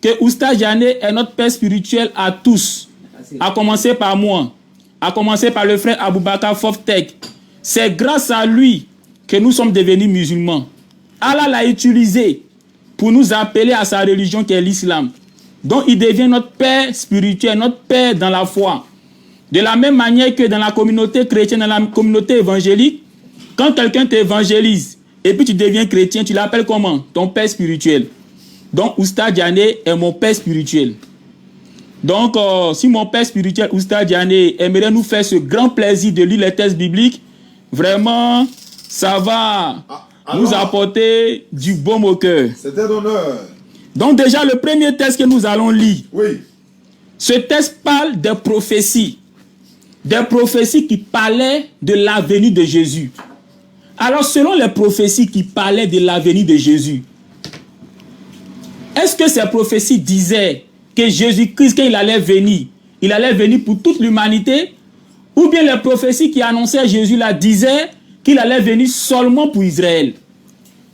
que Oustaz Diané est notre père spirituel à tous, à commencer par moi, à commencer par le frère Aboubakar Foftek. C'est grâce à lui que nous sommes devenus musulmans. Allah l'a utilisé pour nous appeler à sa religion qui est l'islam. Donc il devient notre père spirituel, notre père dans la foi. De la même manière que dans la communauté chrétienne, dans la communauté évangélique, quand quelqu'un t'évangélise et puis tu deviens chrétien, tu l'appelles comment? Ton père spirituel. Donc Oustaz Diané est mon père spirituel. Donc si mon père spirituel Oustaz Diané aimerait nous faire ce grand plaisir de lire les textes bibliques, vraiment ça va nous apporter du baume au cœur. C'est un honneur. Donc déjà le premier texte que nous allons lire, oui. Ce texte parle des prophéties qui parlaient de la venue de Jésus. Alors selon les prophéties qui parlaient de la venue de Jésus, est-ce que ces prophéties disaient que Jésus-Christ, quand il allait venir pour toute l'humanité, ou bien les prophéties qui annonçaient Jésus là disaient qu'il allait venir seulement pour Israël?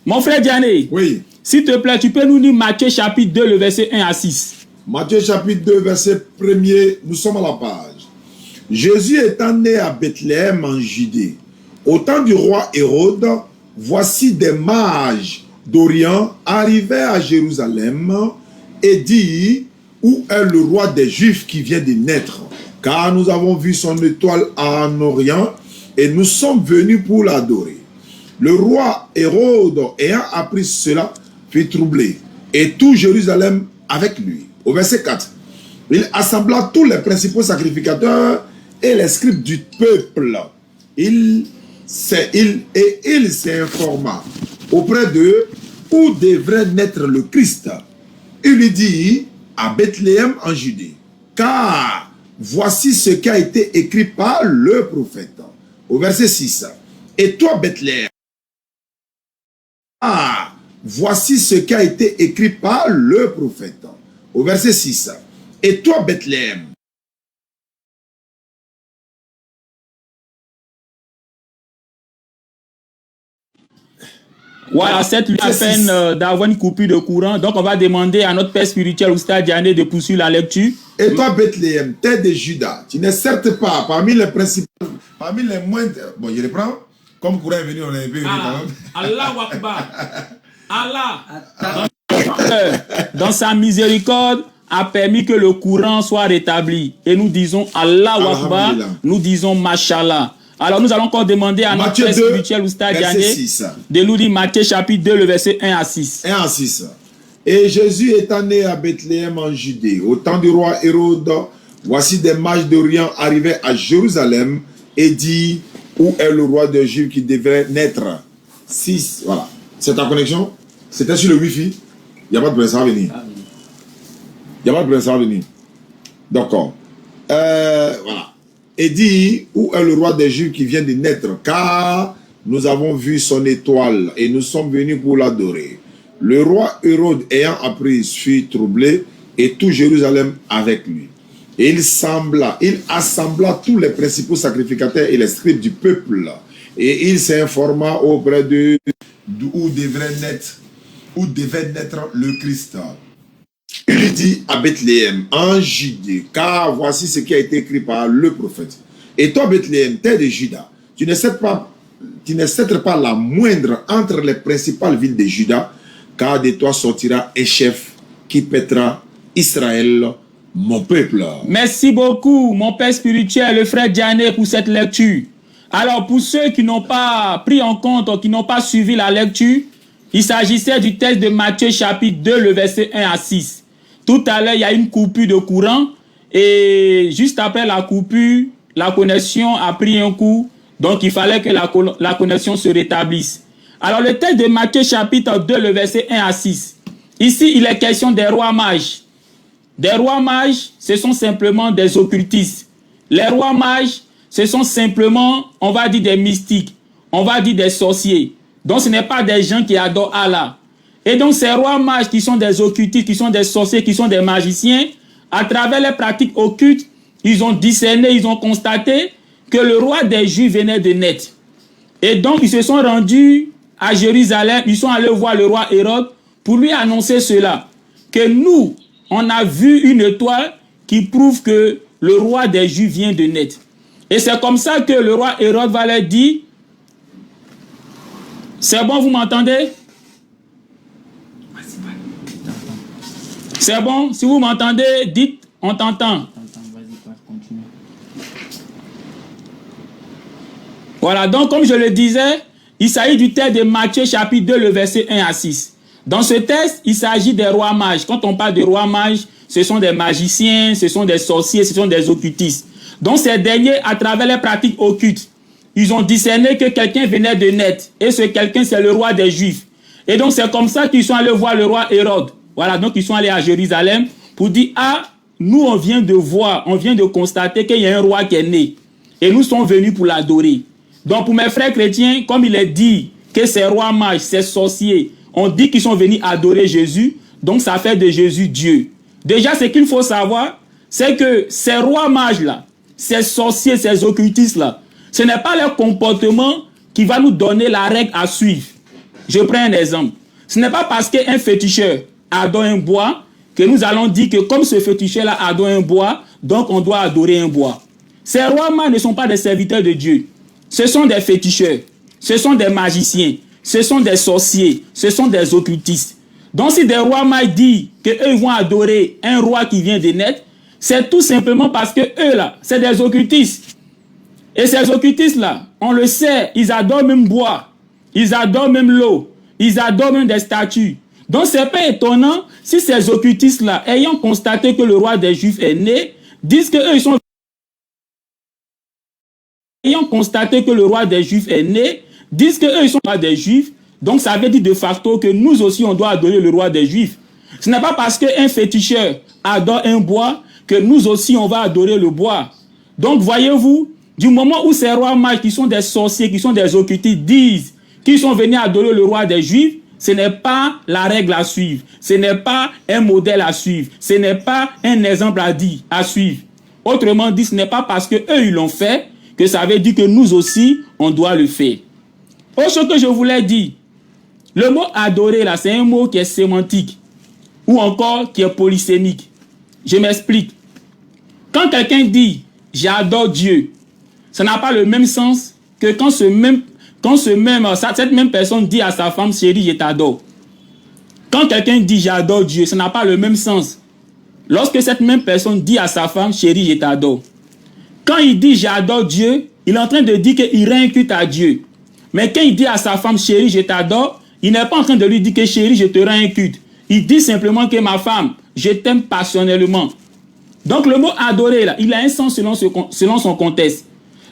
Mon frère Diané, oui. S'il te plaît, tu peux nous lire Matthieu chapitre 2, le verset 1 à 6. Matthieu chapitre 2, verset 1er, nous sommes à la page. Jésus étant né à Bethléem en Judée, au temps du roi Hérode, voici des mages d'Orient arrivaient à Jérusalem et dit, où est le roi des Juifs qui vient de naître? Car nous avons vu son étoile en Orient et nous sommes venus pour l'adorer. Le roi Hérode, ayant appris cela, fut troublé, et tout Jérusalem avec lui. Au verset 4, il assembla tous les principaux sacrificateurs et les scribes du peuple. Il s'informa auprès d'eux où devrait naître le Christ. Il lui dit, à Bethléem en Judée, car voici ce qui a été écrit par le prophète. Au verset 6, et toi Bethléem, voici ce qui a été écrit par le prophète. Au verset 6. Et toi, Bethléem, voilà, cette lui a peine d'avoir une coupure de courant. Donc, on va demander à notre père spirituel, Oustaz Diané, de poursuivre la lecture. Et toi, Bethléem, terre de Juda, tu n'es certes pas parmi les principaux, parmi les moindres. Bon, je reprends. Comme courant est venu, on est venu quand même. Allah Akbar. Allah, dans sa miséricorde, a permis que le courant soit rétabli. Et nous disons Allah Akbar, nous disons Mashallah. Alors nous allons encore demander à notre père spirituel Oustaz Diané de nous lire Matthieu chapitre 2, le verset 1 à 6. 1 à 6. Et Jésus étant né à Bethléem en Judée, au temps du roi Hérode, voici des mages d'Orient arrivaient à Jérusalem et dit, où est le roi des Juifs qui devrait naître? 6, voilà. C'est ta connexion? C'était sur le Wi-Fi? Il n'y a pas de problème, ça va venir. Il n'y a pas de problème, ça va venir. D'accord. Voilà. Et dit, où est le roi des Juifs qui vient de naître? Car nous avons vu son étoile et nous sommes venus pour l'adorer. Le roi Hérode ayant appris fut troublé et tout Jérusalem avec lui. Et il assembla tous les principaux sacrificateurs et les scribes du peuple. Et il s'informa auprès d'eux où devait naître le Christ. Il dit à Bethléem, en Judée, car voici ce qui a été écrit par le prophète. Et toi, Bethléem, terre de Juda, tu n'es certes pas la moindre entre les principales villes de Juda, car de toi sortira un chef qui pètera Israël, mon peuple. Merci beaucoup, mon père spirituel, le frère Diané, pour cette lecture. Alors, pour ceux qui n'ont pas pris en compte, qui n'ont pas suivi la lecture, il s'agissait du texte de Matthieu chapitre 2, le verset 1 à 6. Tout à l'heure, il y a une coupure de courant et juste après la coupure, la connexion a pris un coup. Donc, il fallait que la connexion se rétablisse. Alors, le texte de Matthieu chapitre 2, le verset 1 à 6. Ici, il est question des rois mages. Des rois mages, ce sont simplement des occultistes. Les rois mages, ce sont simplement, on va dire, des mystiques. On va dire des sorciers. Donc, ce n'est pas des gens qui adorent Allah. Et donc, ces rois mages qui sont des occultistes, qui sont des sorciers, qui sont des magiciens, à travers les pratiques occultes, ils ont discerné, ils ont constaté que le roi des Juifs venait de naître. Et donc, ils se sont rendus à Jérusalem, ils sont allés voir le roi Hérode pour lui annoncer cela, que nous, on a vu une étoile qui prouve que le roi des Juifs vient de naître. Et c'est comme ça que le roi Hérode va leur dire, c'est bon, vous m'entendez? C'est bon, si vous m'entendez, dites, on t'entend. Voilà, donc comme je le disais, il s'agit du texte de Matthieu chapitre 2, le verset 1 à 6. Dans ce texte, il s'agit des rois mages. Quand on parle de rois mages, ce sont des magiciens, ce sont des sorciers, ce sont des occultistes. Donc ces derniers, à travers les pratiques occultes, ils ont discerné que quelqu'un venait de naître. Et ce quelqu'un, c'est le roi des Juifs. Et donc c'est comme ça qu'ils sont allés voir le roi Hérode. Voilà, donc ils sont allés à Jérusalem pour dire, ah, nous on vient de voir, on vient de constater qu'il y a un roi qui est né. Et nous sommes venus pour l'adorer. Donc pour mes frères chrétiens, comme il est dit que ces rois mages, ces sorciers, on dit qu'ils sont venus adorer Jésus, donc ça fait de Jésus Dieu. Déjà, ce qu'il faut savoir, c'est que ces rois mages-là, ces sorciers, ces occultistes-là, ce n'est pas leur comportement qui va nous donner la règle à suivre. Je prends un exemple. Ce n'est pas parce qu'un féticheur adore un bois que nous allons dire que comme ce féticheur-là adore un bois, donc on doit adorer un bois. Ces rois mages ne sont pas des serviteurs de Dieu. Ce sont des féticheurs, ce sont des magiciens, ce sont des sorciers, ce sont des occultistes. Donc si des rois mages disent qu'eux vont adorer un roi qui vient de naître, c'est tout simplement parce que eux là, c'est des occultistes. Et ces occultistes-là, on le sait, ils adorent même boire, ils adorent même l'eau, ils adorent même des statues. Donc c'est pas étonnant si ces occultistes-là, ayant constaté que le roi des Juifs est né, disent qu'eux ils sont... Ayant constaté que le roi des Juifs est né, disent qu'eux ils sont rois des Juifs, donc ça veut dire de facto que nous aussi on doit adorer le roi des Juifs. Ce n'est pas parce qu'un féticheur adore un bois que nous aussi on va adorer le bois. Donc voyez-vous, du moment où ces rois mages qui sont des sorciers, qui sont des occultistes, disent qu'ils sont venus adorer le roi des Juifs, ce n'est pas la règle à suivre, ce n'est pas un modèle à suivre, ce n'est pas un exemple à suivre. Autrement dit, ce n'est pas parce qu'eux ils l'ont fait que ça veut dire que nous aussi on doit le faire. Autre chose que je voulais dire, le mot adorer là, c'est un mot qui est sémantique ou encore qui est polysémique. Je m'explique. Quand quelqu'un dit j'adore Dieu, ça n'a pas le même sens que quand cette même personne dit à sa femme chérie, je t'adore. Quand quelqu'un dit j'adore Dieu, ça n'a pas le même sens. Lorsque cette même personne dit à sa femme chérie, je t'adore. Quand il dit j'adore Dieu, il est en train de dire qu'il rend culte à Dieu. Mais quand il dit à sa femme chérie, je t'adore, il n'est pas en train de lui dire que chérie, je te rends un culte. Il dit simplement que ma femme, je t'aime passionnellement. Donc le mot adorer là, il a un sens selon son contexte.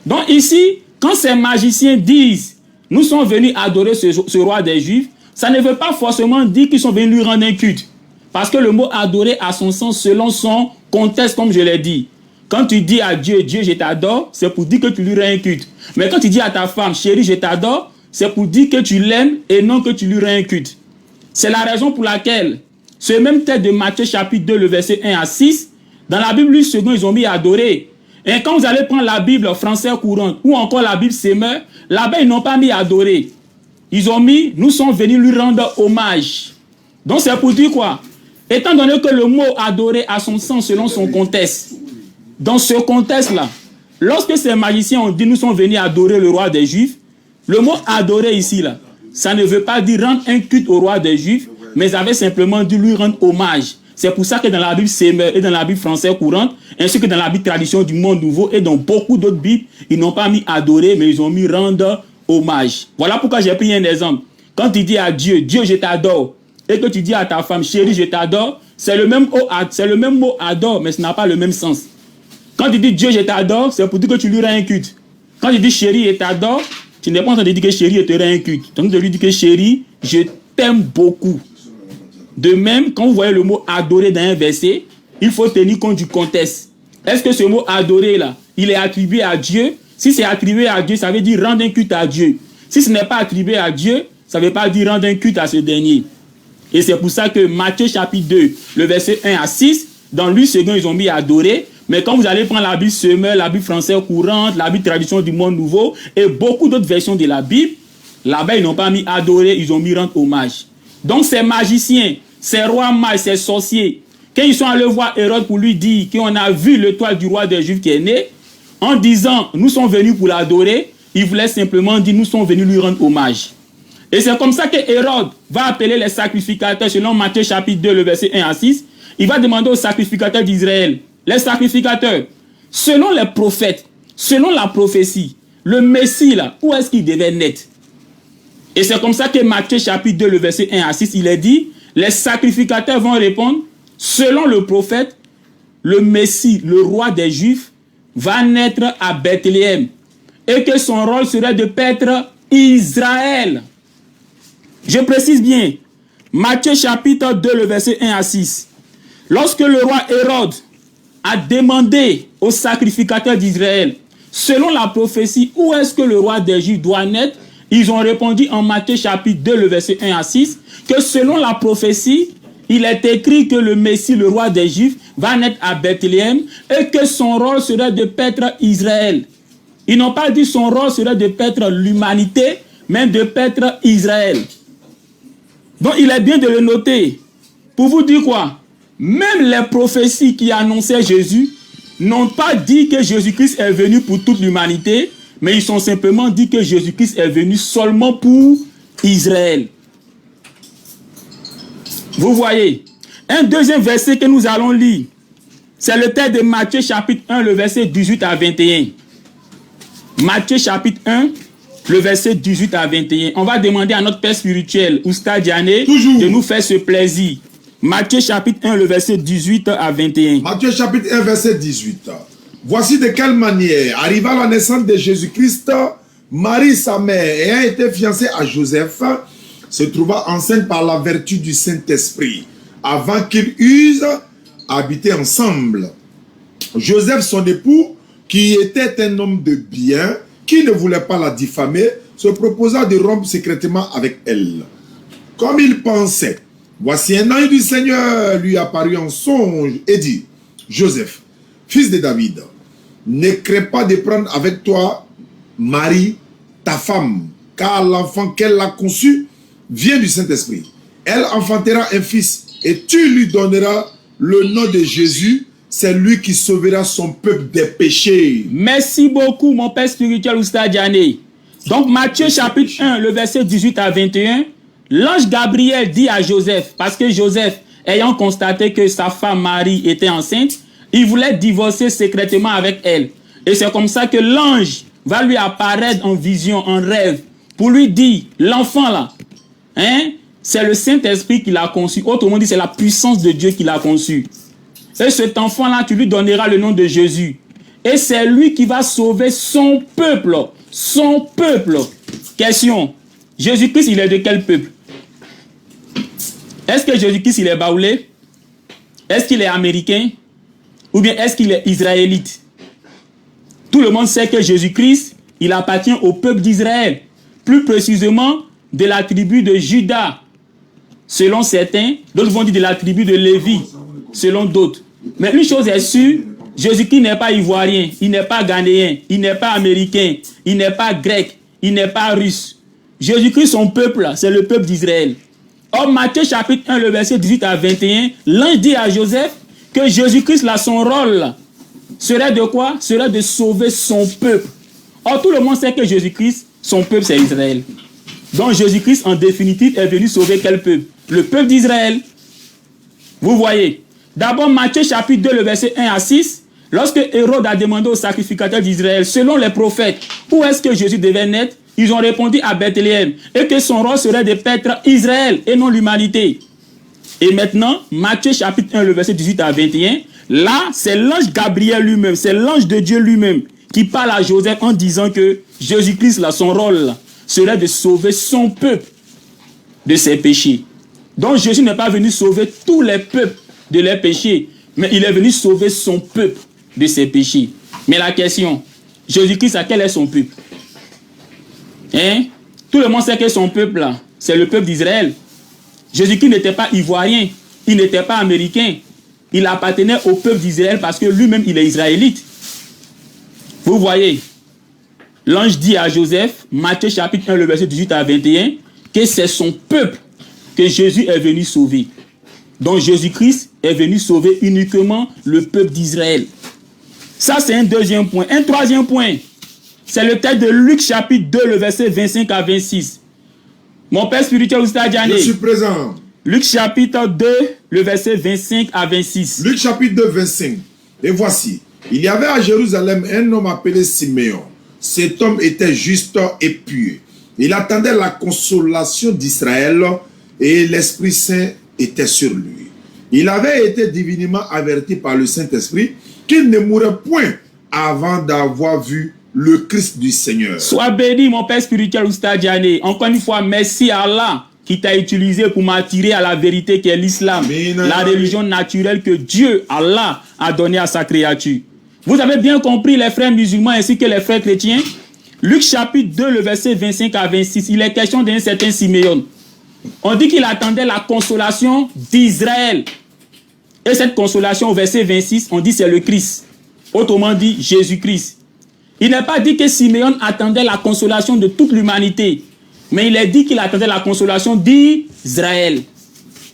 Donc ici, quand ces magiciens disent nous sommes venus adorer ce roi des Juifs, ça ne veut pas forcément dire qu'ils sont venus lui rendre un culte. Parce que le mot adorer a son sens selon son contexte, comme je l'ai dit. Quand tu dis à Dieu, Dieu, je t'adore, c'est pour dire que tu lui rends un culte. Mais quand tu dis à ta femme, chérie, je t'adore, c'est pour dire que tu l'aimes et non que tu lui rends un culte. C'est la raison pour laquelle, ce même texte de Matthieu chapitre 2, le verset 1 à 6, dans la Bible, second, ils ont mis adorer. Et quand vous allez prendre la Bible française courante ou encore la Bible Semeur, là-bas, ils n'ont pas mis adorer. Ils ont mis, nous sommes venus lui rendre hommage. Donc c'est pour dire quoi? Étant donné que le mot adorer a son sens selon son contexte, dans ce contexte-là, lorsque ces magiciens ont dit nous sommes venus adorer le roi des Juifs, le mot adorer ici, là, ça ne veut pas dire rendre un culte au roi des Juifs, mais ça veut simplement dire lui rendre hommage. C'est pour ça que dans la Bible Semeur et dans la Bible française courante, ainsi que dans la Bible tradition du monde nouveau et dans beaucoup d'autres Bibles, ils n'ont pas mis adorer, mais ils ont mis rendre hommage. Voilà pourquoi j'ai pris un exemple. Quand tu dis à Dieu, Dieu je t'adore, et que tu dis à ta femme, chérie je t'adore, c'est le même mot adore, mais ce n'a pas le même sens. Quand tu dis Dieu je t'adore, c'est pour dire que tu lui rends un culte. Quand tu dis chérie je t'adore, tu n'es pas en train de dire que chérie je te rends un culte. Tu es en train de lui dire que chérie, je t'aime beaucoup. De même, quand vous voyez le mot adorer dans un verset, il faut tenir compte du contexte. Est-ce que ce mot adorer là, il est attribué à Dieu? Si c'est attribué à Dieu, ça veut dire rendre un culte à Dieu. Si ce n'est pas attribué à Dieu, ça ne veut pas dire rendre un culte à ce dernier. Et c'est pour ça que Matthieu chapitre 2, le verset 1 à 6, dans lui second, ils ont mis adorer. Mais quand vous allez prendre la Bible Semeur, la Bible française courante, la Bible tradition du monde nouveau et beaucoup d'autres versions de la Bible, là-bas, ils n'ont pas mis adorer, ils ont mis rendre hommage. Donc ces magiciens, ces rois mages, ces sorciers quand ils sont allés voir Hérode pour lui dire qu'on a vu l'étoile du roi des Juifs qui est né, en disant nous sommes venus pour l'adorer, il voulait simplement dire nous sommes venus lui rendre hommage. Et c'est comme ça que Hérode va appeler les sacrificateurs, selon Matthieu chapitre 2, le verset 1 à 6. Il va demander aux sacrificateurs d'Israël, les sacrificateurs, selon les prophètes, selon la prophétie, le Messie, là, où est-ce qu'il devait naître? Et c'est comme ça que Matthieu chapitre 2, le verset 1 à 6, il est dit, les sacrificateurs vont répondre, selon le prophète, le Messie, le roi des Juifs, va naître à Bethléem. Et que son rôle serait de paître Israël. Je précise bien, Matthieu chapitre 2, le verset 1 à 6. Lorsque le roi Hérode a demandé aux sacrificateurs d'Israël, selon la prophétie, où est-ce que le roi des Juifs doit naître, ils ont répondu en Matthieu chapitre 2, le verset 1 à 6, que selon la prophétie, il est écrit que le Messie, le roi des Juifs, va naître à Bethléem et que son rôle serait de paître Israël. Ils n'ont pas dit son rôle serait de paître l'humanité, mais de paître Israël. Donc il est bien de le noter. Pour vous dire quoi? Même les prophéties qui annonçaient Jésus n'ont pas dit que Jésus-Christ est venu pour toute l'humanité, mais ils ont simplement dit que Jésus-Christ est venu seulement pour Israël. Vous voyez, un deuxième verset que nous allons lire, c'est le texte de Matthieu chapitre 1, le verset 18 à 21. Matthieu chapitre 1, le verset 18 à 21. On va demander à notre Père spirituel, Oustad Diané, de nous faire ce plaisir. Matthieu chapitre 1, le verset 18 à 21. Matthieu chapitre 1, verset 18. Voici de quelle manière arriva la naissance de Jésus-Christ. Marie, sa mère, ayant été fiancée à Joseph, se trouva enceinte par la vertu du Saint-Esprit, avant qu'ils eussent habité ensemble. Joseph, son époux, qui était un homme de bien, qui ne voulait pas la diffamer, se proposa de rompre secrètement avec elle. Comme il pensait, voici un ange du Seigneur lui apparut en songe et dit, Joseph, fils de David, ne crains pas de prendre avec toi Marie, ta femme, car l'enfant qu'elle a conçu vient du Saint-Esprit. Elle enfantera un fils et tu lui donneras le nom de Jésus. C'est lui qui sauvera son peuple des péchés. Merci beaucoup, mon Père spirituel Oustad Diané. Donc, Matthieu chapitre 1, le verset 18 à 21, l'ange Gabriel dit à Joseph, parce que Joseph, ayant constaté que sa femme Marie était enceinte, il voulait divorcer secrètement avec elle. Et c'est comme ça que l'ange va lui apparaître en vision, en rêve, pour lui dire, l'enfant là, hein, c'est le Saint-Esprit qui l'a conçu. Autrement dit, c'est la puissance de Dieu qui l'a conçu. Et cet enfant-là, tu lui donneras le nom de Jésus. Et c'est lui qui va sauver son peuple. Son peuple. Question. Jésus-Christ, il est de quel peuple? Est-ce que Jésus-Christ, il est baoulé? Est-ce qu'il est américain? Ou bien est-ce qu'il est israélite? Tout le monde sait que Jésus-Christ, il appartient au peuple d'Israël. Plus précisément, de la tribu de Juda. Selon certains, d'autres vont dire de la tribu de Lévi. Selon d'autres. Mais une chose est sûre, Jésus-Christ n'est pas ivoirien, il n'est pas ghanéen, il n'est pas américain, il n'est pas grec, il n'est pas russe. Jésus-Christ, son peuple, c'est le peuple d'Israël. Or, Matthieu chapitre 1, le verset 18 à 21, l'ange dit à Joseph que Jésus-Christ, là, son rôle, serait de quoi? Serait de sauver son peuple. Or, tout le monde sait que Jésus-Christ, son peuple, c'est Israël. Donc, Jésus-Christ, en définitive, est venu sauver quel peuple? Le peuple d'Israël. Vous voyez? D'abord, Matthieu chapitre 2, le verset 1 à 6, lorsque Hérode a demandé aux sacrificateurs d'Israël, selon les prophètes, où est-ce que Jésus devait naître, ils ont répondu à Bethléem, et que son rôle serait de paître Israël et non l'humanité. Et maintenant, Matthieu chapitre 1, le verset 18 à 21, là, c'est l'ange Gabriel lui-même, c'est l'ange de Dieu lui-même, qui parle à Joseph en disant que Jésus-Christ, là, son rôle là, serait de sauver son peuple de ses péchés. Donc Jésus n'est pas venu sauver tous les peuples de leurs péchés, mais il est venu sauver son peuple de ses péchés. Mais la question, Jésus-Christ, quel est son peuple? Hein? Tout le monde sait que son peuple, là, c'est le peuple d'Israël. Jésus-Christ n'était pas ivoirien, il n'était pas américain. Il appartenait au peuple d'Israël parce que lui-même, il est israélite. Vous voyez, l'ange dit à Joseph, Matthieu chapitre 1, le verset 18 à 21, que c'est son peuple que Jésus est venu sauver. Donc Jésus-Christ, est venu sauver uniquement le peuple d'Israël. Ça, c'est un deuxième point. Un troisième point, c'est le texte de Luc chapitre 2, le verset 25 à 26. Mon père spirituel Oustadjane. Je suis présent. Luc chapitre 2, le verset 25 à 26. Luc chapitre 2, 25. Et voici, il y avait à Jérusalem un homme appelé Siméon. Cet homme était juste et pieux. Il attendait la consolation d'Israël et l'Esprit Saint était sur lui. Il avait été divinement averti par le Saint-Esprit qu'il ne mourrait point avant d'avoir vu le Christ du Seigneur. Sois béni, mon père spirituel Oustadjane. Encore une fois, merci à Allah qui t'a utilisé pour m'attirer à la vérité qui est l'islam, la religion naturelle que Dieu, Allah, a donnée à sa créature. Vous avez bien compris, les frères musulmans ainsi que les frères chrétiens. Luc chapitre 2, le verset 25 à 26, il est question d'un certain Siméon. On dit qu'il attendait la consolation d'Israël. Et cette consolation, au verset 26, on dit c'est le Christ. Autrement dit, Jésus-Christ. Il n'est pas dit que Siméon attendait la consolation de toute l'humanité, mais il est dit qu'il attendait la consolation d'Israël.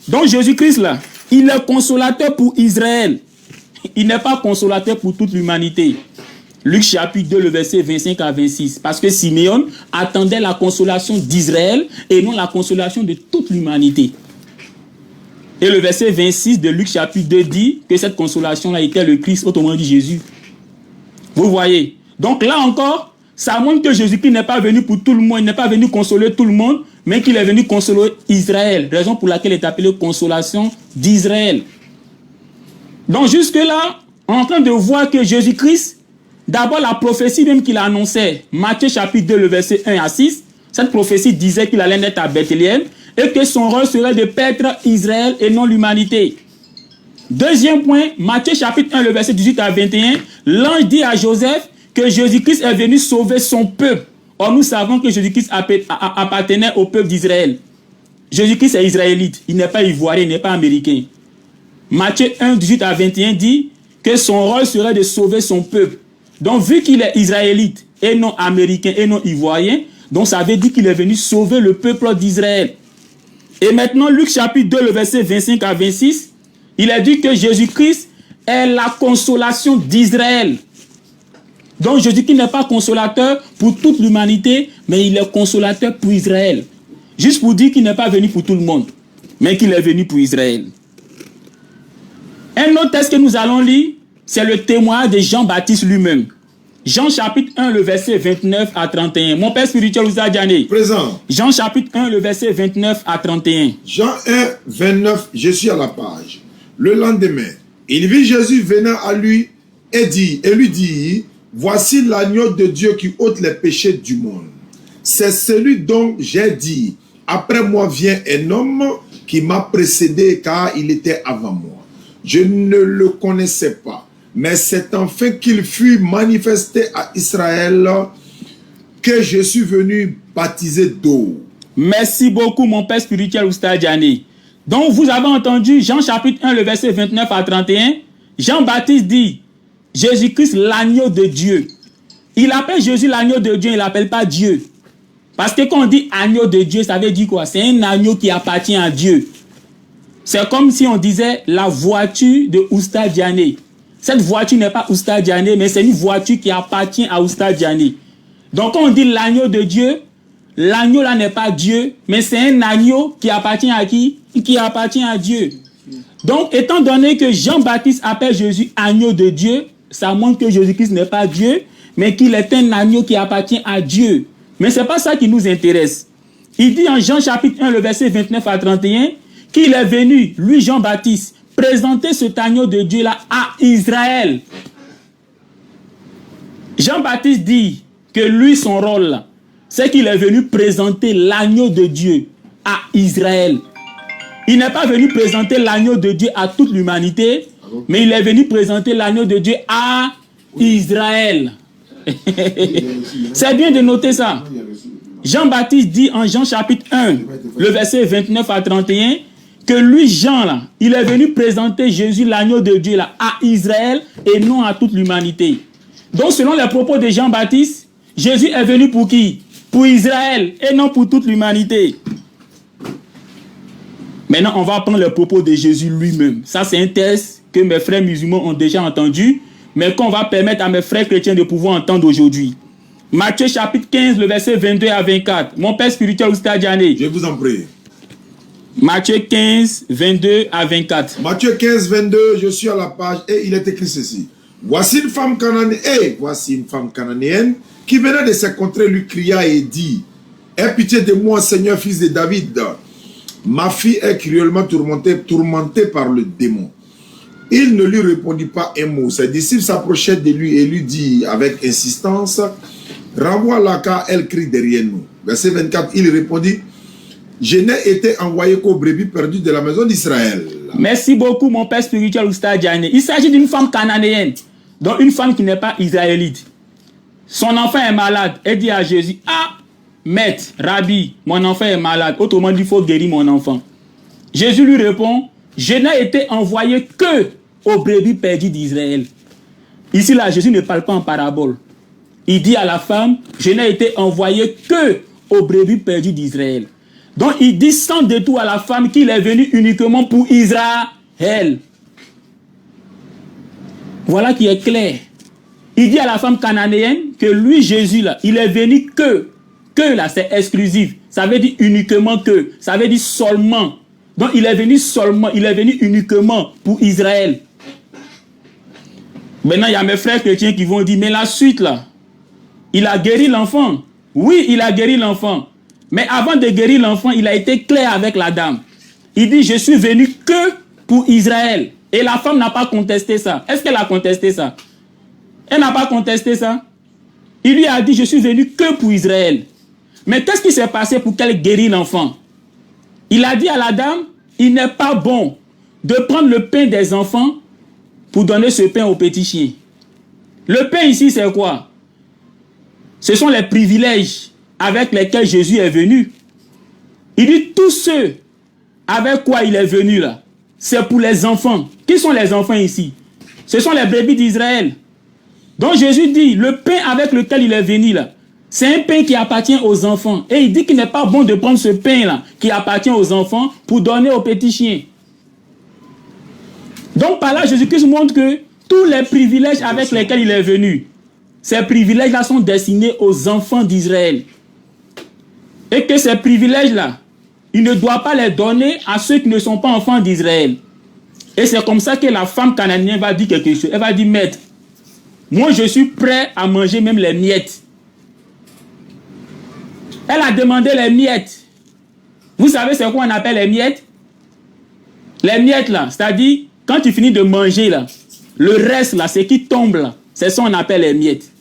Donc Jésus-Christ, là, il est consolateur pour Israël. Il n'est pas consolateur pour toute l'humanité. Luc chapitre 2, le verset 25 à 26. Parce que Siméon attendait la consolation d'Israël et non la consolation de toute l'humanité. Et le verset 26 de Luc chapitre 2 dit que cette consolation-là était le Christ, autrement dit Jésus. Vous voyez. Donc là encore, ça montre que Jésus-Christ n'est pas venu pour tout le monde, il n'est pas venu consoler tout le monde, mais qu'il est venu consoler Israël. Raison pour laquelle il est appelé consolation d'Israël. Donc jusque-là, on est en train de voir que Jésus-Christ, d'abord la prophétie même qu'il annonçait, Matthieu chapitre 2, le verset 1 à 6, cette prophétie disait qu'il allait naître à Bethléem et que son rôle serait de paître Israël et non l'humanité. Deuxième point, Matthieu chapitre 1, le verset 18 à 21, l'ange dit à Joseph que Jésus-Christ est venu sauver son peuple. Or, nous savons que Jésus-Christ appartenait au peuple d'Israël. Jésus-Christ est israélite, il n'est pas ivoirien, il n'est pas américain. Matthieu 1, 18 à 21 dit que son rôle serait de sauver son peuple. Donc, vu qu'il est israélite et non américain et non ivoirien, donc ça veut dire qu'il est venu sauver le peuple d'Israël. Et maintenant, Luc chapitre 2, le verset 25 à 26, il a dit que Jésus-Christ est la consolation d'Israël. Donc, Jésus-Christ n'est pas consolateur pour toute l'humanité, mais il est consolateur pour Israël. Juste pour dire qu'il n'est pas venu pour tout le monde, mais qu'il est venu pour Israël. Un autre texte que nous allons lire, c'est le témoignage de Jean-Baptiste lui-même. Jean chapitre 1, le verset 29 à 31. Mon père spirituel Oustadjane. Présent. Jean chapitre 1, le verset 29 à 31. Jean 1, 29, je suis à la page. Le lendemain, il vit Jésus venant à lui et lui dit, voici l'agneau de Dieu qui ôte les péchés du monde. C'est celui dont j'ai dit, après moi vient un homme qui m'a précédé car il était avant moi. Je ne le connaissais pas, mais c'est enfin qu'il fut manifesté à Israël que je suis venu baptiser d'eau. Merci beaucoup, mon père spirituel Oustadjane. Donc, vous avez entendu Jean chapitre 1, le verset 29 à 31. Jean-Baptiste dit, Jésus-Christ, l'agneau de Dieu. Il appelle Jésus l'agneau de Dieu, il ne l'appelle pas Dieu. Parce que quand on dit agneau de Dieu, ça veut dire quoi? C'est un agneau qui appartient à Dieu. C'est comme si on disait la voiture de Oustadjane. Cette voiture n'est pas Oustadjane, mais c'est une voiture qui appartient à Oustadjane. Donc quand on dit l'agneau de Dieu, l'agneau là n'est pas Dieu, mais c'est un agneau qui appartient à qui? Qui appartient à Dieu. Donc étant donné que Jean-Baptiste appelle Jésus agneau de Dieu, ça montre que Jésus-Christ n'est pas Dieu, mais qu'il est un agneau qui appartient à Dieu. Mais ce n'est pas ça qui nous intéresse. Il dit en Jean chapitre 1, le verset 29 à 31, qu'il est venu, lui Jean-Baptiste, présenter cet agneau de Dieu-là à Israël. Jean-Baptiste dit que lui, son rôle, c'est qu'il est venu présenter l'agneau de Dieu à Israël. Il n'est pas venu présenter l'agneau de Dieu à toute l'humanité, mais il est venu présenter l'agneau de Dieu à Israël. C'est bien de noter ça. Jean-Baptiste dit en Jean chapitre 1, le verset 29 à 31, que lui, Jean, là, il est venu présenter Jésus, l'agneau de Dieu, là, à Israël et non à toute l'humanité. Donc, selon les propos de Jean-Baptiste, Jésus est venu pour qui? Pour Israël et non pour toute l'humanité. Maintenant, on va prendre le propos de Jésus lui-même. Ça, c'est un test que mes frères musulmans ont déjà entendu, mais qu'on va permettre à mes frères chrétiens de pouvoir entendre aujourd'hui. Matthieu chapitre 15, le verset 22 à 24. Mon père spirituel, Oustaz Diané. Je vous en prie. Matthieu 15, 22 à 24. Matthieu 15, 22, je suis à la page et il est écrit ceci. Voici une femme cananéenne qui venait de ses contrées lui cria et dit, aie pitié de moi, Seigneur, fils de David. Ma fille est cruellement tourmentée par le démon. Il ne lui répondit pas un mot. Ses disciples s'approchaient de lui et lui dit avec insistance, renvoie-la car elle crie derrière nous. Verset 24, il répondit, je n'ai été envoyé qu'aux brebis perdues de la maison d'Israël. Merci beaucoup, mon père spirituel Oustaz Diané. Il s'agit d'une femme cananéenne, donc une femme qui n'est pas israélite. Son enfant est malade. Elle dit à Jésus, ah, maître, rabbi, mon enfant est malade. Autrement dit, il faut guérir mon enfant. Jésus lui répond, je n'ai été envoyé que aux brebis perdues d'Israël. Ici, là, Jésus ne parle pas en parabole. Il dit à la femme, je n'ai été envoyé que aux brebis perdues d'Israël. Donc, il dit sans détour à la femme qu'il est venu uniquement pour Israël. Voilà qui est clair. Il dit à la femme cananéenne que lui, Jésus, là, il est venu que là, c'est exclusif. Ça veut dire uniquement que. Ça veut dire seulement. Donc, il est venu seulement, il est venu uniquement pour Israël. Maintenant, il y a mes frères chrétiens qui vont dire, mais la suite, là, il a guéri l'enfant. Oui, il a guéri l'enfant. Mais avant de guérir l'enfant, il a été clair avec la dame. Il dit, je suis venu que pour Israël. Et la femme n'a pas contesté ça. Est-ce qu'elle a contesté ça? Elle n'a pas contesté ça. Il lui a dit, je suis venu que pour Israël. Mais qu'est-ce qui s'est passé pour qu'elle guérisse l'enfant? Il a dit à la dame, il n'est pas bon de prendre le pain des enfants pour donner ce pain aux petits chiens. Le pain ici, c'est quoi? Ce sont les privilèges avec lesquels Jésus est venu. Il dit, tous ceux avec quoi il est venu là, c'est pour les enfants. Qui sont les enfants ici? Ce sont les brebis d'Israël. Donc Jésus dit, le pain avec lequel il est venu là, c'est un pain qui appartient aux enfants. Et il dit qu'il n'est pas bon de prendre ce pain-là qui appartient aux enfants pour donner aux petits chiens. Donc par là, Jésus-Christ montre que tous les privilèges avec lesquels il est venu, ces privilèges-là sont destinés aux enfants d'Israël. Et que ces privilèges-là, il ne doit pas les donner à ceux qui ne sont pas enfants d'Israël. Et c'est comme ça que la femme cananéenne va dire quelque chose. Elle va dire, maître, moi je suis prêt à manger même les miettes. Elle a demandé les miettes. Vous savez c'est quoi on appelle les miettes? Les miettes là, c'est-à-dire quand tu finis de manger là, le reste là, ce qui tombe là, c'est ça qu'on appelle les miettes.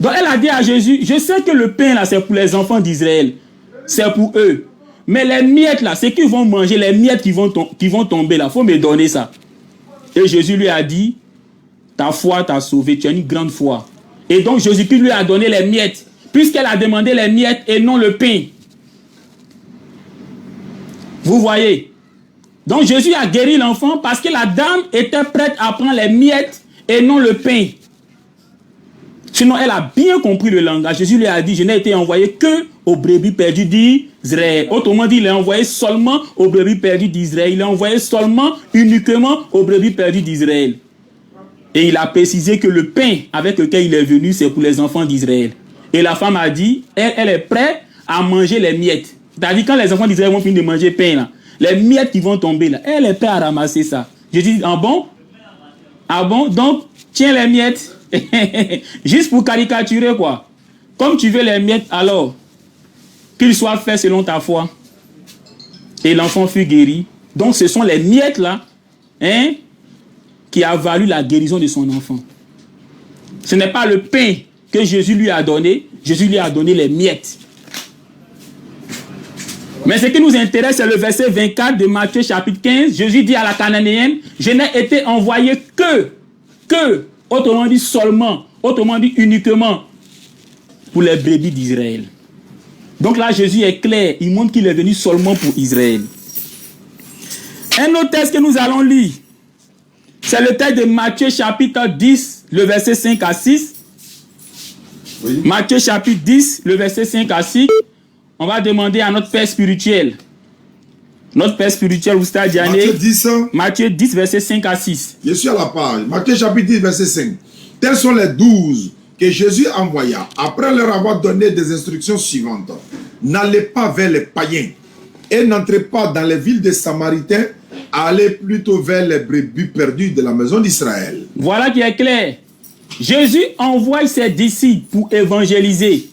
Donc elle a dit à Jésus, je sais que le pain là c'est pour les enfants d'Israël, c'est pour eux. Mais les miettes là, ce qu'ils vont manger, les miettes qui vont tomber là, il faut me donner ça. Et Jésus lui a dit, ta foi t'a sauvé, tu as une grande foi. Et donc Jésus-Christ lui a donné les miettes. Puisqu'elle a demandé les miettes et non le pain. Vous voyez? Donc Jésus a guéri l'enfant parce que la dame était prête à prendre les miettes et non le pain. Sinon, elle a bien compris le langage. Jésus lui a dit, je n'ai été envoyé que aux brebis perdues d'Israël. Autrement dit, il est envoyé seulement aux brebis perdues d'Israël. Il est envoyé seulement, uniquement aux brebis perdues d'Israël. Et il a précisé que le pain avec lequel il est venu, c'est pour les enfants d'Israël. Et la femme a dit, elle est prête à manger les miettes. C'est-à-dire quand les enfants d'Israël vont finir de manger pain, là, les miettes qui vont tomber, là, elle est prête à ramasser ça. Je dis, ah bon? Ah bon? Donc, tiens les miettes. Juste pour caricaturer, quoi. Comme tu veux les miettes, alors, qu'il soit fait selon ta foi. Et l'enfant fut guéri. Donc, ce sont les miettes, là, hein, qui a valu la guérison de son enfant. Ce n'est pas le pain que Jésus lui a donné les miettes. Mais ce qui nous intéresse, c'est le verset 24 de Matthieu chapitre 15. Jésus dit à la cananéenne, je n'ai été envoyé que, autrement dit seulement, autrement dit uniquement, pour les brebis d'Israël. Donc là, Jésus est clair, il montre qu'il est venu seulement pour Israël. Un autre texte que nous allons lire, c'est le texte de Matthieu chapitre 10, le verset 5 à 6. Oui. Matthieu chapitre 10, le verset 5 à 6. On va demander à notre Père spirituel Notre Père spirituel, Oustad Diané. Matthieu 10. Matthieu 10, versets 5 à 6. Je suis à la page. Matthieu chapitre 10, verset 5. Tels sont les 12 que Jésus envoya après leur avoir donné des instructions suivantes. N'allez pas vers les païens et n'entrez pas dans les villes des Samaritains, allez plutôt vers les brebis perdues de la maison d'Israël. Voilà qui est clair. Jésus envoie ses disciples pour évangéliser.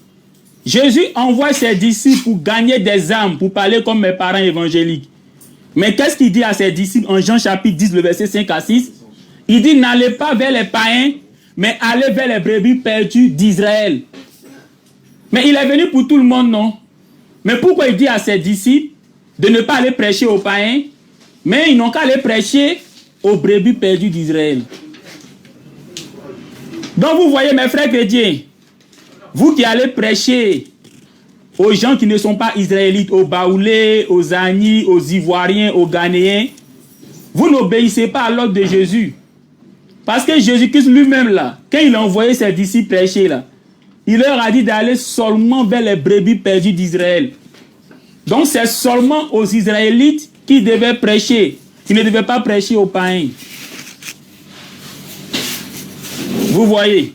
Jésus envoie ses disciples pour gagner des âmes, pour parler comme mes parents évangéliques. Mais qu'est-ce qu'il dit à ses disciples en Jean chapitre 10, le verset 5 à 6? Il dit, n'allez pas vers les païens, mais allez vers les brebis perdues d'Israël. Mais il est venu pour tout le monde, non? Mais pourquoi il dit à ses disciples de ne pas aller prêcher aux païens, mais ils n'ont qu'à aller prêcher aux brebis perdues d'Israël? Donc vous voyez, mes frères chrétiens, vous qui allez prêcher aux gens qui ne sont pas israélites, aux Baoulés, aux Agnis, aux Ivoiriens, aux Ghanéens, vous n'obéissez pas à l'ordre de Jésus. Parce que Jésus-Christ lui-même, là, quand il a envoyé ses disciples prêcher, là, il leur a dit d'aller seulement vers les brebis perdues d'Israël. Donc c'est seulement aux Israélites qui devaient prêcher. Ils ne devaient pas prêcher aux païens. Vous voyez,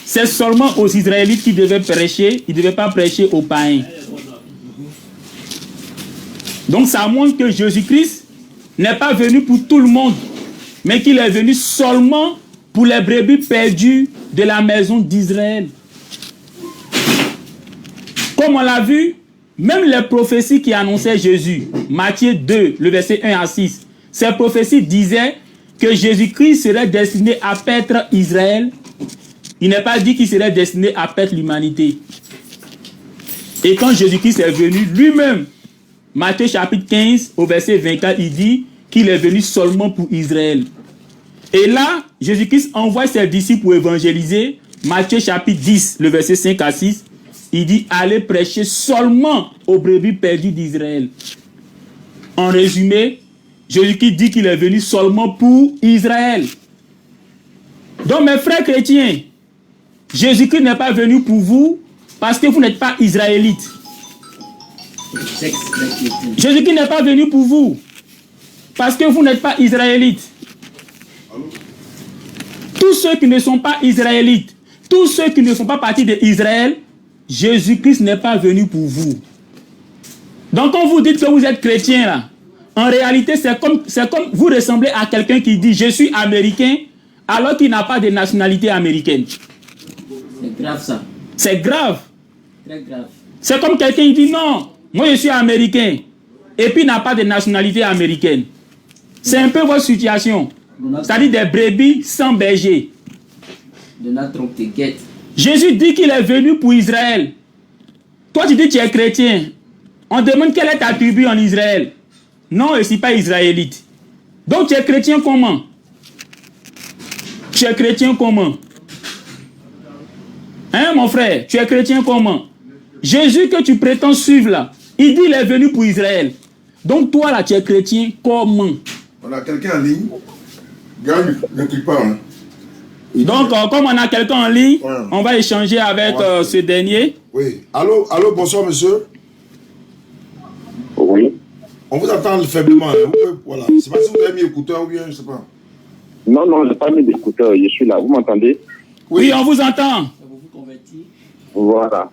c'est seulement aux Israélites qui devaient prêcher. Ils ne devaient pas prêcher aux païens. Donc ça montre que Jésus-Christ n'est pas venu pour tout le monde, mais qu'il est venu seulement pour les brebis perdues de la maison d'Israël. Comme on l'a vu, même les prophéties qui annonçaient Jésus, Matthieu 2, le verset 1 à 6, ces prophéties disaient que Jésus-Christ serait destiné à paître Israël. Il n'est pas dit qu'il serait destiné à paître l'humanité. Et quand Jésus-Christ est venu lui-même, Matthieu chapitre 15, au verset 24, il dit qu'il est venu seulement pour Israël. Et là, Jésus-Christ envoie ses disciples pour évangéliser. Matthieu chapitre 10, le verset 5 à 6, il dit, allez prêcher seulement aux brebis perdues d'Israël. En résumé, Jésus-Christ dit qu'il est venu seulement pour Israël. Donc mes frères chrétiens, Jésus-Christ n'est pas venu pour vous parce que vous n'êtes pas israélites. Jésus-Christ n'est pas venu pour vous parce que vous n'êtes pas israélites. Tous ceux qui ne sont pas israélites, tous ceux qui ne font pas partie d'Israël, Jésus-Christ n'est pas venu pour vous. Donc quand vous dites que vous êtes chrétien là, en réalité c'est comme vous ressemblez à quelqu'un qui dit je suis américain alors qu'il n'a pas de nationalité américaine. C'est grave ça. C'est grave. Très grave. C'est comme quelqu'un qui dit non, moi je suis américain et puis n'a pas de nationalité américaine. C'est un peu votre situation. C'est-à-dire des brebis sans berger. Donald Trump te guette. Jésus dit qu'il est venu pour Israël. Toi tu dis que tu es chrétien. On demande quelle est ta tribu en Israël. Non, je ne suis pas israélite. Donc tu es chrétien comment? Tu es chrétien comment? Hein mon frère? Tu es chrétien comment? Jésus que tu prétends suivre là, il dit qu'il est venu pour Israël. Donc toi là tu es chrétien comment? On a quelqu'un en ligne. Gars, ne clique pas. Hein. Donc comme on a quelqu'un en ligne, ouais, on va échanger avec ce dernier. Oui. Allô, allô, bonsoir monsieur. Oui. On vous entend faiblement. Hein. Voilà. C'est pas si vous avez mis écouteur ou bien, je ne sais pas. Non, non, je n'ai pas mis d'écouteur, je suis là. Vous m'entendez? Oui, on vous entend. Ça va vous convertir. Voilà.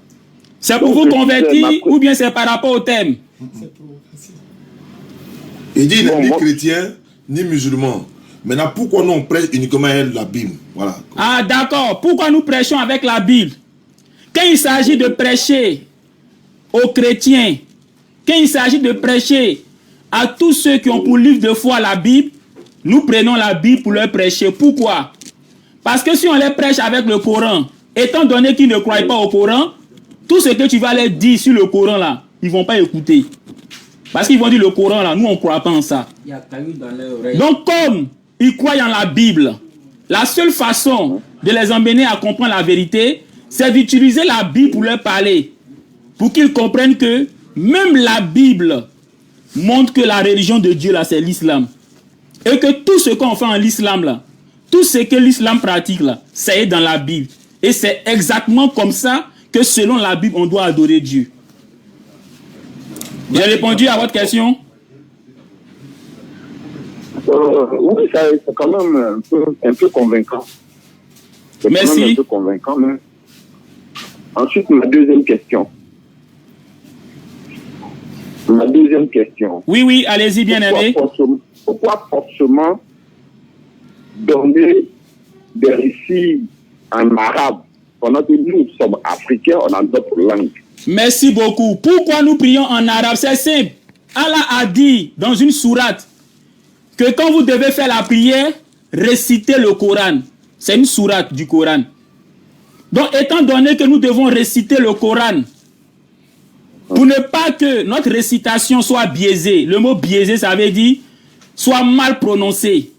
C'est pour vous convertir ou bien c'est par rapport au thème? Il dit il n'est Bon, ni moi... chrétien ni musulman. Maintenant, pourquoi nous on prêche uniquement la Bible? Voilà. Ah d'accord. Pourquoi nous prêchons avec la Bible? Quand il s'agit de prêcher aux chrétiens, quand il s'agit de prêcher à tous ceux qui ont pour livre de foi la Bible, nous prenons la Bible pour leur prêcher. Pourquoi? Parce que si on les prêche avec le Coran, étant donné qu'ils ne croient pas au Coran, tout ce que tu vas leur dire sur le Coran là, ils ne vont pas écouter. Parce qu'ils vont dire le Coran là, nous on ne croit pas en ça. Il y a caillou dans leur oreille. Donc comme ils croient en la Bible, la seule façon de les emmener à comprendre la vérité, c'est d'utiliser la Bible pour leur parler. Pour qu'ils comprennent que même la Bible montre que la religion de Dieu là, c'est l'islam. Et que tout ce qu'on fait en l'islam là, tout ce que l'islam pratique là, c'est dans la Bible. Et c'est exactement comme ça que selon la Bible, on doit adorer Dieu. J'ai répondu à votre question? Oui, c'est quand même un peu convaincant. C'est quand Merci. même un peu convaincant, mais... Ensuite, ma deuxième question. Oui, oui, allez-y, bien-aimé. Pourquoi forcément donner des récits en arabe pendant que nous sommes africains, on a d'autres langues? Merci beaucoup. Pourquoi nous prions en arabe? C'est simple. Allah a dit dans une sourate que quand vous devez faire la prière, récitez le Coran. C'est une sourate du Coran. Donc, étant donné que nous devons réciter le Coran, pour ne pas que notre récitation soit biaisée, le mot biaisé, ça veut dire soit mal prononcé,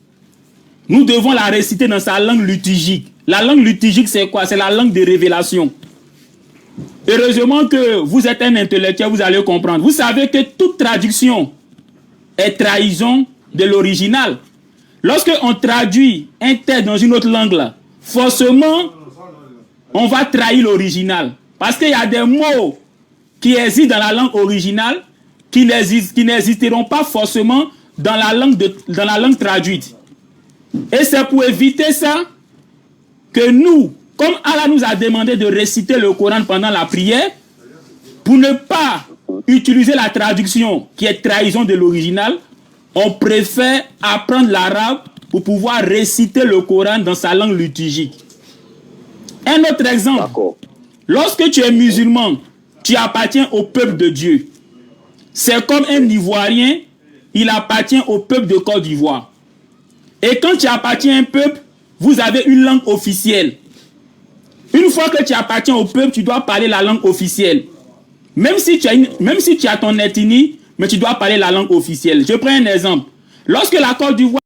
nous devons la réciter dans sa langue liturgique. La langue liturgique, c'est quoi? C'est la langue de révélation. Heureusement que vous êtes un intellectuel, vous allez comprendre. Vous savez que toute traduction est trahison de l'original. Lorsque on traduit un texte dans une autre langue, là, forcément, on va trahir l'original. Parce qu'il y a des mots qui existent dans la langue originale qui n'existeront pas forcément dans la langue traduite. Et c'est pour éviter ça que nous, comme Allah nous a demandé de réciter le Coran pendant la prière, pour ne pas utiliser la traduction qui est trahison de l'original, on préfère apprendre l'arabe pour pouvoir réciter le Coran dans sa langue liturgique. Un autre exemple, lorsque tu es musulman, tu appartiens au peuple de Dieu. C'est comme un Ivoirien, il appartient au peuple de Côte d'Ivoire. Et quand tu appartiens à un peuple, vous avez une langue officielle. Une fois que tu appartiens au peuple, tu dois parler la langue officielle. Même si tu as ton ethnie, mais tu dois parler la langue officielle. Je prends un exemple. Lorsque la Côte d'Ivoire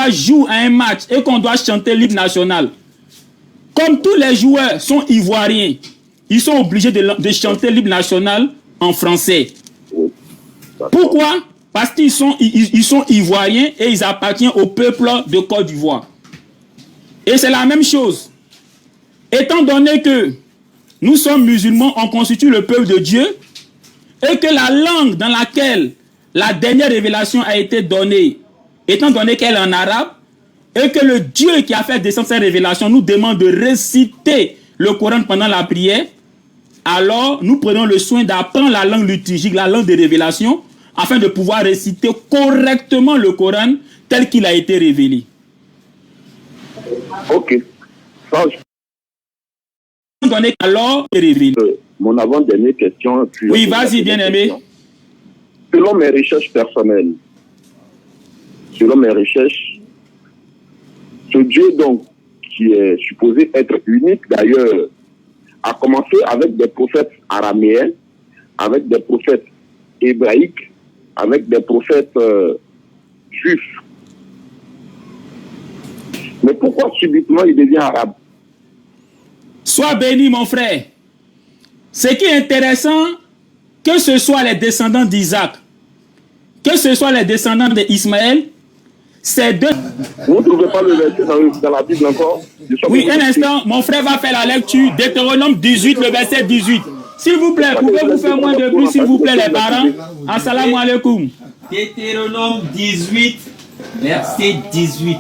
joue à un match et qu'on doit chanter l'hymne national, comme tous les joueurs sont ivoiriens, ils sont obligés de chanter l'hymne national en français. Pourquoi? Parce qu'ils sont ivoiriens et ils appartiennent au peuple de Côte d'Ivoire. Et c'est la même chose. Étant donné que nous sommes musulmans, on constitue le peuple de Dieu, et que la langue dans laquelle la dernière révélation a été donnée, étant donné qu'elle est en arabe, et que le Dieu qui a fait descendre cette révélation nous demande de réciter le Coran pendant la prière, alors nous prenons le soin d'apprendre la langue liturgique, la langue de révélation, afin de pouvoir réciter correctement le Coran tel qu'il a été révélé. Ok. Alors, révélé. Mon avant-dernière question. Oui, vas-y, bien-aimé. Selon mes recherches personnelles, ce Dieu donc, qui est supposé être unique d'ailleurs, a commencé avec des prophètes araméens, avec des prophètes hébraïques, avec des prophètes juifs. Mais pourquoi subitement il devient arabe? Sois béni, mon frère. Ce qui est intéressant, que ce soit les descendants d'Isaac, que ce soit les descendants d'Ismaël, c'est deux... Vous ne trouvez pas le verset dans la Bible encore? Oui, un instant, mon frère va faire la lecture. Deutéronome 18, le verset 18. S'il vous plaît, pouvez-vous faire moins de bruit, s'il vous plaît, les parents? Assalamu alaikum. Deutéronome 18, verset 18.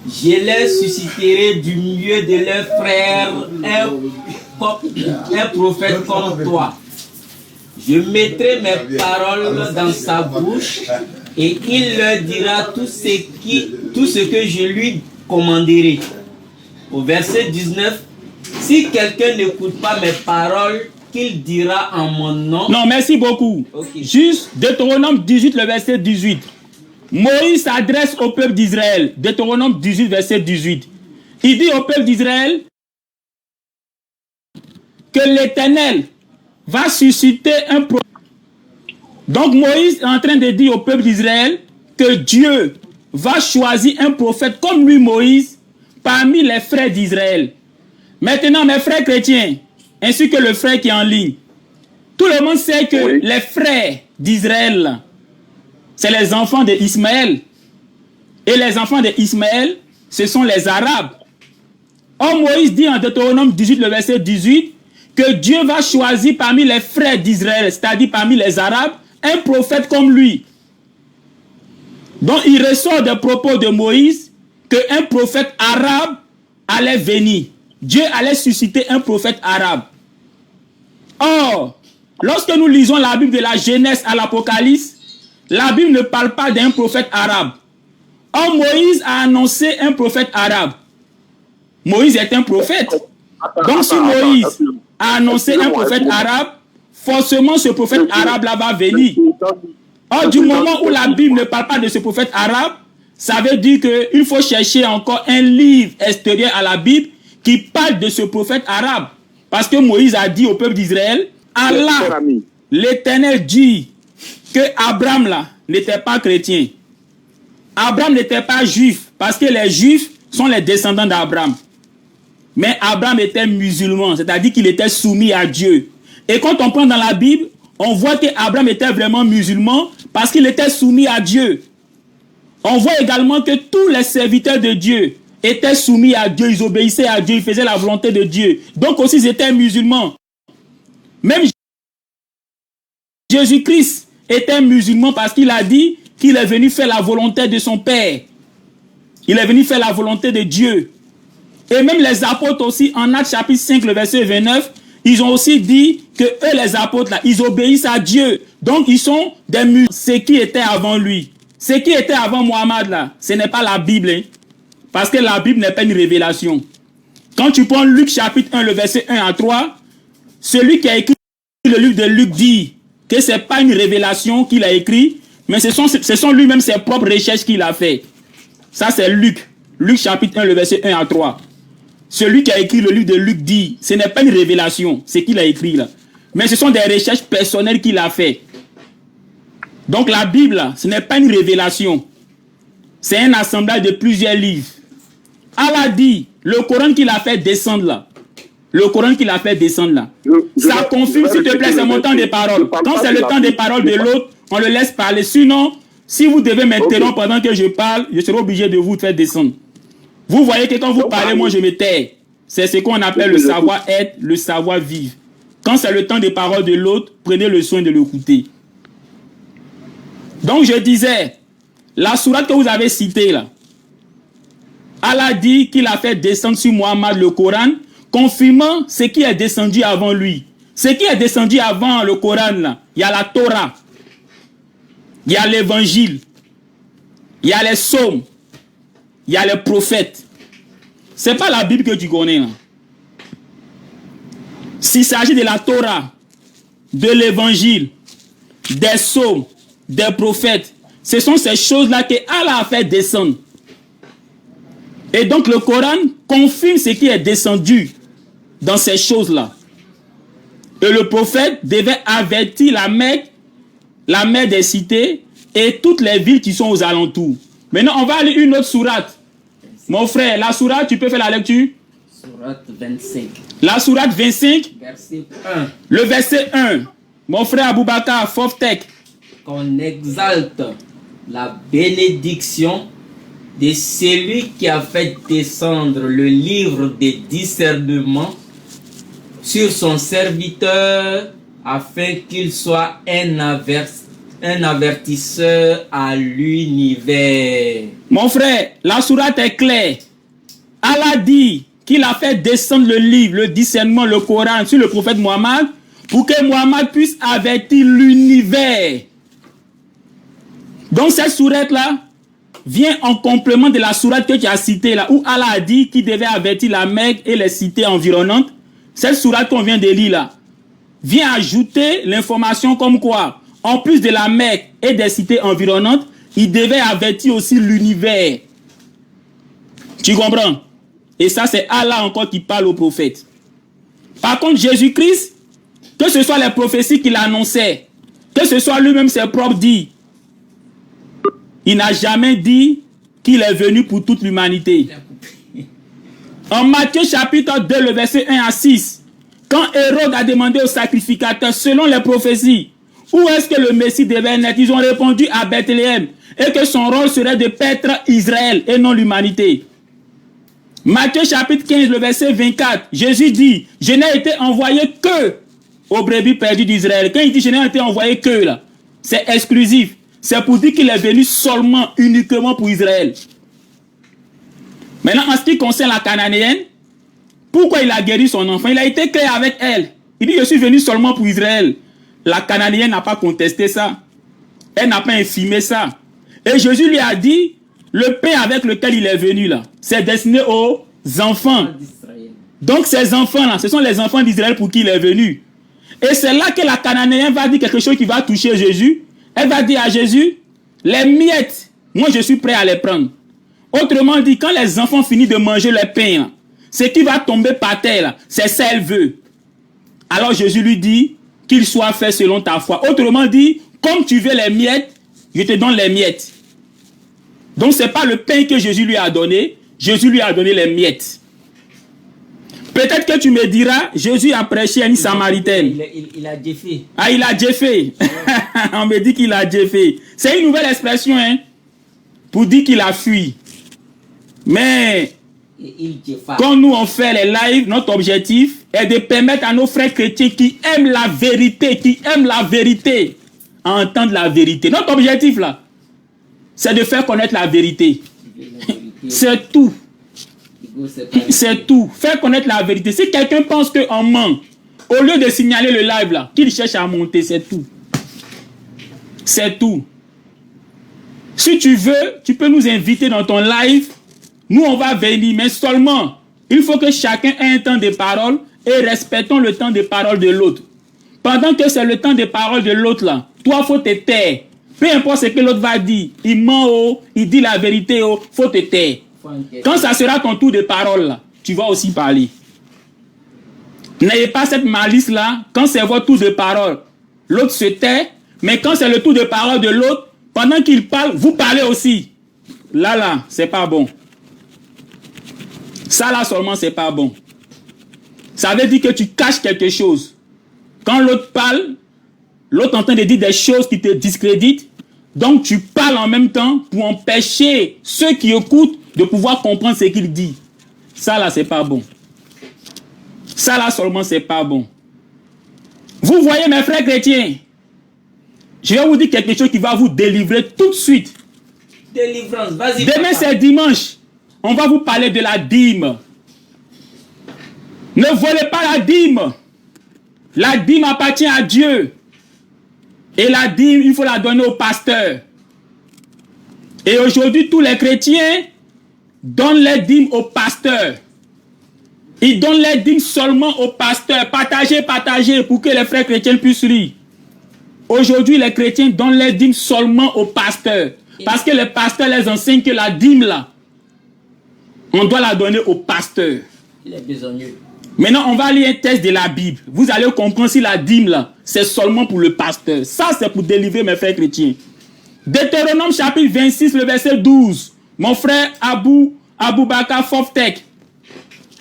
Je les susciterai du milieu de leurs frères un prophète comme toi. Je mettrai mes paroles dans sa bouche et il leur dira tout ce que je lui commanderai. Au verset 19, si quelqu'un n'écoute pas mes paroles, qu'il dira en mon nom. Non, merci beaucoup. Okay. Juste Deutéronome 18, le verset 18. Moïse s'adresse au peuple d'Israël. Deutéronome 18, verset 18. Il dit au peuple d'Israël que l'Éternel va susciter un prophète. Donc Moïse est en train de dire au peuple d'Israël que Dieu va choisir un prophète comme lui, Moïse, parmi les frères d'Israël. Maintenant, mes frères chrétiens, ainsi que le frère qui est en ligne, tout le monde sait que les frères d'Israël, c'est les enfants d'Ismaël. Et les enfants d'Ismaël, ce sont les Arabes. Or, Moïse dit en Deutéronome 18, le verset 18, que Dieu va choisir parmi les frères d'Israël, c'est-à-dire parmi les Arabes, un prophète comme lui. Donc il ressort des propos de Moïse qu'un prophète arabe allait venir. Dieu allait susciter un prophète arabe. Or, lorsque nous lisons la Bible de la Genèse à l'Apocalypse, la Bible ne parle pas d'un prophète arabe. Or, Moïse a annoncé un prophète arabe. Moïse est un prophète. Donc, si Moïse a annoncé un prophète arabe, forcément ce prophète arabe-là va venir. Or, du moment où la Bible ne parle pas de ce prophète arabe, ça veut dire qu'il faut chercher encore un livre extérieur à la Bible qui parle de ce prophète arabe. Parce que Moïse a dit au peuple d'Israël, Allah, l'Éternel dit que Abraham là n'était pas chrétien. Abraham n'était pas juif parce que les juifs sont les descendants d'Abraham. Mais Abraham était musulman, c'est-à-dire qu'il était soumis à Dieu. Et quand on prend dans la Bible, on voit qu'Abraham était vraiment musulman parce qu'il était soumis à Dieu. On voit également que tous les serviteurs de Dieu étaient soumis à Dieu, ils obéissaient à Dieu, ils faisaient la volonté de Dieu. Donc aussi ils étaient musulmans. Même Jésus-Christ était musulman parce qu'il a dit qu'il est venu faire la volonté de son Père. Il est venu faire la volonté de Dieu. Et même les apôtres aussi, en Actes chapitre 5, le verset 29, ils ont aussi dit que eux, les apôtres, là, ils obéissent à Dieu. Donc, ils sont des musulmans. Ce qui était avant lui, ce qui était avant Mohammed, là, ce n'est pas la Bible. Hein, parce que la Bible n'est pas une révélation. Quand tu prends Luc chapitre 1, le verset 1 à 3, celui qui a écrit le livre de Luc dit que ce n'est pas une révélation qu'il a écrit, mais ce sont lui-même ses propres recherches qu'il a fait. Ça, c'est Luc. Luc chapitre 1, le verset 1 à 3. Celui qui a écrit le livre de Luc dit, ce n'est pas une révélation, ce qu'il a écrit là. Mais ce sont des recherches personnelles qu'il a fait. Donc la Bible, là, ce n'est pas une révélation. C'est un assemblage de plusieurs livres. Allah dit, le Coran qu'il a fait descendre là. Le Coran qu'il a fait descendre là. Ça confirme, s'il te plaît, c'est mon temps de parole. Quand c'est le temps de parole de l'autre, on le laisse parler. Sinon, si vous devez m'interrompre pendant que je parle, je serai obligé de vous faire descendre. Vous voyez que quand vous parlez, moi je me tais. C'est ce qu'on appelle le savoir-être, le savoir-vivre. Quand c'est le temps de parole de l'autre, prenez le soin de l'écouter. Donc je disais, la sourate que vous avez citée là, Allah dit qu'il a fait descendre sur Mohammed le Coran, confirmant ce qui est descendu avant lui. Ce qui est descendu avant le Coran là, il y a la Torah, il y a l'évangile, il y a les psaumes, il y a les prophètes. Ce n'est pas la Bible que tu connais là. S'il s'agit de la Torah, de l'évangile, des psaumes, des prophètes, ce sont ces choses-là que Allah a fait descendre. Et donc le Coran confirme ce qui est descendu dans ces choses-là. Et le prophète devait avertir la Mecque des cités et toutes les villes qui sont aux alentours. Maintenant, on va aller une autre sourate. Mon frère, la sourate, tu peux faire la lecture? Sourate 25. La sourate 25. Verset 1. Le verset 1. Mon frère Aboubakar, Foftek. Qu'on exalte la bénédiction de celui qui a fait descendre le livre des discernements sur son serviteur afin qu'il soit un avertisseur à l'univers. Mon frère, la sourate est claire. Allah dit qu'il a fait descendre le livre, le discernement, le Coran sur le prophète Mohammed pour que Mohammed puisse avertir l'univers. Donc cette sourate-là vient en complément de la sourate que tu as citée là, où Allah a dit qu'il devait avertir la Mecque et les cités environnantes. Cette sourate qu'on vient de lire là vient ajouter l'information comme quoi, en plus de la Mecque et des cités environnantes, il devait avertir aussi l'univers. Tu comprends? Et ça, c'est Allah encore qui parle aux prophètes. Par contre, Jésus-Christ, que ce soit les prophéties qu'il annonçait, que ce soit lui-même ses propres dits, il n'a jamais dit qu'il est venu pour toute l'humanité. En Matthieu chapitre 2, le verset 1 à 6, quand Hérode a demandé aux sacrificateurs, selon les prophéties, où est-ce que le Messie devait naître, ils ont répondu à Bethléem, et que son rôle serait de paître Israël et non l'humanité. Matthieu chapitre 15, le verset 24, Jésus dit, je n'ai été envoyé que aux brebis perdues d'Israël. Quand il dit je n'ai été envoyé que là, c'est exclusif. c'est pour dire qu'il est venu seulement, uniquement pour Israël. Maintenant, en ce qui concerne la Cananéenne, pourquoi il a guéri son enfant? Il a été clair avec elle. Il dit, je suis venu seulement pour Israël. La Cananéenne n'a pas contesté ça. Elle n'a pas infimé ça. Et Jésus lui a dit, le pain avec lequel il est venu là, c'est destiné aux enfants. Donc ces enfants-là, ce sont les enfants d'Israël pour qui il est venu. Et c'est là que la Cananéenne va dire quelque chose qui va toucher Jésus. Elle va dire à Jésus, les miettes, moi je suis prêt à les prendre. Autrement dit, quand les enfants finissent de manger le pain, là, ce qui va tomber par terre, c'est ça qu'elle veut. Alors Jésus lui dit, qu'il soit fait selon ta foi. Autrement dit, comme tu veux les miettes, je te donne les miettes. Donc ce n'est pas le pain que Jésus lui a donné, Jésus lui a donné les miettes. Peut-être que tu me diras, Jésus a prêché à une Samaritaine. Il a déjà fait. Ah, il a déjà fait. On me dit qu'il a déjà fait. C'est une nouvelle expression, hein, pour dire qu'il a fui. Mais, quand nous on fait les lives, notre objectif est de permettre à nos frères chrétiens qui aiment la vérité, à entendre la vérité. Notre objectif là, c'est de faire connaître la vérité. C'est tout. C'est tout. Faire connaître la vérité. Si quelqu'un pense qu'on ment, au lieu de signaler le live là, qu'il cherche à monter, c'est tout. C'est tout. Si tu veux, tu peux nous inviter dans ton live. Nous, on va venir, mais seulement, il faut que chacun ait un temps de parole et respectons le temps de parole de l'autre. Pendant que c'est le temps de parole de l'autre là, toi, il faut te taire. Peu importe ce que l'autre va dire, il ment, oh, il dit la vérité, oh, faut te taire. Quand ça sera ton tour de parole, là, tu vas aussi parler. N'ayez pas cette malice-là. Quand c'est votre tour de parole, l'autre se tait. Mais quand c'est le tour de parole de l'autre, pendant qu'il parle, vous parlez aussi. Là, c'est pas bon. Ça, là, seulement, c'est pas bon. Ça veut dire que tu caches quelque chose. Quand l'autre parle, l'autre est en train de dire des choses qui te discréditent. Donc, tu parles en même temps pour empêcher ceux qui écoutent de pouvoir comprendre ce qu'il dit. Ça, là, c'est pas bon. Ça, là, seulement, c'est pas bon. Vous voyez, mes frères chrétiens, je vais vous dire quelque chose qui va vous délivrer tout de suite. Délivrance, vas-y. Demain, c'est dimanche. On va vous parler de la dîme. Ne volez pas la dîme. La dîme appartient à Dieu. Et la dîme, il faut la donner au pasteur. Et aujourd'hui, tous les chrétiens donnent les dîmes au pasteur. Ils donnent les dîmes seulement au pasteur. Partagez pour que les frères chrétiens puissent lire. Aujourd'hui, les chrétiens donnent les dîmes seulement au pasteur. Parce que les pasteurs les enseignent que la dîme là, on doit la donner au pasteur. Il est besogneux. Maintenant, on va lire un texte de la Bible. Vous allez comprendre si la dîme là, c'est seulement pour le pasteur. Ça, c'est pour délivrer mes frères chrétiens. Deutéronome chapitre 26, le verset 12. Mon frère Aboubakar Foftek.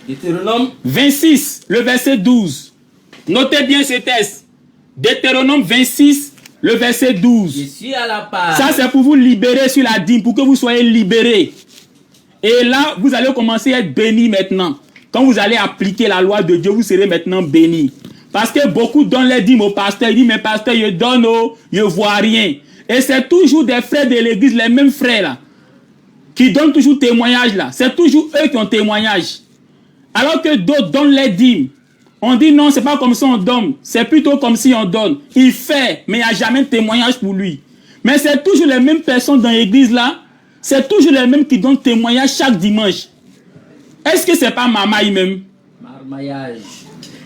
Deutéronome 26, le verset 12. Notez bien ce texte. Deutéronome 26, le verset 12. Je suis à la page. Ça, c'est pour vous libérer sur la dîme, pour que vous soyez libérés. Et là, vous allez commencer à être bénis maintenant. Quand vous allez appliquer la loi de Dieu, vous serez maintenant bénis. Parce que beaucoup donnent les dîmes au pasteur. Ils disent, mais pasteur, je donne, je ne vois rien. Et c'est toujours des frères de l'église, les mêmes frères là, qui donnent toujours témoignage là. C'est toujours eux qui ont témoignage. Alors que d'autres donnent les dîmes. On dit non, c'est pas comme ça on donne. C'est plutôt comme si on donne. Il fait, mais il n'y a jamais de témoignage pour lui. Mais c'est toujours les mêmes personnes dans l'église là. C'est toujours les mêmes qui donnent témoignage chaque dimanche. Est-ce que c'est pas Mamaï même? Marmaillage.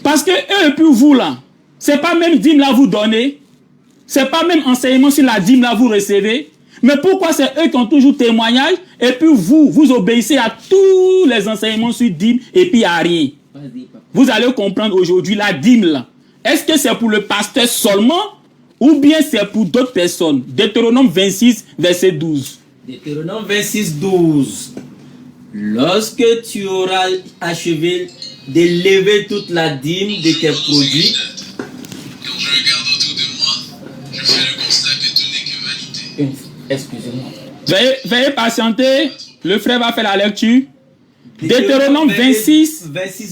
Parce que eux et puis vous là, c'est pas même dîme là vous donnez. C'est pas même enseignement sur la dîme là vous recevez. Mais pourquoi c'est eux qui ont toujours témoignage et puis vous obéissez à tous les enseignements sur dîme et puis à rien? Vous allez comprendre aujourd'hui la dîme là. Est-ce que c'est pour le pasteur seulement ou bien c'est pour d'autres personnes? Deutéronome 26, verset 12. Deutéronome 26, 12. Lorsque tu auras achevé d'élever toute la dîme de tes produits, quand je regarde autour de moi, je fais le constat que tout n'est que vanité. Excusez-moi. Veuillez patienter. Le frère va faire la lecture. Deutéronome 26,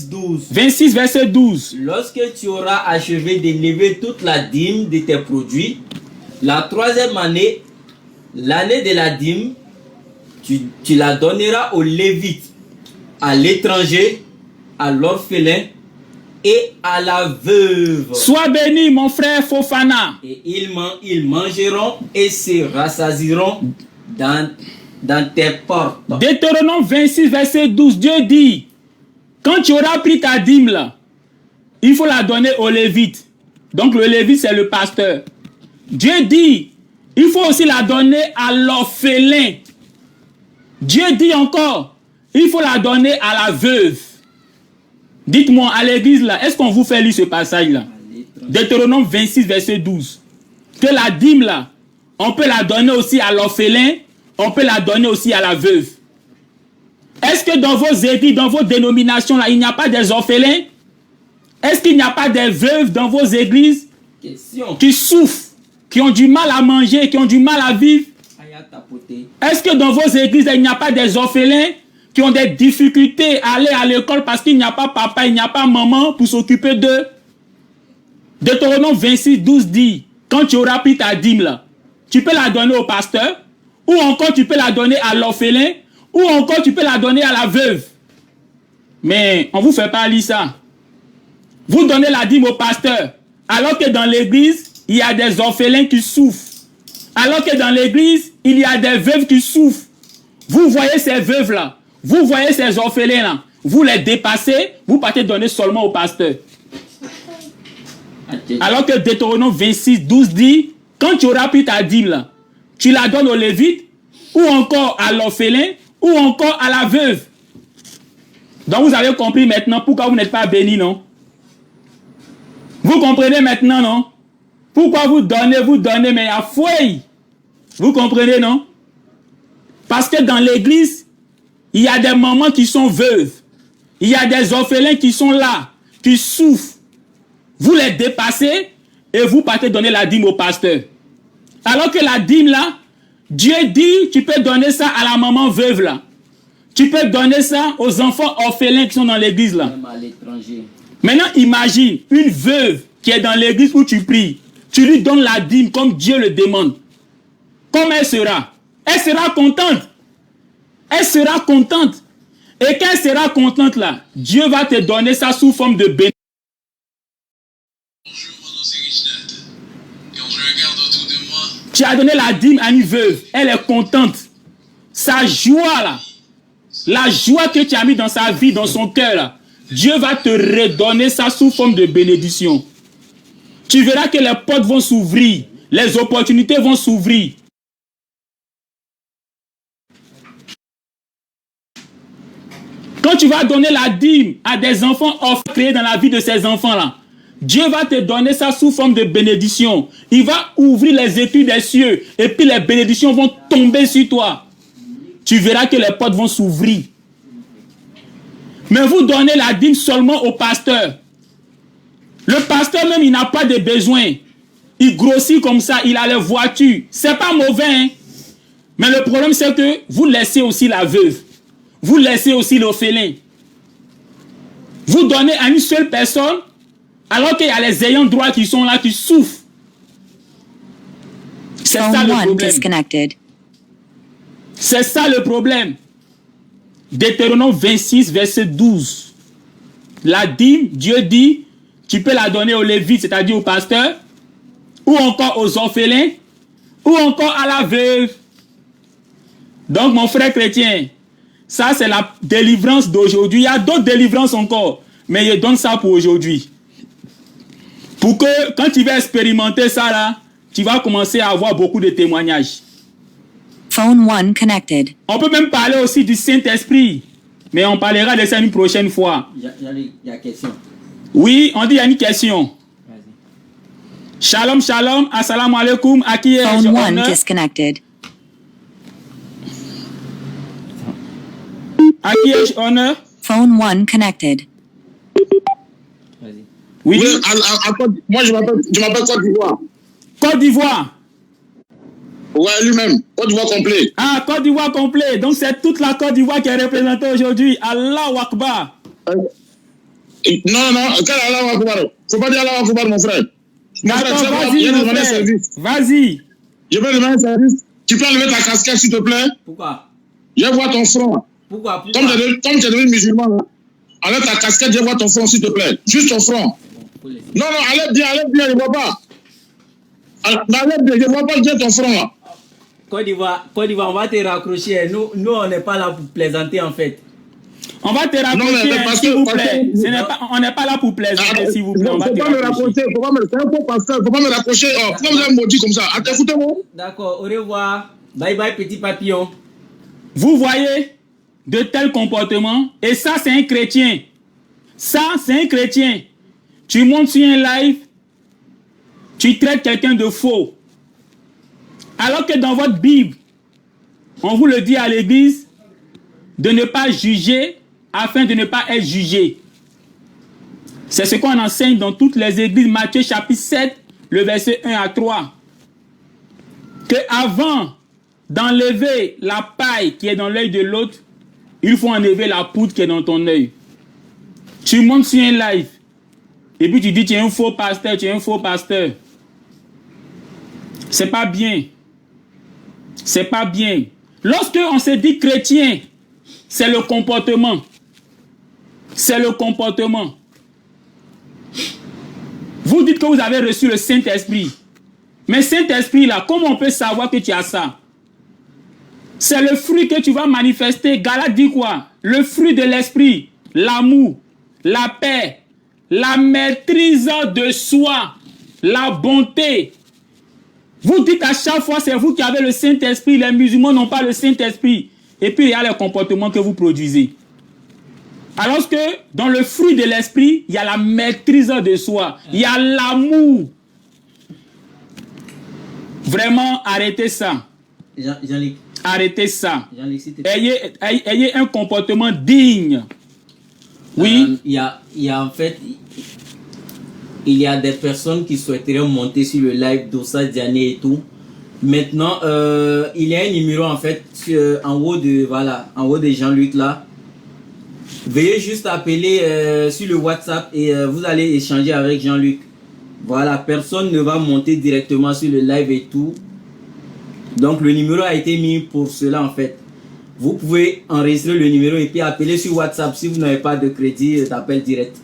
12. 26, verset 12. Lorsque tu auras achevé d'élever toute la dîme de tes produits, la troisième année, L'année de la dîme, tu la donneras aux Lévites, à l'étranger, à l'orphelin et à la veuve. Sois béni, mon frère Fofana. Et ils mangeront et se rassasieront dans tes portes. Deutéronome 26, verset 12, Dieu dit, quand tu auras pris ta dîme là, il faut la donner au Lévite. Donc le Lévite, c'est le pasteur. Dieu dit, il faut aussi la donner à l'orphelin. Dieu dit encore, il faut la donner à la veuve. Dites-moi, à l'église là, est-ce qu'on vous fait lire ce passage là? Deutéronome 26, verset 12. Que la dîme là, on peut la donner aussi à l'orphelin, on peut la donner aussi à la veuve. Est-ce que dans vos églises, dans vos dénominations là, il n'y a pas des orphelins? Est-ce qu'il n'y a pas des veuves dans vos églises qui souffrent, qui ont du mal à manger, qui ont du mal à vivre? Est-ce que dans vos églises, il n'y a pas des orphelins qui ont des difficultés à aller à l'école parce qu'il n'y a pas papa, il n'y a pas maman pour s'occuper d'eux? Deutéronome 26, 12 dit, quand tu auras pris ta dîme là, tu peux la donner au pasteur, ou encore tu peux la donner à l'orphelin, ou encore tu peux la donner à la veuve. Mais on ne vous fait pas lire ça. Vous donnez la dîme au pasteur, alors que dans l'église, il y a des orphelins qui souffrent. Alors que dans l'église, il y a des veuves qui souffrent. Vous voyez ces veuves-là, vous voyez ces orphelins-là, vous les dépassez, vous partez donner seulement au pasteur. Alors que Deutéronome 26, 12 dit, quand tu auras pris ta dîme là, tu la donnes au Lévite, ou encore à l'orphelin, ou encore à la veuve. Donc vous avez compris maintenant pourquoi vous n'êtes pas béni, non? Vous comprenez maintenant, non? Pourquoi vous donnez, mais à fouille. Vous comprenez, non? Parce que dans l'église, il y a des mamans qui sont veuves. Il y a des orphelins qui sont là, qui souffrent. Vous les dépassez et vous partez donner la dîme au pasteur. Alors que la dîme là, Dieu dit, tu peux donner ça à la maman veuve là. Tu peux donner ça aux enfants orphelins qui sont dans l'église là. Même à l'étranger. Maintenant, imagine une veuve qui est dans l'église où tu pries. Tu lui donnes la dîme comme Dieu le demande. Comment elle sera? Elle sera contente. Elle sera contente. Et quand elle sera contente là, Dieu va te donner ça sous forme de bénédiction. Bonjour, mon nom c'est Richnat. Quand je regarde autour de moi, Tu as donné la dîme à une veuve. Elle est contente. Sa joie là, la joie que tu as mis dans sa vie, dans son cœur là, Dieu va te redonner ça sous forme de bénédiction. Tu verras que les portes vont s'ouvrir, les opportunités vont s'ouvrir. Quand tu vas donner la dîme à des enfants orphelins créés dans la vie de ces enfants-là, Dieu va te donner ça sous forme de bénédiction. Il va ouvrir les études des cieux et puis les bénédictions vont tomber sur toi. Tu verras que les portes vont s'ouvrir. Mais vous donnez la dîme seulement au pasteur. Le pasteur même, il n'a pas de besoin. Il grossit comme ça, il a les voitures. C'est pas mauvais, hein? Mais le problème, c'est que vous laissez aussi la veuve. Vous laissez aussi l'orphelin. Vous donnez à une seule personne, alors qu'il y a les ayants droit qui sont là, qui souffrent. C'est ça le problème. C'est ça le problème. Deutéronome 26, verset 12. La dîme, Dieu dit, tu peux la donner aux Lévites, c'est-à-dire au pasteur, ou encore aux orphelins, ou encore à la veuve. Donc, mon frère chrétien, ça c'est la délivrance d'aujourd'hui. Il y a d'autres délivrances encore, mais je donne ça pour aujourd'hui. Pour que, quand tu vas expérimenter ça là, tu vas commencer à avoir beaucoup de témoignages. Phone 1 connected. On peut même parler aussi du Saint-Esprit, mais on parlera de ça une prochaine fois. Il y a question. Oui, on dit il y a une question. Shalom, shalom, assalamu alaikum. À qui est Phone 1 honneur? disconnected. À qui ai-je honneur? Phone 1 connected. Vas-y. Oui. Moi, je m'appelle Côte d'Ivoire. Côte d'Ivoire. Ouais, lui-même. Côte d'Ivoire complet. Ah, Côte d'Ivoire complet. Donc c'est toute la Côte d'Ivoire qui est représentée aujourd'hui. Allahu Akbar. Non, quel Allah Akbar? Faut pas dire Allah Akbar, mon frère. Mon frère, D'accord, tu vas-y, vas mon demander un frère. service. Vas-y. Je vais demander un service. Tu peux enlever ta casquette, s'il te plaît? Pourquoi? Je vois ton front. Pourquoi? Comme tu es devenu musulman, là. Enlève ta casquette, je vois ton front, s'il te plaît. Juste ton front. Non, enlève bien, je ne vois pas. Enlève bien, je ne vois pas bien ton front, là. Côte d'Ivoire, on va te raccrocher. Nous on n'est pas là pour plaisanter, en fait. On va te raccrocher, s'il vous plaît. On n'est pas là pour plaisanter, s'il vous plaît. Il ne faut pas me raccrocher. C'est un faux pasteur. Il ne faut pas me raccrocher. Pourquoi vous avez maudit comme ça? Écoutez-moi. D'accord, au revoir. Bye bye, petit papillon. Vous voyez de tels comportements, et ça, c'est un chrétien. Ça, c'est un chrétien. Tu montes sur un live, tu traites quelqu'un de faux. Alors que dans votre Bible, on vous le dit à l'église, de ne pas juger afin de ne pas être jugé. C'est ce qu'on enseigne dans toutes les églises. Matthieu chapitre 7, le verset 1 à 3. Que avant d'enlever la paille qui est dans l'œil de l'autre, il faut enlever la poudre qui est dans ton œil. Tu montes sur un live et puis tu dis tu es un faux pasteur, tu es un faux pasteur. C'est pas bien. C'est pas bien. Lorsque on se dit chrétien, c'est le comportement. C'est le comportement. Vous dites que vous avez reçu le Saint-Esprit. Mais Saint-Esprit là, comment on peut savoir que tu as ça? C'est le fruit que tu vas manifester. Galate dit quoi? Le fruit de l'esprit, l'amour, la paix, la maîtrise de soi, la bonté. Vous dites à chaque fois, c'est vous qui avez le Saint-Esprit. Les musulmans n'ont pas le Saint-Esprit. Et puis, il y a les comportements que vous produisez. Alors que dans le fruit de l'esprit, il y a la maîtrise de soi. Il y a l'amour. Vraiment, arrêtez ça. Jean-Luc. Arrêtez ça. Jean-Luc, s'il te plaît. Ayez un comportement digne. Oui. Il y a en fait... Il y a des personnes qui souhaiteraient monter sur le live d'Ossa Diané et tout. Maintenant, il y a un numéro en fait en haut de Jean-Luc là. Veuillez juste appeler sur le WhatsApp et vous allez échanger avec Jean-Luc. Voilà, personne ne va monter directement sur le live et tout. Donc le numéro a été mis pour cela en fait. Vous pouvez enregistrer le numéro et puis appeler sur WhatsApp si vous n'avez pas de crédit d'appel direct.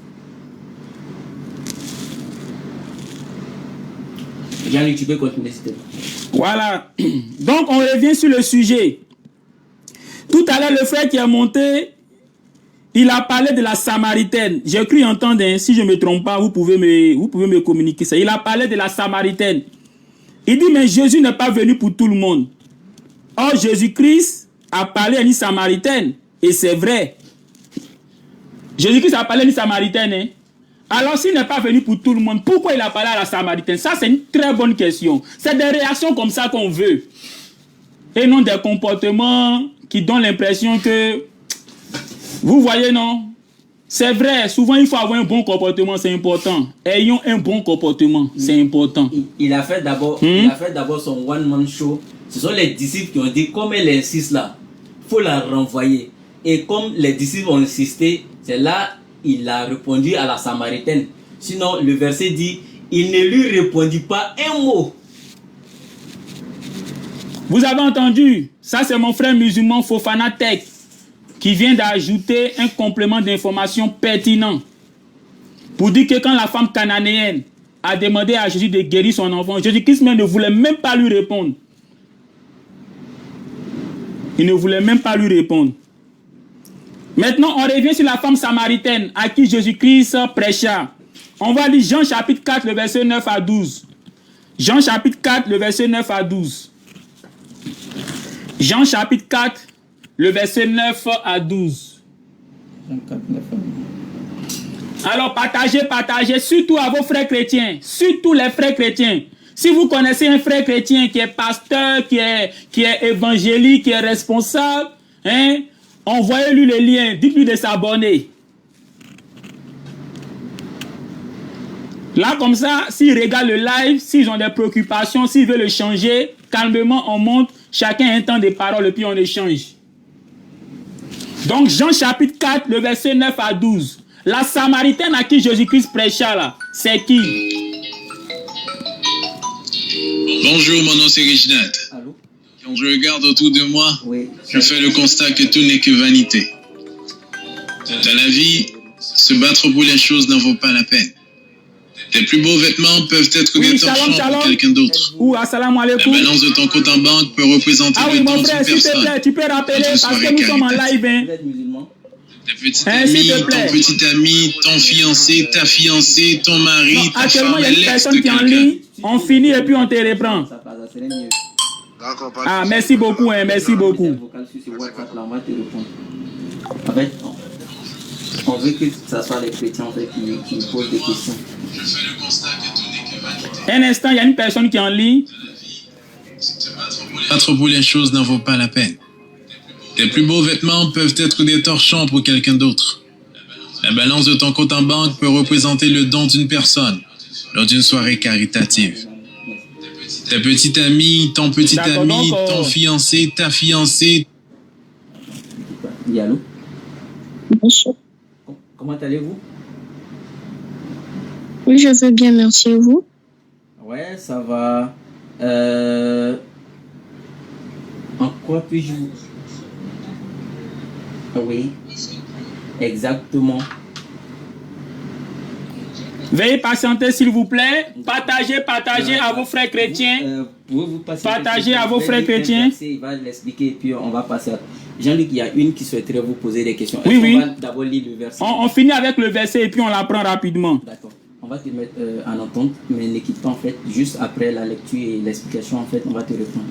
Jean-Luc, tu peux continuer s'il te plaît. Voilà. Donc, on revient sur le sujet. Tout à l'heure, le frère qui est monté, il a parlé de la Samaritaine. J'ai cru entendre, hein, si je ne me trompe pas, vous pouvez me communiquer ça. Il a parlé de la Samaritaine. Il dit, mais Jésus n'est pas venu pour tout le monde. Or, Jésus-Christ a parlé à une Samaritaine. Et c'est vrai. Jésus-Christ a parlé à une Samaritaine, hein. Alors, s'il n'est pas venu pour tout le monde, pourquoi il a parlé à la Samaritaine? Ça, c'est une très bonne question. C'est des réactions comme ça qu'on veut. Et non des comportements qui donnent l'impression que... Vous voyez, non? C'est vrai, souvent, il faut avoir un bon comportement, c'est important. Ayons un bon comportement, c'est important. Il a fait d'abord son one-man show. Ce sont les disciples qui ont dit, comme elle insiste là, il faut la renvoyer. Et comme les disciples ont insisté, c'est là... Il a répondu à la Samaritaine. Sinon, le verset dit, il ne lui répondit pas un mot. Vous avez entendu? Ça, c'est mon frère musulman Fofana Tech qui vient d'ajouter un complément d'information pertinent pour dire que quand la femme cananéenne a demandé à Jésus de guérir son enfant, Jésus-Christ ne voulait même pas lui répondre. Il ne voulait même pas lui répondre. Maintenant, on revient sur la femme samaritaine à qui Jésus-Christ prêcha. On va lire Jean chapitre 4, le verset 9 à 12. Jean chapitre 4, le verset 9 à 12. Jean chapitre 4, le verset 9 à 12. Alors, partagez, surtout à vos frères chrétiens, surtout les frères chrétiens. Si vous connaissez un frère chrétien qui est pasteur, qui est évangélique, qui est responsable, hein, envoyez-lui le lien, dites-lui de s'abonner. Là, comme ça, s'ils regardent le live, s'ils ont des préoccupations, s'ils veulent le changer, calmement, on monte, chacun entend des paroles et puis on échange. Donc, Jean chapitre 4, le verset 9 à 12. La Samaritaine à qui Jésus-Christ prêcha là, c'est qui? Bonjour, mon nom c'est Reginald. Allô? je regarde autour de moi, Oui. je fais le constat que tout n'est que vanité. Dans la vie, se battre pour les choses n'en vaut pas la peine. Tes plus beaux vêtements peuvent être Oui, des shalom, torchons shalom. pour quelqu'un d'autre. Ou assalamu La alaikum. balance de ton compte en banque peut représenter Ah oui, le don mon d'une frère, s'il te personne. plaît, tu peux rappeler parce que nous sommes en live. Vous Hein. êtes musulman? Tes petits Hein, s'il te amis, plaît. ton petit ami, ton fiancé, ta fiancée, ton mari, Non, ta actuellement, femme il y a est une l'ex personne de qui est en quelqu'un. ligne. On finit et puis on te reprend. Ça passe, ça serait mieux. Ah, merci beaucoup, hein, merci beaucoup. Message vocal sur ce WhatsApp là, on va te répondre. En fait, on veut que ce soit les chrétiens en fait, qui posent des questions. Je fais le constat que tout n'est que vanité. Un instant, il y a une personne qui est en ligne. Se battre pour les choses n'en vaut pas la peine. Tes plus beaux vêtements peuvent être des torchons pour quelqu'un d'autre. La balance de ton compte en banque peut représenter le don d'une personne lors d'une soirée caritative. Ta petite amie, ton petit D'accord, ami, donc, ton fiancé, ta fiancée. Oui, allô? Bonsoir. Comment allez-vous? Oui, je veux bien, merci à vous. Ouais, ça va. En quoi puis-je vous... Oui, exactement. Veuillez patienter, s'il vous plaît. Partagez à vos frères chrétiens. Vous passer Partagez à vos frères chrétiens. Il va l'expliquer et puis on va passer à... Jean-Luc, il y a une qui souhaiterait vous poser des questions. Oui, Est-ce oui. qu'on va d'abord lire le verset? On finit avec le verset et puis on l'apprend rapidement. D'accord. On va te mettre en entente, mais ne quitte pas en fait. Juste après la lecture et l'explication, en fait, on va te répondre.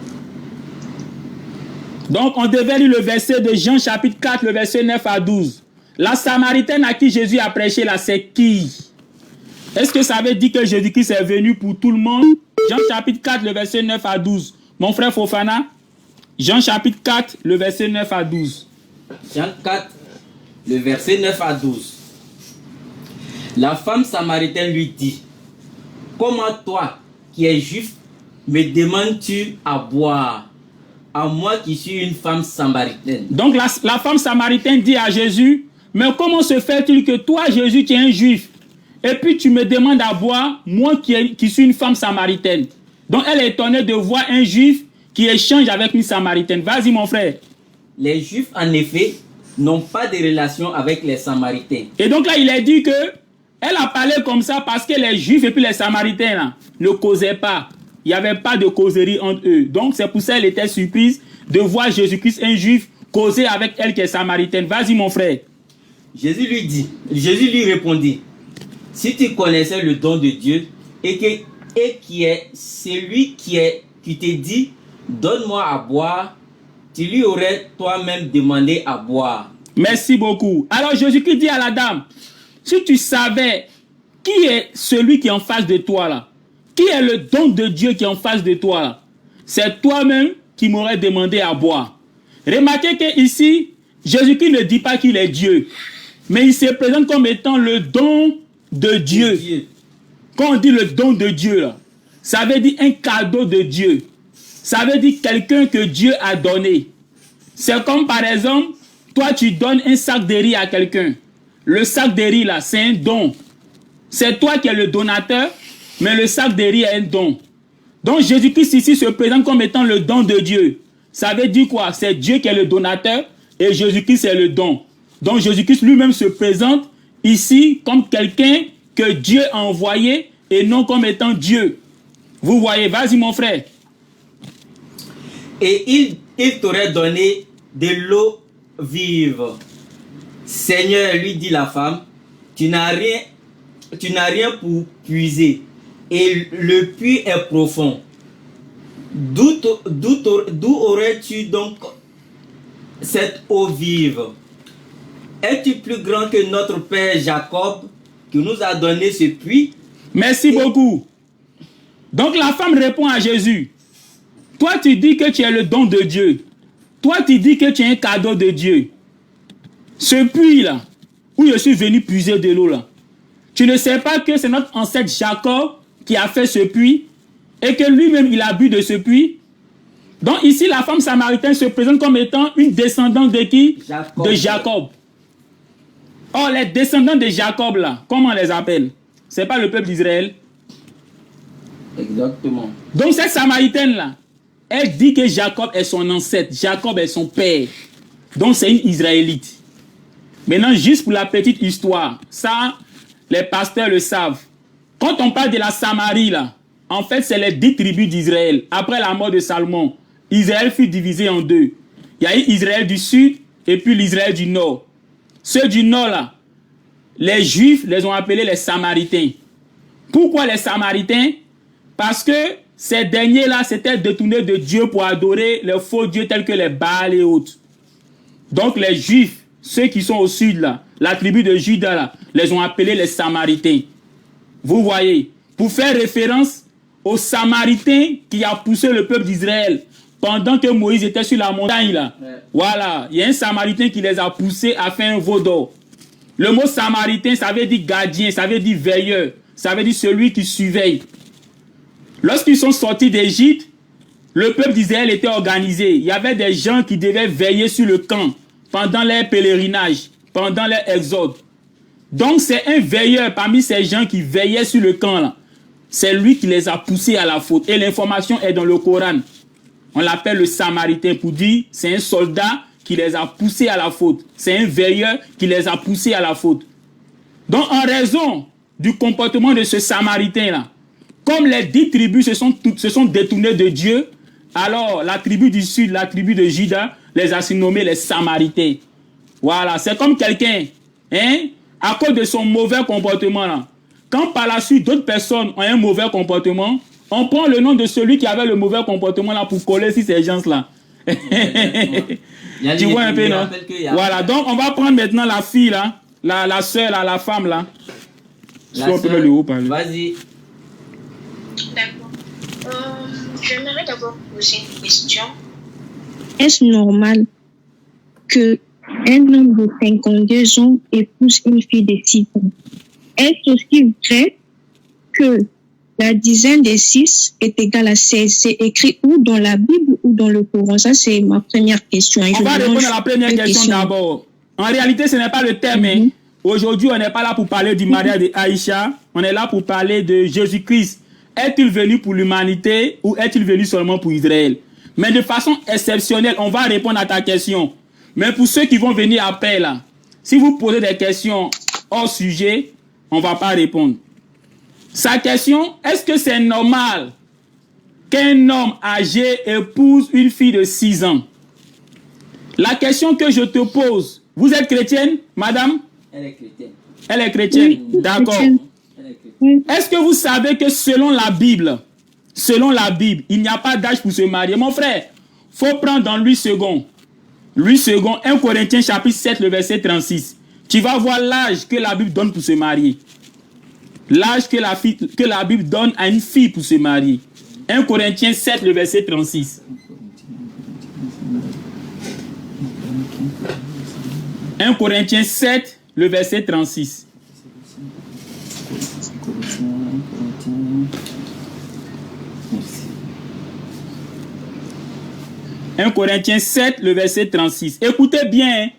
Donc, on devait lire le verset de Jean chapitre 4, le verset 9 à 12. La Samaritaine à qui Jésus a prêché là, c'est qui? Est-ce que ça veut dire que Jésus-Christ est venu pour tout le monde? Jean chapitre 4, le verset 9 à 12. Mon frère Fofana, Jean chapitre 4, le verset 9 à 12. Jean 4, le verset 9 à 12. La femme samaritaine lui dit: comment toi, qui es juif, me demandes-tu à boire, à moi qui suis une femme samaritaine? Donc la femme samaritaine dit à Jésus: mais comment se fait-il que toi, Jésus, tu es un juif, et puis tu me demandes à boire, moi qui suis une femme samaritaine? Donc elle est étonnée de voir un juif qui échange avec une samaritaine. Vas-y mon frère. Les juifs, en effet, n'ont pas de relation avec les samaritains. Et donc là, il a dit que elle a parlé comme ça parce que les juifs et puis les samaritains là, ne causaient pas. Il n'y avait pas de causerie entre eux. Donc c'est pour ça qu'elle était surprise de voir Jésus-Christ, un juif, causer avec elle qui est samaritaine. Vas-y mon frère. Jésus lui répondit: si tu connaissais le don de Dieu et qui est celui qui te dit donne-moi à boire, tu lui aurais toi-même demandé à boire. Merci beaucoup. Alors Jésus-Christ dit à la dame: si tu savais qui est celui qui est en face de toi là, qui est le don de Dieu qui est en face de toi là, c'est toi-même qui m'aurais demandé à boire. Remarquez que ici, Jésus-Christ ne dit pas qu'il est Dieu, mais il se présente comme étant le don de Dieu. Quand on dit le don de Dieu là, ça veut dire un cadeau de Dieu. Ça veut dire quelqu'un que Dieu a donné. C'est comme par exemple, toi tu donnes un sac de riz à quelqu'un. Le sac de riz là, c'est un don. C'est toi qui es le donateur, mais le sac de riz est un don. Donc Jésus-Christ ici se présente comme étant le don de Dieu. Ça veut dire quoi? C'est Dieu qui est le donateur et Jésus-Christ est le don. Donc Jésus-Christ lui-même se présente ici comme quelqu'un que Dieu a envoyé et non comme étant Dieu. Vous voyez, vas-y mon frère. Et il t'aurait donné de l'eau vive. Seigneur, lui dit la femme, tu n'as rien pour puiser, et le puits est profond. D'où aurais-tu donc cette eau vive? Es-tu plus grand que notre père Jacob, qui nous a donné ce puits? Merci beaucoup. Donc la femme répond à Jésus: toi tu dis que tu es le don de Dieu. Toi tu dis que tu es un cadeau de Dieu. Ce puits là, où je suis venu puiser de l'eau là, tu ne sais pas que c'est notre ancêtre Jacob qui a fait ce puits et que lui-même il a bu de ce puits? Donc ici la femme samaritaine se présente comme étant une descendante de qui? De Jacob. Or les descendants de Jacob là, comment on les appelle? C'est pas le peuple d'Israël. Exactement. Donc cette samaritaine là, elle dit que Jacob est son ancêtre, Jacob est son père. Donc c'est une Israélite. Maintenant, juste pour la petite histoire, ça, les pasteurs le savent. Quand on parle de la Samarie, là, en fait, c'est les 10 tribus d'Israël. Après la mort de Salomon, Israël fut divisé en deux. Il y a eu Israël du sud et puis l'Israël du nord. Ceux du nord, là, les Juifs les ont appelés les Samaritains. Pourquoi les Samaritains? Parce que ces derniers-là s'étaient détournés de Dieu pour adorer les faux dieux tels que les Baals et autres. Donc les Juifs, ceux qui sont au sud, là, la tribu de Juda, là, les ont appelés les Samaritains. Vous voyez, pour faire référence aux Samaritains qui a poussé le peuple d'Israël pendant que Moïse était sur la montagne, là. Ouais. Voilà, il y a un Samaritain qui les a poussés à faire un veau d'or. Le mot Samaritain, ça veut dire gardien, ça veut dire veilleur, ça veut dire celui qui surveille. Lorsqu'ils sont sortis d'Égypte, le peuple d'Israël était organisé. Il y avait des gens qui devaient veiller sur le camp pendant leur pèlerinage, pendant leur exode. Donc c'est un veilleur parmi ces gens qui veillaient sur le camp là. C'est lui qui les a poussés à la faute. Et l'information est dans le Coran. On l'appelle le Samaritain pour dire c'est un soldat qui les a poussés à la faute. C'est un veilleur qui les a poussés à la faute. Donc en raison du comportement de ce Samaritain là, comme les 10 tribus se sont détournées de Dieu, alors la tribu du sud, la tribu de Juda, les a surnommés les Samaritains. Voilà, c'est comme quelqu'un, hein, à cause de son mauvais comportement là. Quand par la suite d'autres personnes ont un mauvais comportement, on prend le nom de celui qui avait le mauvais comportement là pour coller sur ces gens-là. Tu vois un peu, non? Voilà, donc on va prendre maintenant la fille là, la soeur là, la femme là. Vas-y. D'accord. J'aimerais d'abord poser une question. Est-ce normal que un homme de 52 ans épouse une fille de 6 ans? Est-ce aussi vrai que la dizaine de 6 est égale à 16? C'est écrit ou dans la Bible ou dans le Coran? Ça, c'est ma première question. On va répondre à la première question d'abord. En réalité, ce n'est pas le thème. Aujourd'hui, on n'est pas là pour parler du mariage de Aïcha. On est là pour parler de Jésus-Christ. Est-il venu pour l'humanité ou est-il venu seulement pour Israël? Mais de façon exceptionnelle, on va répondre à ta question. Mais pour ceux qui vont venir après, là, si vous posez des questions hors sujet, on ne va pas répondre. Sa question, est-ce que c'est normal qu'un homme âgé épouse une fille de 6 ans? La question que je te pose, vous êtes chrétienne, madame? Elle est chrétienne. Elle est chrétienne, oui, d'accord. Est-ce que vous savez que selon la Bible, il n'y a pas d'âge pour se marier? Mon frère, il faut prendre dans Louis II. Louis II, 1 Corinthiens chapitre 7, le verset 36. Tu vas voir l'âge que la Bible donne pour se marier. L'âge que la Bible donne à une fille pour se marier. 1 Corinthiens 7, le verset 36. 1 Corinthiens 7, le verset 36. 1 Corinthiens 7, le verset 36. Écoutez bien.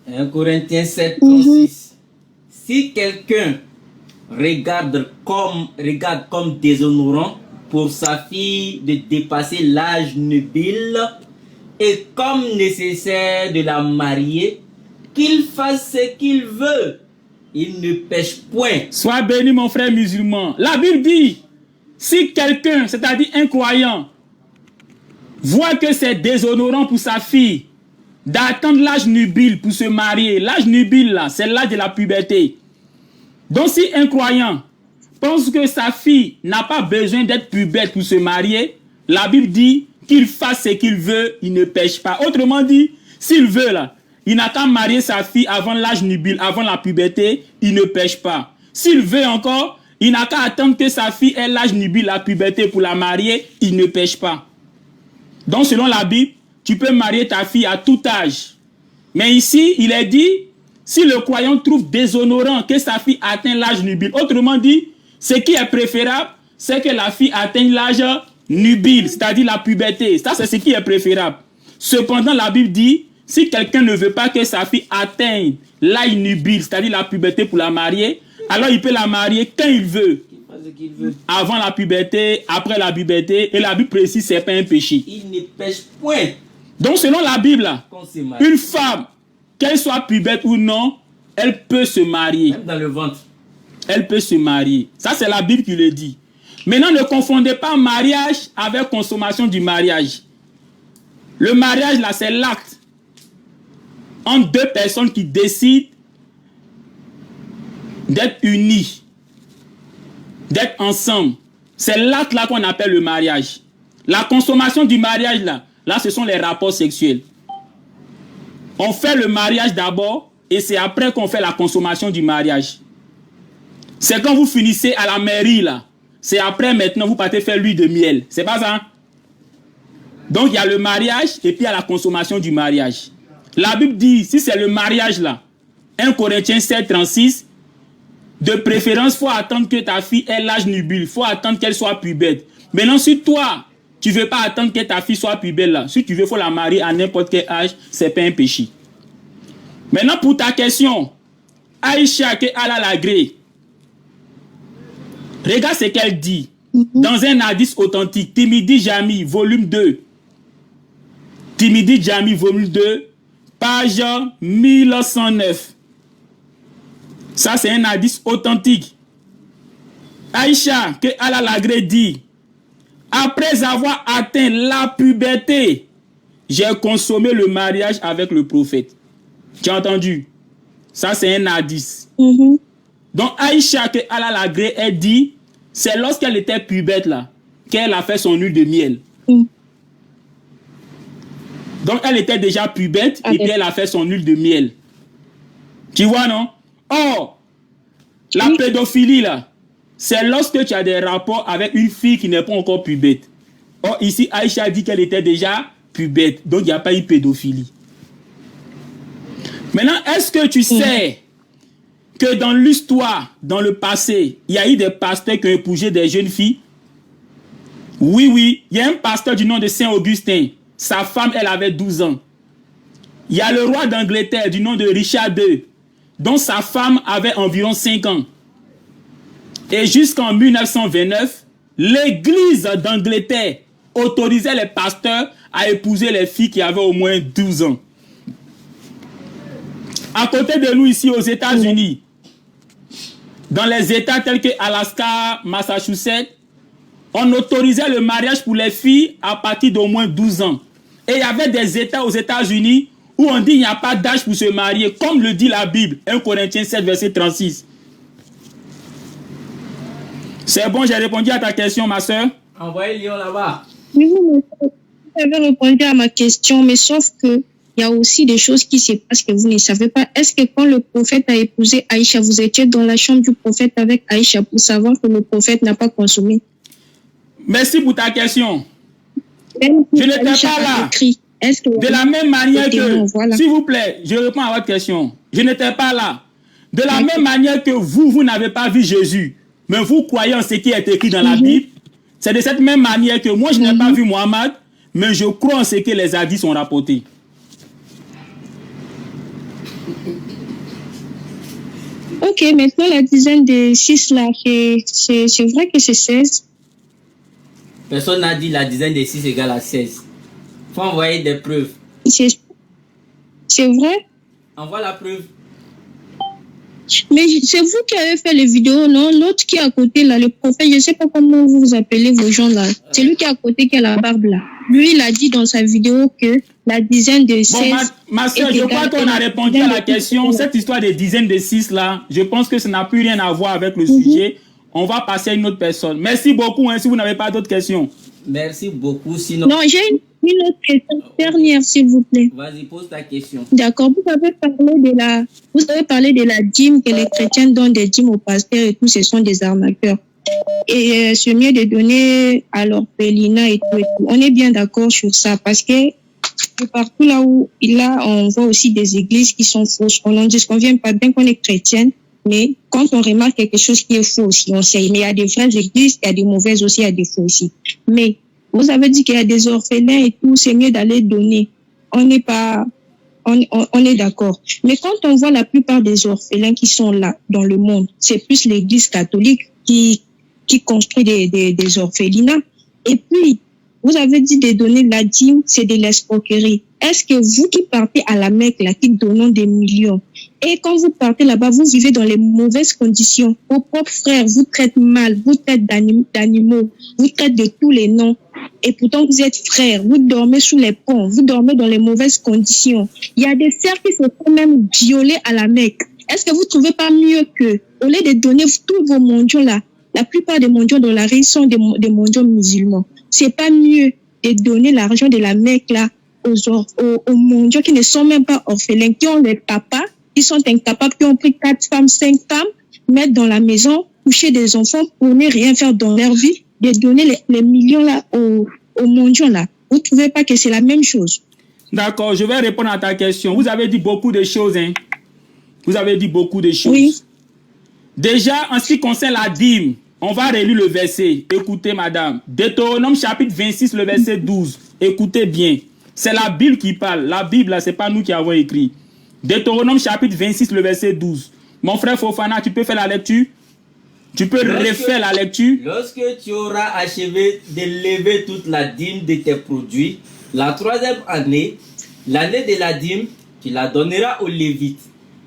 1 Corinthiens 7, 36. Si quelqu'un regarde comme déshonorant pour sa fille de dépasser l'âge nubile et comme nécessaire de la marier, qu'il fasse ce qu'il veut. Il ne pêche point. Sois béni, mon frère musulman. La Bible dit, si quelqu'un, c'est-à-dire un croyant, voit que c'est déshonorant pour sa fille d'attendre l'âge nubile pour se marier, l'âge nubile là, c'est l'âge de la puberté. Donc si un croyant pense que sa fille n'a pas besoin d'être pubère pour se marier, la Bible dit qu'il fasse ce qu'il veut, il ne pêche pas. Autrement dit, s'il veut là, il n'a qu'à marier sa fille avant l'âge nubile, avant la puberté, il ne pêche pas. S'il veut encore, il n'a qu'à attendre que sa fille ait l'âge nubile, la puberté pour la marier, il ne pêche pas. Donc selon la Bible, tu peux marier ta fille à tout âge. Mais ici, il est dit, si le croyant trouve déshonorant que sa fille atteigne l'âge nubile, autrement dit, ce qui est préférable, c'est que la fille atteigne l'âge nubile, c'est-à-dire la puberté. Ça, c'est ce qui est préférable. Cependant, la Bible dit, si quelqu'un ne veut pas que sa fille atteigne l'âge nubile, c'est-à-dire la puberté pour la marier, alors il peut la marier quand il veut. avant la puberté, après la puberté, et la Bible précise c'est pas un péché. Il ne pêche point. Donc selon la Bible, là, Quand c'est marié. une femme, qu'elle soit puberté ou non, elle peut se marier. Même dans le ventre. Elle peut se marier. Ça c'est la Bible qui le dit. Maintenant ne confondez pas mariage avec consommation du mariage. Le mariage là c'est l'acte entre deux personnes qui décident d'être unies, d'être ensemble. C'est l'acte là qu'on appelle le mariage. La consommation du mariage là ce sont les rapports sexuels. On fait le mariage d'abord et c'est après qu'on fait la consommation du mariage. C'est quand vous finissez à la mairie là. C'est après maintenant vous partez faire l'huile de miel. C'est pas ça? Donc il y a le mariage et puis il y a la consommation du mariage. La Bible dit, si c'est le mariage là, 1 Corinthiens 7, 36, de préférence, il faut attendre que ta fille ait l'âge nubile. Il faut attendre qu'elle soit pubère. Maintenant, si toi, tu ne veux pas attendre que ta fille soit pubère là, si tu veux, il faut la marier à n'importe quel âge, ce n'est pas un péché. Maintenant, pour ta question, Aïcha, que Allah l'agrée, regarde ce qu'elle dit. Dans un hadith authentique, Timidi Jami, volume 2. Timidi Jami, volume 2, page 1109. Ça, c'est un hadith authentique. Aïcha, que Allah l'agrée, dit, après avoir atteint la puberté, j'ai consommé le mariage avec le prophète. Tu as entendu? Ça, c'est un hadith. Donc, Aïcha, que Allah l'agrée, elle dit, c'est lorsqu'elle était pubère là, qu'elle a fait son huile de miel. Donc, elle était déjà pubère et puis elle a fait son huile de miel. Tu vois, non? Or, la pédophilie là, c'est lorsque tu as des rapports avec une fille qui n'est pas encore pubère. Or, ici, Aïcha dit qu'elle était déjà pubère. Donc, il n'y a pas eu pédophilie. Maintenant, est-ce que tu sais que dans l'histoire, dans le passé, il y a eu des pasteurs qui ont épousé des jeunes filles? Oui, il y a un pasteur du nom de Saint-Augustin. Sa femme, elle avait 12 ans. Il y a le roi d'Angleterre du nom de Richard II, dont sa femme avait environ 5 ans. Et jusqu'en 1929, l'église d'Angleterre autorisait les pasteurs à épouser les filles qui avaient au moins 12 ans. À côté de nous ici aux États-Unis, dans les États tels que Alaska, Massachusetts, on autorisait le mariage pour les filles à partir d'au moins 12 ans. Et il y avait des États aux États-Unis où on dit qu'il n'y a pas d'âge pour se marier, comme le dit la Bible, 1 Corinthiens 7, verset 36. C'est bon, j'ai répondu à ta question, ma soeur. Envoyez Léon là-bas. Oui, vous avez répondu à ma question, mais sauf que il y a aussi des choses qui se passent que vous ne savez pas. Est-ce que quand le prophète a épousé Aïcha, vous étiez dans la chambre du prophète avec Aïcha pour savoir que le prophète n'a pas consommé? Merci pour ta question. Je n'étais pas là. De la même manière que, s'il vous plaît, je réponds à votre question. Je n'étais pas là. De la même manière que vous n'avez pas vu Jésus, mais vous croyez en ce qui est écrit dans la Bible, c'est de cette même manière que moi, je n'ai pas vu Mohammed, mais je crois en ce que les hadiths ont rapporté. Ok, maintenant la dizaine de 6 là, c'est vrai que c'est 16. Personne n'a dit la dizaine de 6 égale à 16. Il faut envoyer des preuves. C'est vrai? Envoie la preuve. Mais c'est vous qui avez fait les vidéos, non? L'autre qui est à côté là, le prophète, je ne sais pas comment vous appelez vos gens là. C'est lui qui est à côté qui a la barbe là. Lui, il a dit dans sa vidéo que la dizaine de 16... Bon, ma soeur, je crois qu'on a répondu à la question. Cette histoire des dizaines de 6 là, je pense que ça n'a plus rien à voir avec le sujet. On va passer à une autre personne. Merci beaucoup, hein, si vous n'avez pas d'autres questions. Merci beaucoup, sinon... Non, j'ai une autre question dernière, s'il vous plaît. Vas-y, pose ta question. D'accord, vous avez parlé de la dîme, que les chrétiens donnent des dîmes aux pasteurs et tout, ce sont des arnaqueurs. Et c'est mieux de donner à l'orphelinat et tout. On est bien d'accord sur ça, parce que partout là où on voit aussi des églises qui sont fausses. On n'en disconvient pas, bien qu'on est chrétienne, mais quand on remarque quelque chose qui est faux aussi, on sait. Mais il y a des vraies églises, il y a des mauvaises aussi, il y a des faux aussi. Mais vous avez dit qu'il y a des orphelins et tout, c'est mieux d'aller donner. On est d'accord. Mais quand on voit la plupart des orphelins qui sont là dans le monde, c'est plus l'église catholique qui qui construit des orphelinats. Et puis, vous avez dit de donner la dîme, c'est de l'escroquerie. Est-ce que vous qui partez à la Mecque, là, qui donnez des millions, et quand vous partez là-bas, vous vivez dans les mauvaises conditions, vos propres frères vous traitent mal, vous traitent d'animaux, vous traitent de tous les noms, et pourtant vous êtes frères, vous dormez sous les ponts, vous dormez dans les mauvaises conditions. Il y a des sœurs qui se font même violer à la Mecque. Est-ce que vous ne trouvez pas mieux que, au lieu de donner tous vos mondiaux là, la plupart des mondiaux dans la région sont des mondiaux musulmans, c'est pas mieux de donner l'argent de la Mecque là aux mondiaux qui ne sont même pas orphelins, qui ont des papas, qui sont incapables, qui ont pris 4 femmes, 5 femmes, mettre dans la maison, coucher des enfants pour ne rien faire dans leur vie, de donner les millions là aux mondiaux là. Vous ne trouvez pas que c'est la même chose? D'accord, je vais répondre à ta question. Vous avez dit beaucoup de choses, hein. Vous avez dit beaucoup de choses. Oui. Déjà, en ce qui concerne la dîme, on va relire le verset. Écoutez, madame. Deutéronome chapitre 26, le verset 12. Écoutez bien. C'est la Bible qui parle. La Bible, là, c'est pas nous qui avons écrit. Deutéronome chapitre 26, le verset 12. Mon frère Fofana, tu peux faire la lecture? Tu peux refaire la lecture? Lorsque tu auras achevé de lever toute la dîme de tes produits, la 3e année, l'année de la dîme, tu la donneras aux Lévites,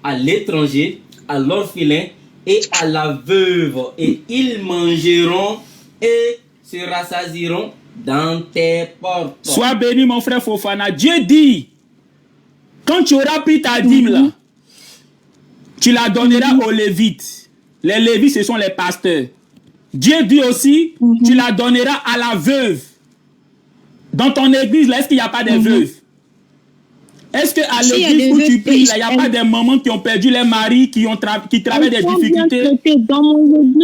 à l'étranger, à l'orphelin et à la veuve, et ils mangeront et se rassasieront dans tes portes. Sois béni, mon frère Fofana. Dieu dit, quand tu auras pris ta dîme là, tu la donneras aux Lévites. Les Lévites, ce sont les pasteurs. Dieu dit aussi, tu la donneras à la veuve. Dans ton église, là, est-ce qu'il n'y a pas des veuves? Est-ce qu'à l'église où tu pries, il n'y a pas des mamans qui ont perdu les maris, qui travaillent des difficultés?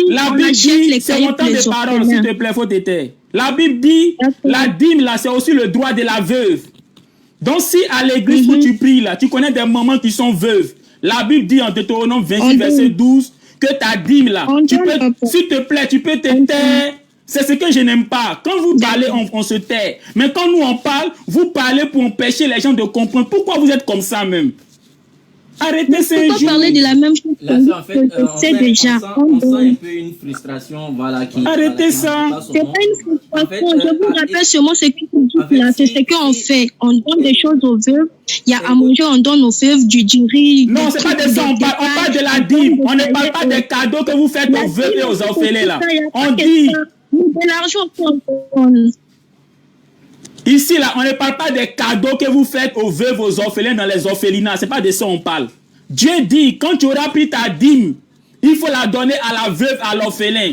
La Bible dit, c'est mon temps de parole, s'il te plaît, faut te taire. La Bible dit, la dîme, là, c'est aussi le droit de la veuve. Donc, si à l'église où tu pries, là, tu connais des mamans qui sont veuves, la Bible dit en Deutéronome 26, verset 12, que ta dîme, là, s'il te plaît, tu peux te taire. C'est ce que je n'aime pas. Quand vous parlez, on se tait. Mais quand nous, on parle, vous parlez pour empêcher les gens de comprendre. Pourquoi vous êtes comme ça même? Arrêtez ces jours. Pourquoi parler de la même chose? Là, en fait, on sent un peu une frustration. Voilà, arrêtez ça. C'est pas une frustration. Je vous rappelle seulement ce que vous dites là. C'est ce qu'on fait. On donne des choses aux veuves. Il y a à manger, on donne aux veuves du riz. Non, c'est pas de ça. On parle de la dîme. On ne parle pas des cadeaux que vous faites aux veuves et aux orphelins là. On dit... de l'argent qu'on donne. Ici, là, on ne parle pas des cadeaux que vous faites aux veuves, aux orphelins dans les orphelinats. Ce n'est pas de ça qu'on parle. Dieu dit, quand tu auras pris ta dîme, il faut la donner à la veuve, à l'orphelin.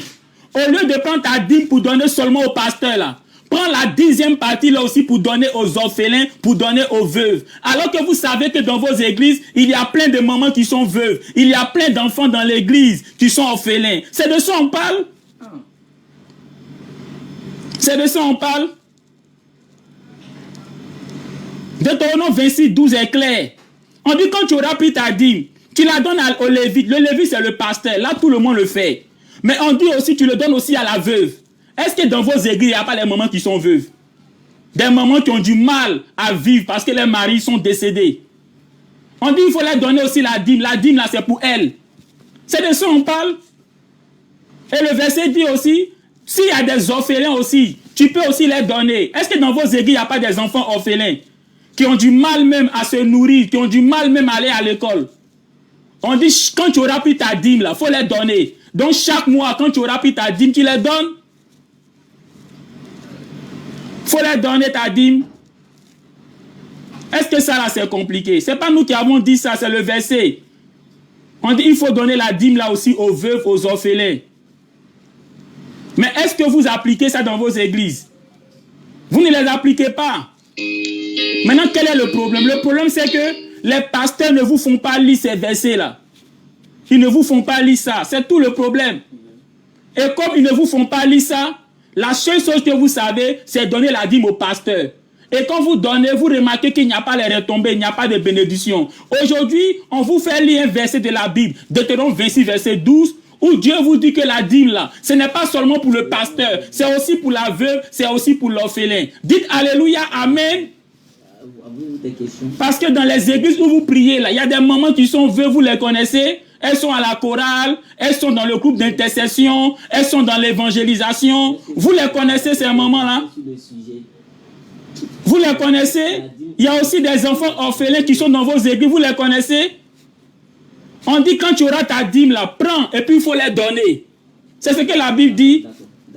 Au lieu de prendre ta dîme pour donner seulement au pasteur, là, prends la 10e partie là aussi pour donner aux orphelins, pour donner aux veuves. Alors que vous savez que dans vos églises, il y a plein de mamans qui sont veuves. Il y a plein d'enfants dans l'église qui sont orphelins. C'est de ça qu'on parle? C'est de ça qu'on parle? Deutéronome 26, 12 est clair. On dit quand tu auras pris ta dîme, tu la donnes au Lévite. Le Lévite, c'est le pasteur. Là, tout le monde le fait. Mais on dit aussi, tu le donnes aussi à la veuve. Est-ce que dans vos églises, il n'y a pas les mamans qui sont veuves? Des mamans qui ont du mal à vivre parce que leurs maris sont décédés. On dit qu'il faut leur donner aussi la dîme. La dîme, là, c'est pour elles. C'est de ça qu'on parle. Et le verset dit aussi, s'il y a des orphelins aussi, tu peux aussi les donner. Est-ce que dans vos églises, il n'y a pas des enfants orphelins qui ont du mal même à se nourrir, qui ont du mal même à aller à l'école? On dit, quand tu auras pris ta dîme, il faut les donner. Donc, chaque mois, quand tu auras pris ta dîme, tu les donnes. Il faut les donner ta dîme. Est-ce que ça, là, c'est compliqué? Ce n'est pas nous qui avons dit ça, c'est le verset. On dit, il faut donner la dîme, là aussi, aux veuves, aux orphelins. Mais est-ce que vous appliquez ça dans vos églises? Vous ne les appliquez pas. Maintenant, quel est le problème? Le problème, c'est que les pasteurs ne vous font pas lire ces versets-là. Ils ne vous font pas lire ça. C'est tout le problème. Et comme ils ne vous font pas lire ça, la seule chose que vous savez, c'est donner la dîme au pasteur. Et quand vous donnez, vous remarquez qu'il n'y a pas les retombées, il n'y a pas de bénédiction. Aujourd'hui, on vous fait lire un verset de la Bible, Deutéronome 26, verset 12, où Dieu vous dit que la dîme là, ce n'est pas seulement pour le pasteur, c'est aussi pour la veuve, c'est aussi pour l'orphelin. Dites Alléluia, Amen. Parce que dans les églises où vous priez là, il y a des mamans qui sont veuves, vous les connaissez. elles sont à la chorale, elles sont dans le groupe d'intercession, elles sont dans l'évangélisation. Vous les connaissez ces moments-là? Vous les connaissez? Il y a aussi des enfants orphelins qui sont dans vos églises, vous les connaissez? On dit quand tu auras ta dîme là, prends et puis il faut les donner. C'est ce que la Bible dit.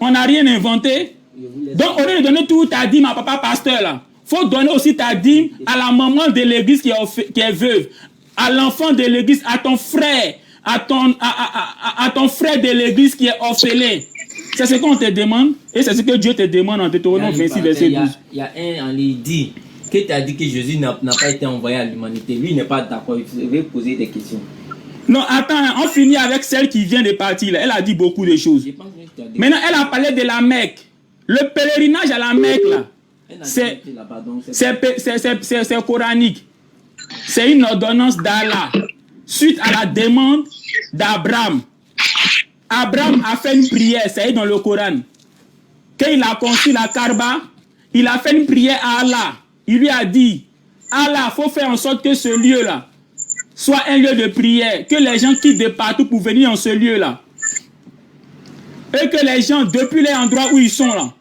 On n'a rien inventé. Donc au lieu de donner tout ta dîme à papa pasteur là, faut donner aussi ta dîme à la maman de l'église qui est veuve, à l'enfant de l'église, à ton frère, à ton frère de l'église qui est orphelin. C'est ce qu'on te demande et c'est ce que Dieu te demande en Deutéronome 26 verset 12. Il y a un, il dit que tu as dit que Jésus n'a pas été envoyé à l'humanité. Lui n'est pas d'accord. Il veut poser des questions. Non, attends, on finit avec celle qui vient de partir. Là. Elle a dit beaucoup de choses. Maintenant, elle a parlé de la Mecque. Le pèlerinage à la Mecque, là, c'est coranique. C'est une ordonnance d'Allah suite à la demande d'Abraham. Abraham a fait une prière, c'est dans le Coran. Quand il a construit la Kaaba, il a fait une prière à Allah. Il lui a dit, Allah, il faut faire en sorte que ce lieu-là soit un lieu de prière, que les gens quittent de partout pour venir en ce lieu-là. Et que les gens, depuis l'endroit où ils sont là,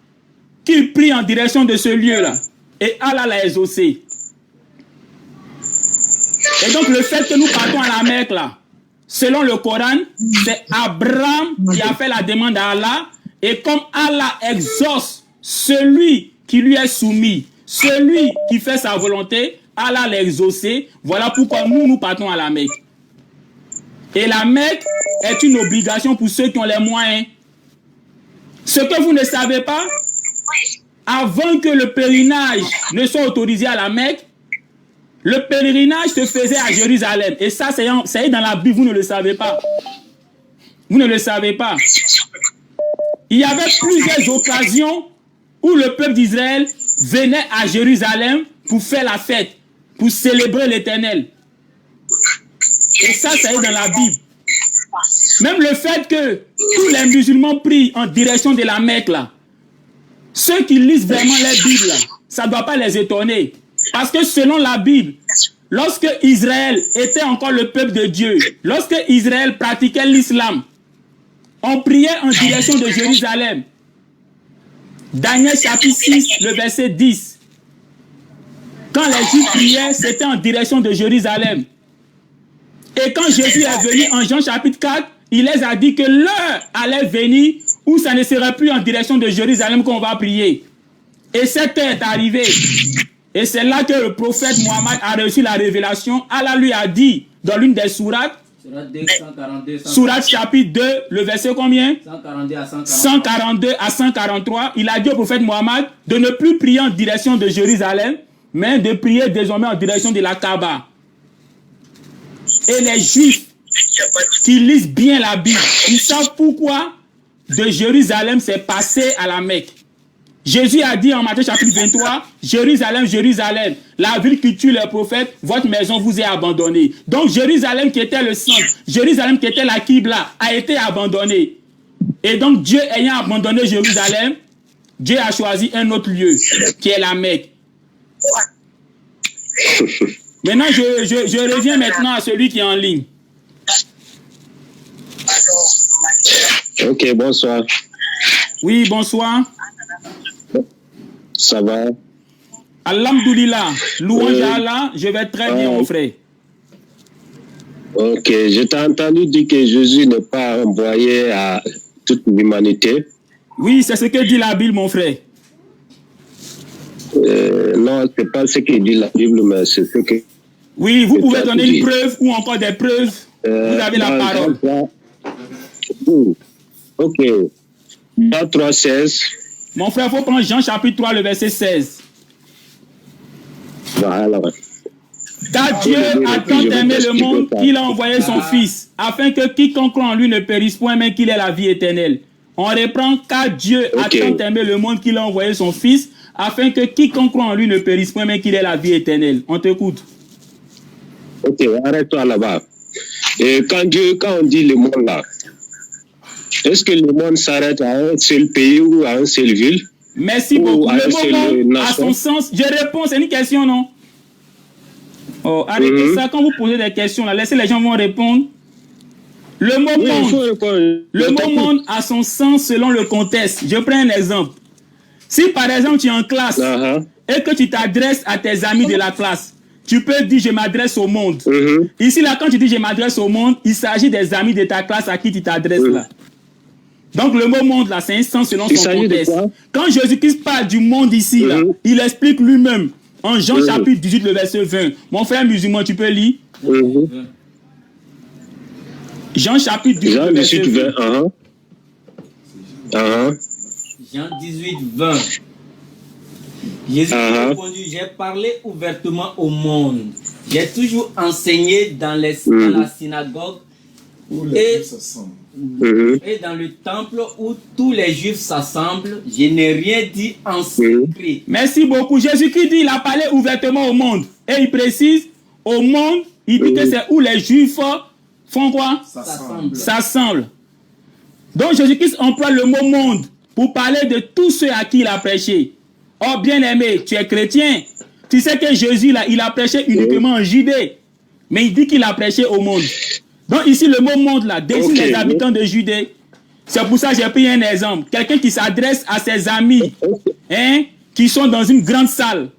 qu'ils prient en direction de ce lieu-là. Et Allah l'a exaucé. Et donc le fait que nous partons à la Mecque là, selon le Coran, c'est Abraham qui a fait la demande à Allah. Et comme Allah exauce celui qui lui est soumis, celui qui fait sa volonté, Allah l'a exaucé. Voilà pourquoi nous partons à la Mecque. Et la Mecque est une obligation pour ceux qui ont les moyens. Ce que vous ne savez pas, avant que le pèlerinage ne soit autorisé à la Mecque, le pèlerinage se faisait à Jérusalem. Et ça, c'est dans la Bible, vous ne le savez pas. Vous ne le savez pas. Il y avait plusieurs occasions où le peuple d'Israël venait à Jérusalem pour faire la fête, pour célébrer l'Éternel. Et ça, c'est dans la Bible. Même le fait que tous les musulmans prient en direction de la Mecque, là, ceux qui lisent vraiment les Bibles, ça ne doit pas les étonner. Parce que selon la Bible, lorsque Israël était encore le peuple de Dieu, lorsque Israël pratiquait l'islam, on priait en direction de Jérusalem. Daniel chapitre 6, le verset 10. Quand les Juifs priaient, c'était en direction de Jérusalem. Et quand Jésus est venu en Jean chapitre 4, il les a dit que l'heure allait venir où ça ne serait plus en direction de Jérusalem qu'on va prier. Et cette heure est arrivée. Et c'est là que le prophète Mohammed a reçu la révélation. Allah lui a dit dans l'une des sourates, sourate chapitre 2, le verset combien? 142 à 143. Il a dit au prophète Mohammed de ne plus prier en direction de Jérusalem, mais de prier désormais en direction de la Kaaba. Et les Juifs qui lisent bien la Bible, ils savent pourquoi de Jérusalem c'est passé à la Mecque. Jésus a dit en Matthieu chapitre 23, Jérusalem, Jérusalem, la ville qui tue les prophètes, votre maison vous est abandonnée. Donc Jérusalem qui était le centre, Jérusalem qui était la Qibla, a été abandonnée. Et donc Dieu ayant abandonné Jérusalem, Dieu a choisi un autre lieu, qui est la Mecque. Maintenant, je reviens maintenant à celui qui est en ligne. Ok, bonsoir. Oui, bonsoir. Ça va? Alhamdoulilah, louange à Allah, je vais très bien, mon frère. Ok, je t'ai entendu dire que Jésus n'est pas envoyé à toute l'humanité. Oui, c'est ce que dit la Bible, mon frère. Non, ce n'est pas ce que dit la Bible, mais c'est ce que... Oui, vous pouvez donner une preuve ou encore des preuves. Vous avez la parole. Ok. Jean 3, 16. Mon frère, il faut prendre Jean chapitre 3, le verset 16. Voilà. Car Dieu a tant aimé le monde qu'il a envoyé son Fils, afin que quiconque croit en lui ne périsse point, mais qu'il ait la vie éternelle. On reprend, car Dieu a tant aimé le monde qu'il a envoyé son Fils, afin que quiconque croit en lui ne périsse point, mais qu'il ait la vie éternelle. On t'écoute. Ok, arrête-toi là-bas. Et quand on dit le monde là, est-ce que le monde s'arrête à un seul pays ou à une seule ville? Merci beaucoup. Le moment a son sens. Je réponds, c'est une question, non? Oh, arrêtez ça. Quand vous posez des questions, là, laissez les gens vont répondre. Le mot Oui, il faut monde, répondre. le mot monde a son sens selon le contexte. Je prends un exemple. Si par exemple tu es en classe et que tu t'adresses à tes amis de la classe, tu peux dire je m'adresse au monde. Ici là, quand tu dis je m'adresse au monde, il s'agit des amis de ta classe à qui tu t'adresses là. Donc le mot monde là, c'est un sens selon son contexte. Quand Jésus-Christ parle du monde ici là, il explique lui-même en Jean chapitre 18 le verset 20. Mon frère musulman, tu peux lire? Jean chapitre 18 le verset 20. Jean 18, 20. Jésus a répondu, j'ai parlé ouvertement au monde. J'ai toujours enseigné dans la synagogue et dans le temple où tous les Juifs s'assemblent. Je n'ai rien dit en secret. Merci beaucoup. Jésus-Christ dit, il a parlé ouvertement au monde. Et il précise, au monde, il dit que c'est où les Juifs font quoi? S'assemblent. Donc Jésus-Christ emploie le mot monde pour parler de tous ceux à qui il a prêché. Oh bien-aimé, tu es chrétien. Tu sais que Jésus, là, il a prêché uniquement en Judée. Mais il dit qu'il a prêché au monde. Donc ici, le mot monde, là, désigne les habitants de Judée. C'est pour ça que j'ai pris un exemple. Quelqu'un qui s'adresse à ses amis, qui sont dans une grande salle.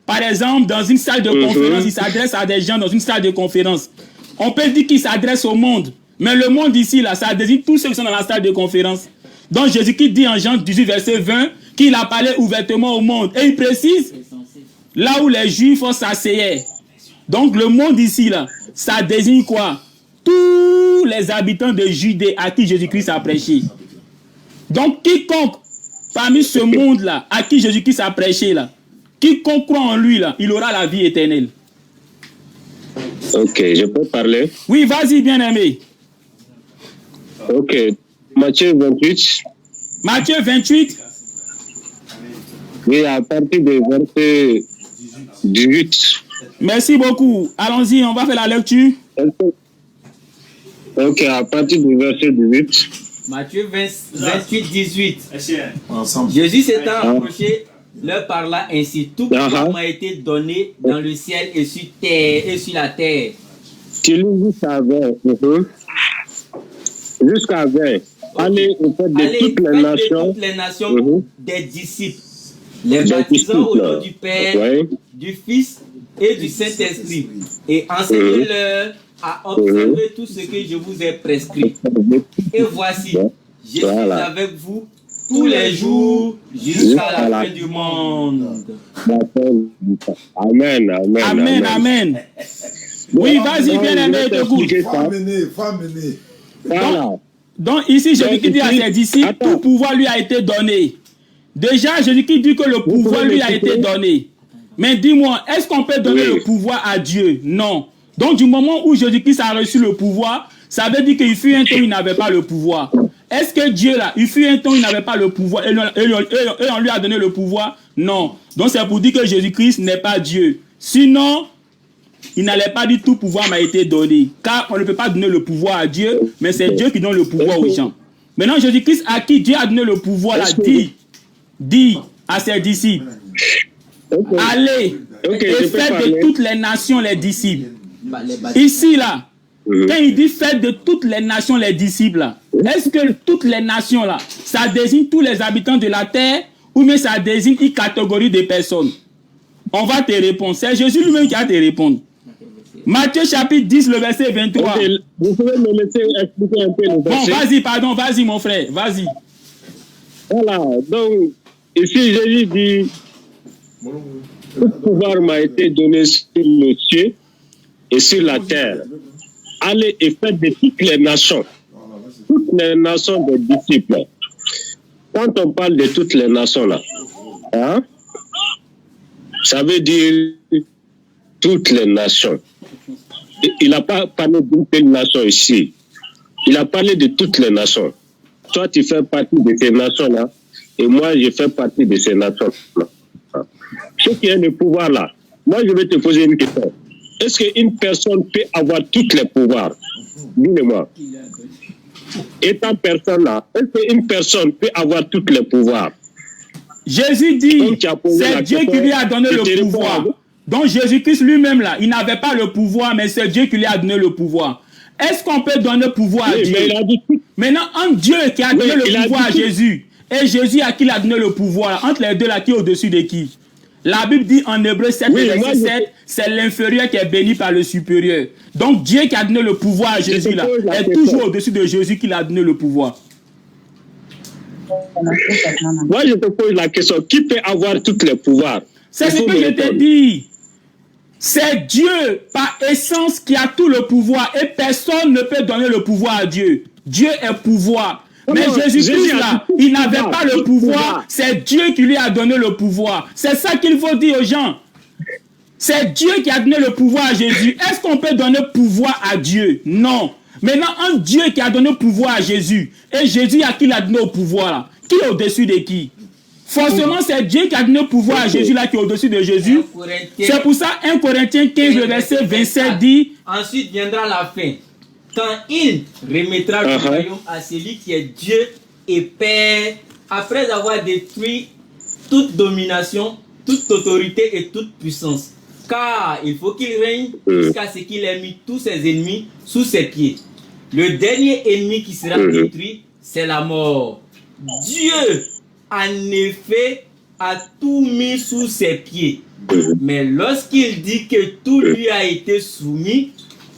Par exemple, dans une salle de conférence, il s'adresse à des gens dans une salle de conférence. On peut dire qu'il s'adresse au monde. Mais le monde ici, là, ça désigne tous ceux qui sont dans la salle de conférence. Donc Jésus-Christ dit en Jean 18, verset 20, qu'il a parlé ouvertement au monde. Et il précise, là où les Juifs s'asseyaient. Donc le monde ici, là, ça désigne quoi? Tous les habitants de Judée à qui Jésus-Christ a prêché. Donc quiconque parmi ce monde-là, à qui Jésus-Christ a prêché, là, quiconque croit en lui, là, il aura la vie éternelle. Ok, je peux parler? Oui, vas-y, bien-aimé. Ok, Matthieu 28. Matthieu 28. Oui, à partir du verset 18. Merci beaucoup. Allons-y, on va faire la lecture. Ok, à partir du verset 18. Matthieu 28, 18. Jésus s'étant approché, leur parla ainsi. Tout pouvoir m'a été donné dans le ciel et sur terre et sur la terre. Tu lis jusqu'à 20. Jusqu'à 20. Allez auprès de toutes les nations, des disciples, les baptisant au nom du Père, du Fils et du Saint-Esprit, et enseignez-leur à observer tout ce que je vous ai prescrit. Et voici, je suis avec vous tous les jours jusqu'à la fin du monde. Amen, amen. Amen, amen. Oui, vas-y, bien-aimé, écoute. Donc ici, Jésus-Christ dit à ses disciples, tout pouvoir lui a été donné. Déjà, Jésus-Christ dit que le pouvoir lui a été donné. Mais dis-moi, est-ce qu'on peut donner le pouvoir à Dieu? Non. Donc du moment où Jésus-Christ a reçu le pouvoir, ça veut dire qu'il fut un temps où il n'avait pas le pouvoir. Est-ce que Dieu là, il fut un temps où il n'avait pas le pouvoir et on lui a donné le pouvoir? Non. Donc c'est pour dire que Jésus-Christ n'est pas Dieu. Sinon, il n'allait pas dire tout pouvoir m'a été donné. Car on ne peut pas donner le pouvoir à Dieu, mais c'est Dieu qui donne le pouvoir aux gens. Maintenant, Jésus-Christ à qui Dieu a donné le pouvoir là, dit à ses disciples, allez et faites de toutes les nations les disciples. Ici là, quand il dit faites de toutes les nations les disciples là, est-ce que toutes les nations là, ça désigne tous les habitants de la terre ou bien ça désigne une catégorie de personnes? On va te répondre. C'est Jésus lui-même qui va te répondre. Matthieu chapitre 10, le verset 23. Okay, vous pouvez me laisser expliquer un peu le verset. Bon, vas-y, pardon, vas-y mon frère, vas-y. Voilà, donc ici Jésus dit, tout pouvoir m'a été donné sur le ciel et sur la terre. Allez et faites de toutes les nations des disciples. Quand on parle de toutes les nations là, hein, ça veut dire toutes les nations. Il n'a pas parlé d'une telle nation ici. Il a parlé de toutes les nations. Toi, tu fais partie de ces nations-là, et moi, je fais partie de ces nations-là. Ce qui est le pouvoir là, moi, je vais te poser une question. Est-ce qu'une personne peut avoir tous les pouvoirs? Dis-le-moi. Étant personne là, est-ce qu'une personne peut avoir tous les pouvoirs? Jésus dit, c'est Dieu qui lui a donné le pouvoir. Donc Jésus-Christ lui-même là, il n'avait pas le pouvoir, mais c'est Dieu qui lui a donné le pouvoir. Est-ce qu'on peut donner pouvoir à Dieu? Maintenant, entre Dieu qui a donné le pouvoir à Jésus et Jésus à qui il a donné le pouvoir, entre les deux là, qui est au-dessus de qui? La Bible dit en Hébreu 7, verset 7, c'est l'inférieur qui est béni par le supérieur. Donc Dieu qui a donné le pouvoir à Jésus là, est toujours au-dessus de Jésus qui a donné le pouvoir. Moi, je te pose la question, qui peut avoir tous les pouvoirs? C'est ce que je te dis. C'est Dieu, par essence, qui a tout le pouvoir. Et personne ne peut donner le pouvoir à Dieu. Dieu est pouvoir. Mais Jésus-Christ, là, il n'avait pas le pouvoir. C'est Dieu qui lui a donné le pouvoir. C'est ça qu'il faut dire aux gens. C'est Dieu qui a donné le pouvoir à Jésus. Est-ce qu'on peut donner pouvoir à Dieu? Non. Maintenant, un Dieu qui a donné le pouvoir à Jésus, et Jésus à qui il a donné le pouvoir, là, qui est au-dessus de qui? Forcément, c'est Dieu qui a donné le pouvoir à Jésus là qui est au-dessus de Jésus. C'est pour ça 1 Corinthiens 15, le verset 27 dit... Ensuite viendra la fin, quand il remettra le royaume à celui qui est Dieu et Père, après avoir détruit toute domination, toute autorité et toute puissance. Car il faut qu'il règne jusqu'à ce qu'il ait mis tous ses ennemis sous ses pieds. Le dernier ennemi qui sera détruit, c'est la mort. Dieu, en effet, a tout mis sous ses pieds. Mais lorsqu'il dit que tout lui a été soumis,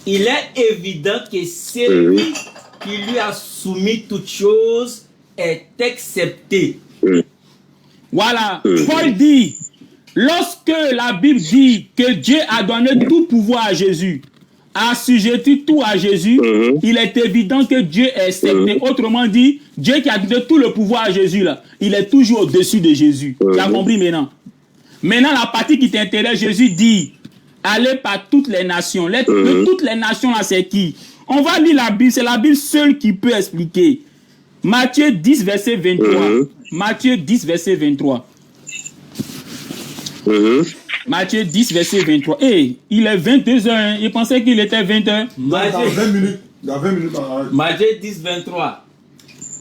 il est évident que celui qui lui a soumis toutes choses est accepté. Voilà, Paul dit, lorsque la Bible dit que Dieu a donné tout pouvoir à Jésus, a assujetti tout à Jésus, il est évident que Dieu est accepté. Autrement dit, Dieu qui a donné tout le pouvoir à Jésus, là, il est toujours au-dessus de Jésus. Tu as compris maintenant? Maintenant, la partie qui t'intéresse, Jésus dit, allez par toutes les nations. De toutes les nations, là, c'est qui? On va lire la Bible, c'est la Bible seule qui peut expliquer. Matthieu 10, verset 23. Matthieu 10, verset 23. Matthieu 10, verset 23. Hey, il est 22h. Hein. Il pensait qu'il était 20h. Dans 20 minutes. Dans 20 minutes. Matthieu 10, 23.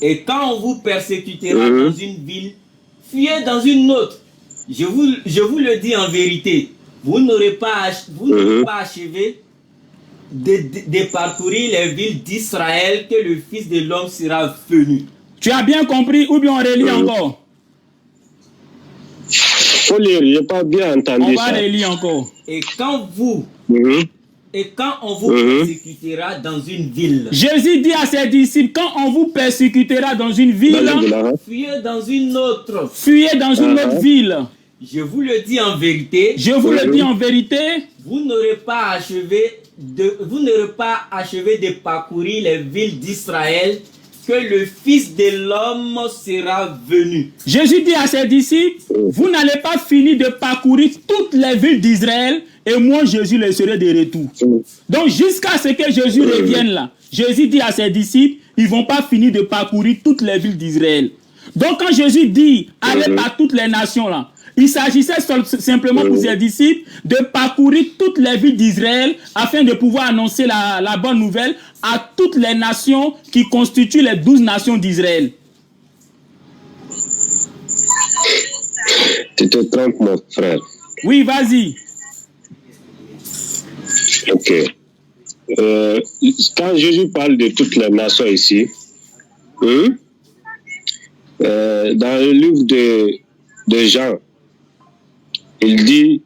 Et quand on vous persécutera dans une ville, fuyez dans une autre. Je vous le dis en vérité. Vous n'aurez pas achevé de parcourir les villes d'Israël que le Fils de l'homme sera venu. Tu as bien compris ou bien on relit encore? Faut lire, je n'ai pas bien entendu. On va relire encore. Et quand on vous persécutera dans une ville. Jésus dit à ses disciples, quand on vous persécutera dans une ville, fuyez dans une autre. Fuyez dans une autre ville. Je vous le dis en vérité. Je vous le dis en vérité. Vous n'aurez pas achevé de parcourir les villes d'Israël que le Fils de l'homme sera venu. Jésus dit à ses disciples, vous n'allez pas finir de parcourir toutes les villes d'Israël et moi, Jésus, le serai de retour. Donc, jusqu'à ce que Jésus revienne là, Jésus dit à ses disciples, ils ne vont pas finir de parcourir toutes les villes d'Israël. Donc, quand Jésus dit, allez par toutes les nations là, il s'agissait simplement pour ses disciples de parcourir toutes les villes d'Israël afin de pouvoir annoncer la bonne nouvelle à toutes les nations qui constituent les 12 nations d'Israël. Tu te trompes, mon frère. Oui, vas-y. Ok. Quand Jésus parle de toutes les nations ici, dans le livre de Jean, il dit,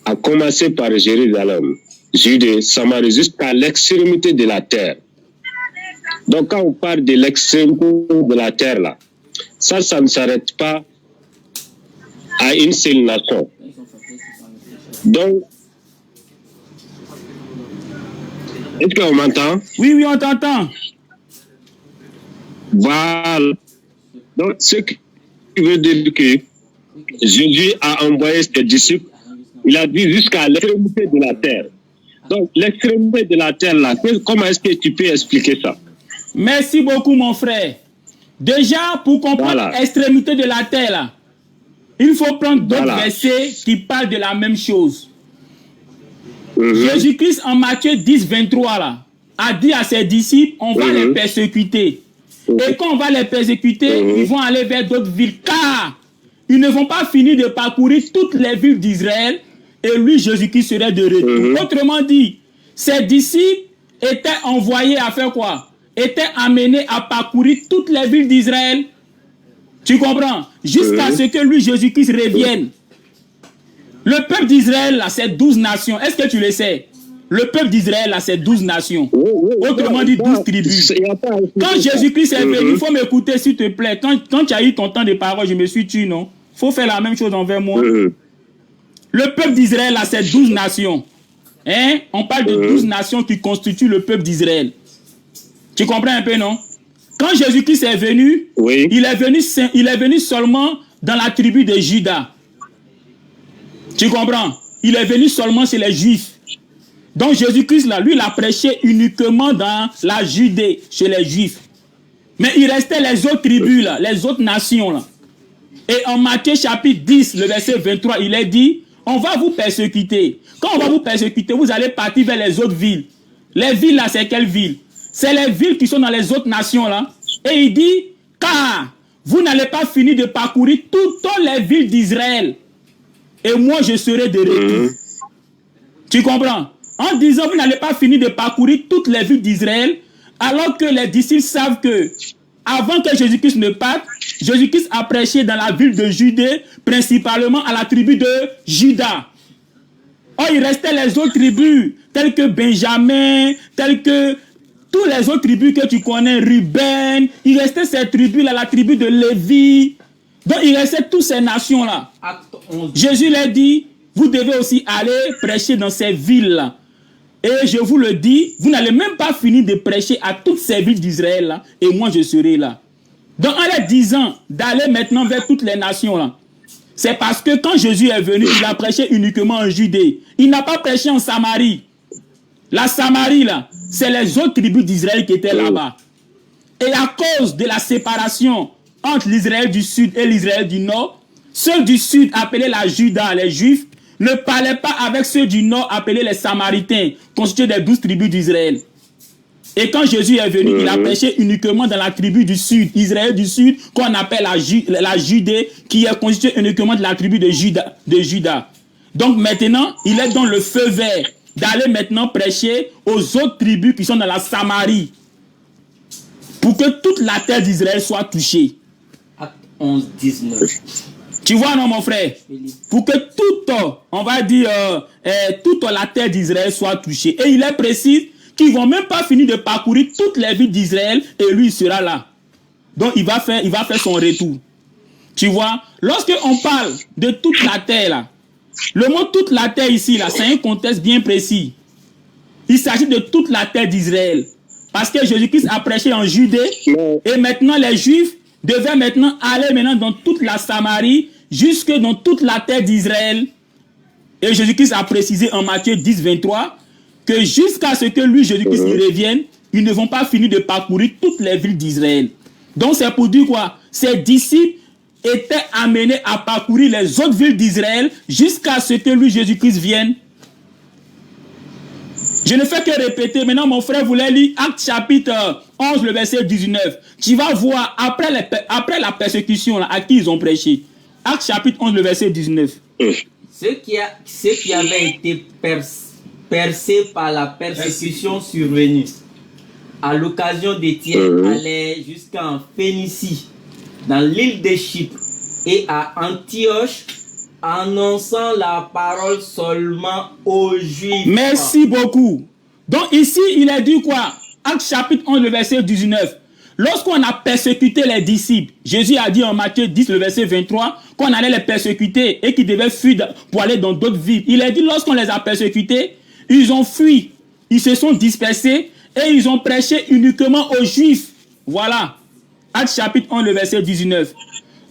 à commencer par Jérusalem, Judée, Samarie, jusqu'à l'extrémité de la terre. Donc, quand on parle de l'extrémité de la terre, là, ça ne s'arrête pas à une seule nation. Donc, est-ce qu'on m'entend? Oui, on t'entend. Voilà. Donc, ce qui veut dire que Jésus a envoyé ses disciples, il a dit jusqu'à l'extrémité de la terre. Donc, l'extrémité de la terre, là, comment est-ce que tu peux expliquer ça? Merci beaucoup, mon frère. Déjà, pour comprendre l'extrémité de la terre, là, il faut prendre d'autres versets qui parlent de la même chose. Jésus-Christ, en Matthieu 10, 23, là, a dit à ses disciples, on va les persécuter. Et quand on va les persécuter, ils vont aller vers d'autres villes, car ils ne vont pas finir de parcourir toutes les villes d'Israël, et lui, Jésus-Christ, serait de retour. Autrement dit, ses disciples était envoyé à faire quoi? Était amené à parcourir toutes les villes d'Israël. Tu comprends? Jusqu'à ce que lui, Jésus-Christ, revienne. Le peuple d'Israël, là, c'est 12 nations. Est-ce que tu le sais? Le peuple d'Israël, là, c'est 12 nations. Autrement dit, 12 tribus. Quand Jésus-Christ est venu, il faut m'écouter, s'il te plaît. Quand tu as eu ton temps de parole, je me suis tué, non? Il faut faire la même chose envers moi. Le peuple d'Israël, là, c'est 12 nations. Hein? On parle de 12 nations qui constituent le peuple d'Israël. Tu comprends un peu, non? Quand Jésus-Christ est venu, il est venu seulement dans la tribu de Juda. Tu comprends? Il est venu seulement chez les Juifs. Donc Jésus-Christ, là, lui, il a prêché uniquement dans la Judée, chez les Juifs. Mais il restait les autres tribus, là, les autres nations, là. Et en Matthieu chapitre 10, le verset 23, il est dit, on va vous persécuter. Quand on va vous persécuter, vous allez partir vers les autres villes. Les villes, là, c'est quelles villes? C'est les villes qui sont dans les autres nations, là. Et il dit, car vous n'allez pas finir de parcourir toutes les villes d'Israël. Et moi, je serai de retour. Tu comprends? En disant, vous n'allez pas finir de parcourir toutes les villes d'Israël, alors que les disciples savent que, avant que Jésus-Christ ne parte, Jésus-Christ a prêché dans la ville de Judée, principalement à la tribu de Juda. Or, il restait les autres tribus, telles que Benjamin, telles que tous les autres tribus que tu connais, Ruben, il restait ces tribus-là, la tribu de Lévi. Donc, il restait toutes ces nations-là. Jésus leur dit, vous devez aussi aller prêcher dans ces villes-là. Et je vous le dis, vous n'allez même pas finir de prêcher à toutes ces villes d'Israël-là, et moi je serai là. Donc, en leur disant d'aller maintenant vers toutes les nations-là, c'est parce que quand Jésus est venu, il a prêché uniquement en Judée. Il n'a pas prêché en Samarie. La Samarie, là, c'est les autres tribus d'Israël qui étaient là-bas. Et à cause de la séparation entre l'Israël du Sud et l'Israël du Nord, ceux du Sud, appelés la Juda, les Juifs, ne parlaient pas avec ceux du Nord, appelés les Samaritains, constitués des 12 tribus d'Israël. Et quand Jésus est venu, il a prêché uniquement dans la tribu du Sud, Israël du Sud, qu'on appelle la Judée, qui est constituée uniquement de la tribu de Juda. Donc maintenant, il est dans le feu vert d'aller maintenant prêcher aux autres tribus qui sont dans la Samarie, pour que toute la terre d'Israël soit touchée. Acte 11, 19. Tu vois, non, mon frère? Pour que toute, on va dire, toute la terre d'Israël soit touchée. Et il est précis qu'ils ne vont même pas finir de parcourir toutes les villes d'Israël et lui, il sera là. Donc, il va faire son retour. Tu vois? Lorsqu'on parle de toute la terre, là, le mot toute la terre ici, là, c'est un contexte bien précis. Il s'agit de toute la terre d'Israël. Parce que Jésus-Christ a prêché en Judée et maintenant les Juifs devaient maintenant aller maintenant dans toute la Samarie, jusque dans toute la terre d'Israël. Et Jésus-Christ a précisé en Matthieu 10, 23 que jusqu'à ce que lui, Jésus-Christ, il revienne, ils ne vont pas finir de parcourir toutes les villes d'Israël. Donc c'est pour dire quoi? Ses disciples étaient amenés à parcourir les autres villes d'Israël jusqu'à ce que lui, Jésus-Christ, vienne. Je ne fais que répéter. Maintenant, mon frère voulait lire Acte chapitre 11, le verset 19. Tu vas voir, après la persécution, là, à qui ils ont prêché. Acte chapitre 11, le verset 19. Ceux qui avaient été percés par la persécution survenue à l'occasion des tiers allaient jusqu'en Phénicie, dans l'île de Chypre, et à Antioche, annonçant la parole seulement aux Juifs. Merci beaucoup. Donc ici, il a dit quoi? Acte chapitre 11, le verset 19. Lorsqu'on a persécuté les disciples, Jésus a dit en Matthieu 10, le verset 23, qu'on allait les persécuter et qu'ils devaient fuir pour aller dans d'autres villes. Il a dit lorsqu'on les a persécutés, ils ont fui, ils se sont dispersés et ils ont prêché uniquement aux Juifs. Voilà. Acte chapitre 11, le verset 19.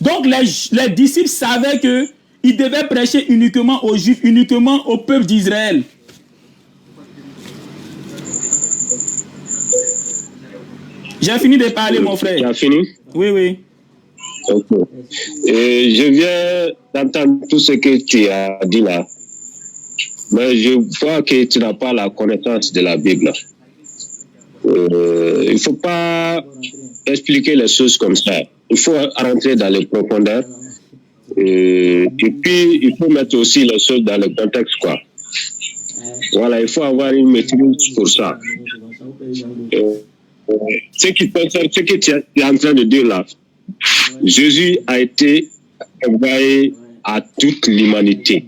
Donc les disciples savaient que ils devaient prêcher uniquement aux Juifs, uniquement au peuple d'Israël. J'ai fini de parler, mon frère. Tu as fini? Oui, oui. Okay. Et je viens d'entendre tout ce que tu as dit là. Mais je vois que tu n'as pas la connaissance de la Bible. Il ne faut pas expliquer les choses comme ça. Il faut rentrer dans les profondeurs. Et puis, il faut mettre aussi les choses dans le contexte, quoi. Voilà, il faut avoir une maîtrise pour ça. ce qui concerne ce que tu es en train de dire là, Jésus a été envoyé à toute l'humanité,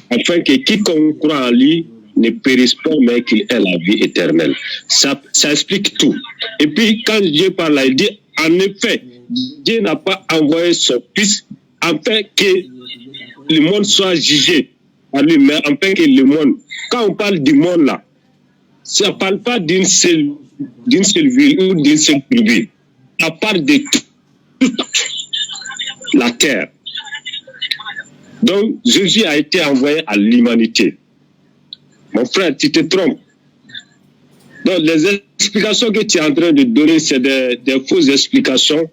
afin que quiconque croit en lui ne périsse pas, mais qu'il ait la vie éternelle. Ça explique tout. Et puis, quand Dieu parle là, il dit, en effet, Dieu n'a pas envoyé son Fils afin que le monde soit jugé par lui, mais afin que le monde, quand on parle du monde là, ça ne parle pas d'une seule ville ou d'une seule tribu. Ça parle de toute la terre. Donc, Jésus a été envoyé à l'humanité. Mon frère, tu te trompes. Donc, les explications que tu es en train de donner, c'est des fausses explications.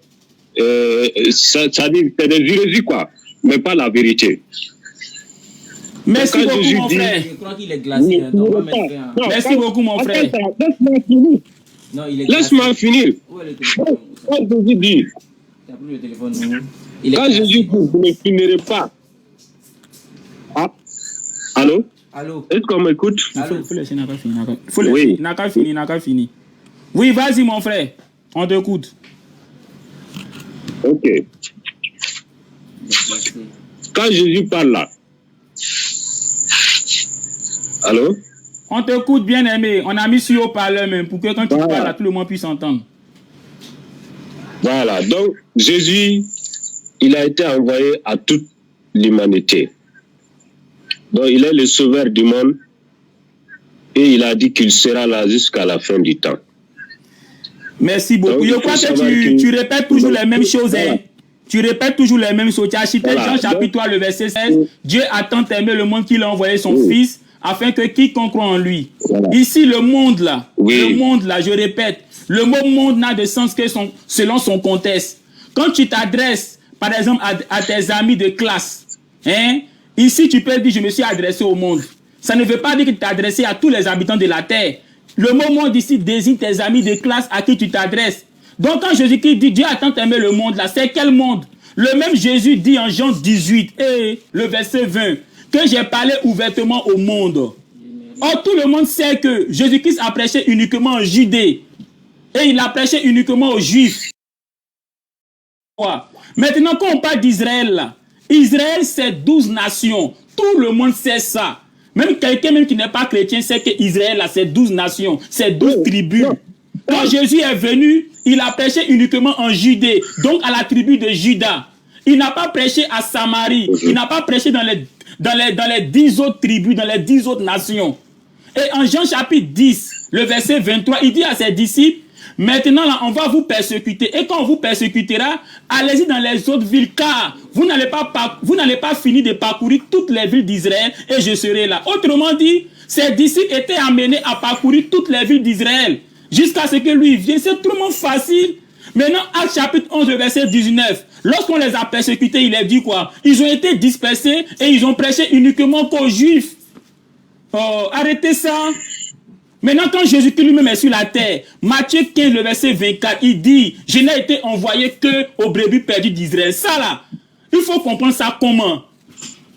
Ça dit, c'est des hérésies, quoi, mais pas la vérité. Merci beaucoup, Jésus mon dit, frère. Je crois qu'il est glacé. Merci beaucoup, mon frère. Laisse-moi finir. Non, il est glacé. Laisse-moi finir. Où est le téléphone? Quand Jésus dit, Tu as pris le téléphone. Il est quand glacé. Jésus dit, vous ne finirez pas. Ah. Allô? Allô? Est-ce qu'on m'écoute? Faut laisser, n'a pas fini. Oui. N'a qu'à fini. Oui, vas-y, mon frère. On t'écoute. Ok. Quand Jésus parle là, allô? On t'écoute, bien aimé. On a mis sur haut-parleur même pour que quand tu Voilà. parles, là, tout le monde puisse entendre. Voilà. Donc, Jésus, il a été envoyé à toute l'humanité. Donc, il est le sauveur du monde et il a dit qu'il sera là jusqu'à la fin du temps. Merci beaucoup. Donc, Je il crois faut que savoir que- tu répètes toujours les mêmes choses. Voilà. Hein. Tu répètes toujours les mêmes choses. Tu as cité Voilà. Jean chapitre 3, le verset 16. Dieu a tant aimé le monde qu'il a envoyé son Oui. Fils afin que quiconque croit en lui. Voilà. Ici, le monde là, Oui. le monde là, je répète, le mot monde n'a de sens que selon son contexte. Quand tu t'adresses, par exemple, à tes amis de classe, hein, ici, tu peux dire, je me suis adressé au monde. Ça ne veut pas dire que tu t'es adressé à tous les habitants de la terre. Le mot monde ici désigne tes amis de classe à qui tu t'adresses. Donc, quand Jésus-Christ dit, Dieu a tant aimé le monde là, c'est quel monde? Le même Jésus dit en Jean 18, le verset 20, que j'ai parlé ouvertement au monde. Or, tout le monde sait que Jésus-Christ a prêché uniquement en Judée. Et il a prêché uniquement aux Juifs. Maintenant, quand on parle d'Israël, là, Israël, c'est 12 nations. Tout le monde sait ça. Même quelqu'un même qui n'est pas chrétien sait que Israël, là, c'est 12 nations. C'est 12 tribus. Quand Jésus est venu, il a prêché uniquement en Judée, donc à la tribu de Juda. Il n'a pas prêché à Samarie. Il n'a pas prêché dans les 10 autres tribus, dans les 10 autres nations. Et en Jean chapitre 10, le verset 23, il dit à ses disciples, maintenant là, on va vous persécuter. Et quand on vous persécutera, allez-y dans les autres villes, car vous n'allez pas finir de parcourir toutes les villes d'Israël et je serai là. Autrement dit, ses disciples étaient amenés à parcourir toutes les villes d'Israël jusqu'à ce que lui vienne. C'est tellement facile. Maintenant, Actes chapitre 11, verset 19, lorsqu'on les a persécutés, il a dit quoi? Ils ont été dispersés et ils ont prêché uniquement qu'aux Juifs. Oh, arrêtez ça. Maintenant, quand Jésus-Christ lui-même est sur la terre, Matthieu 15, le verset 24, il dit, je n'ai été envoyé que aux brebis perdues d'Israël. Ça là, il faut comprendre ça comment?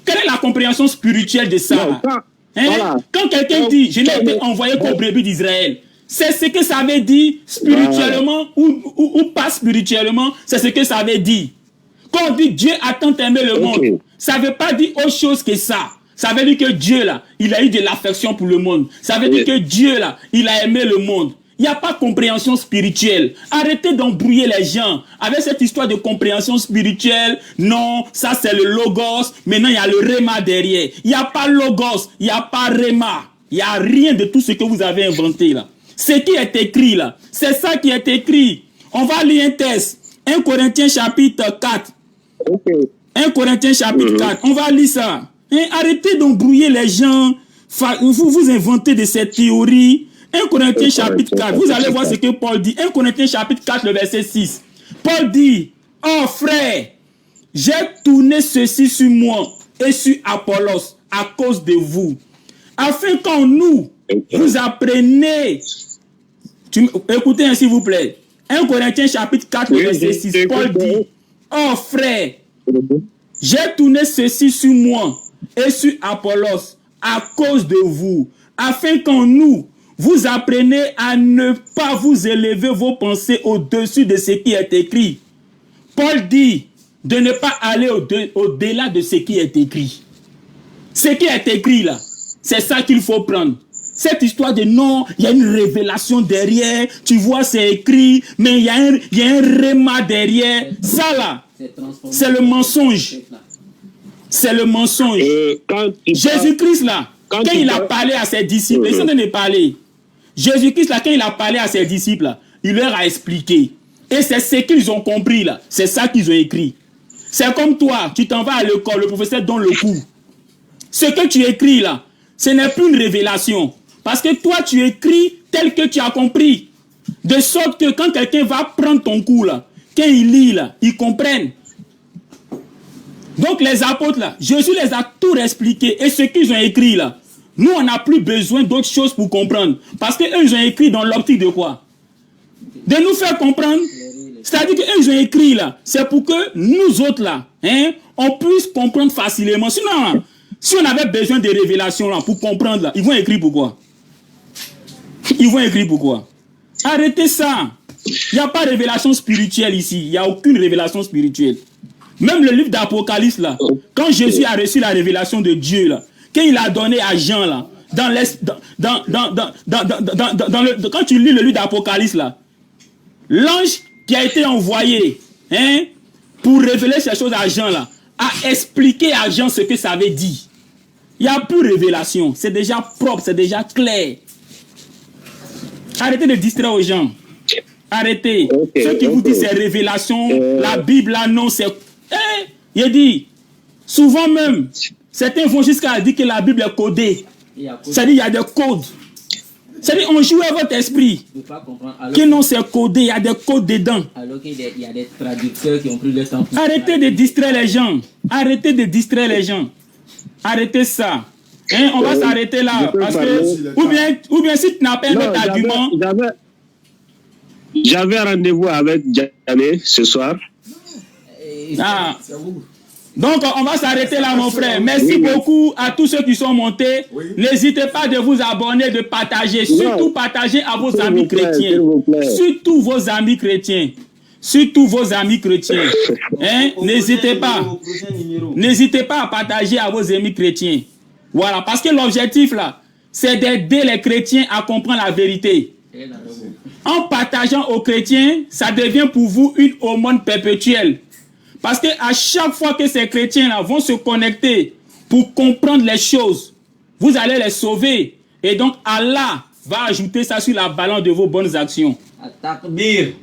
Quelle est la compréhension spirituelle de ça? Non, ça, Hein? voilà. Quand quelqu'un dit, je n'ai été envoyé qu'aux brebis d'Israël, c'est ce que ça veut dire spirituellement ou pas spirituellement, c'est ce que ça veut dire. Quand on dit Dieu a tant aimé le monde, ça ne veut pas dire autre chose que ça. Ça veut dire que Dieu, là, il a eu de l'affection pour le monde. Ça veut dire que Dieu, là, il a aimé le monde. Il n'y a pas de compréhension spirituelle. Arrêtez d'embrouiller les gens avec cette histoire de compréhension spirituelle. Non, ça c'est le logos. Maintenant, il y a le réma derrière. Il n'y a pas logos, il n'y a pas réma. Il n'y a rien de tout ce que vous avez inventé là. Ce qui est écrit là, c'est ça qui est écrit. On va lire un texte. 1 Corinthiens chapitre 4. 1 Corinthiens chapitre 4. On va lire ça. Et arrêtez d'embrouiller les gens. Vous inventez de cette théorie. 1 Corinthiens chapitre 4. Vous allez voir ce que Paul dit. 1 Corinthiens chapitre 4, le verset 6. Paul dit, oh frère, j'ai tourné ceci sur moi et sur Apollos à cause de vous. Afin qu'en nous, vous appreniez. Écoutez s'il vous plaît. 1 Corinthiens chapitre 4, le verset 6. Paul dit, oh frère, j'ai tourné ceci sur moi et sur Apollos à cause de vous, afin qu'en nous, vous apprenez à ne pas vous élever vos pensées au-dessus de ce qui est écrit. Paul dit de ne pas aller au-delà de ce qui est écrit. Ce qui est écrit là, c'est ça qu'il faut prendre. Cette histoire de non, il y a une révélation derrière, tu vois c'est écrit, mais il y a un réma derrière. Ça là, c'est le mensonge. C'est le mensonge. Jésus-Christ là, quand il a parlé à ses disciples, ils sont en train de parler. Jésus-Christ là, quand il a parlé à ses disciples là, il leur a expliqué. Et c'est ce qu'ils ont compris là, c'est ça qu'ils ont écrit. C'est comme toi, tu t'en vas à l'école, le professeur donne le cours. Ce que tu écris là, ce n'est plus une révélation. Parce que toi, tu écris tel que tu as compris. De sorte que quand quelqu'un va prendre ton cours là, quand il lit là, ils comprennent. Donc les apôtres là, Jésus les a tout expliqué. Et ce qu'ils ont écrit là, nous on n'a plus besoin d'autres choses pour comprendre. Parce qu'eux ils ont écrit dans l'optique de quoi? De nous faire comprendre. C'est-à-dire qu'eux ils ont écrit là, c'est pour que nous autres là, on puisse comprendre facilement. Sinon, si on avait besoin de révélations là, pour comprendre là, ils vont écrire pourquoi? Ils vont écrire pourquoi? Arrêtez ça. Il n'y a pas de révélation spirituelle ici. Il n'y a aucune révélation spirituelle. Même le livre d'Apocalypse là, quand Jésus a reçu la révélation de Dieu là, quand il a donné à Jean là, quand tu lis le livre d'Apocalypse là, l'ange qui a été envoyé pour révéler ces choses à Jean là, a expliqué à Jean ce que ça veut dire. Il n'y a plus de révélation. C'est déjà propre, c'est déjà clair. Arrêtez de distraire aux gens. Arrêtez. Ceux qui vous disent c'est révélation, la Bible là, non, c'est... il dit, souvent même, certains vont jusqu'à dire que la Bible est codée. C'est-à-dire qu'il y a des codes. C'est-à-dire on joue à votre esprit. Que non, c'est codé, il y a des codes dedans. Alors qu'il y a des traducteurs qui ont pris le temps. Arrêtez de distraire les gens. Arrêtez de distraire les gens. Arrêtez ça. On va s'arrêter là. Parce que, ou bien si tu n'as pas un autre argument. J'avais rendez-vous avec Diané ce soir. Ah. Donc, on va s'arrêter là, mon frère. Merci beaucoup à tous ceux qui sont montés. N'hésitez pas de vous abonner, de partager. Surtout partager à vos amis chrétiens. Surtout vos amis chrétiens. Surtout vos amis chrétiens. N'hésitez pas. N'hésitez pas à partager à vos amis chrétiens. Voilà. Parce que l'objectif, là, c'est d'aider les chrétiens à comprendre la vérité. En partageant aux chrétiens, ça devient pour vous une aumône perpétuelle. Parce que à chaque fois que ces chrétiens-là vont se connecter pour comprendre les choses, vous allez les sauver. Et donc Allah va ajouter ça sur la balance de vos bonnes actions.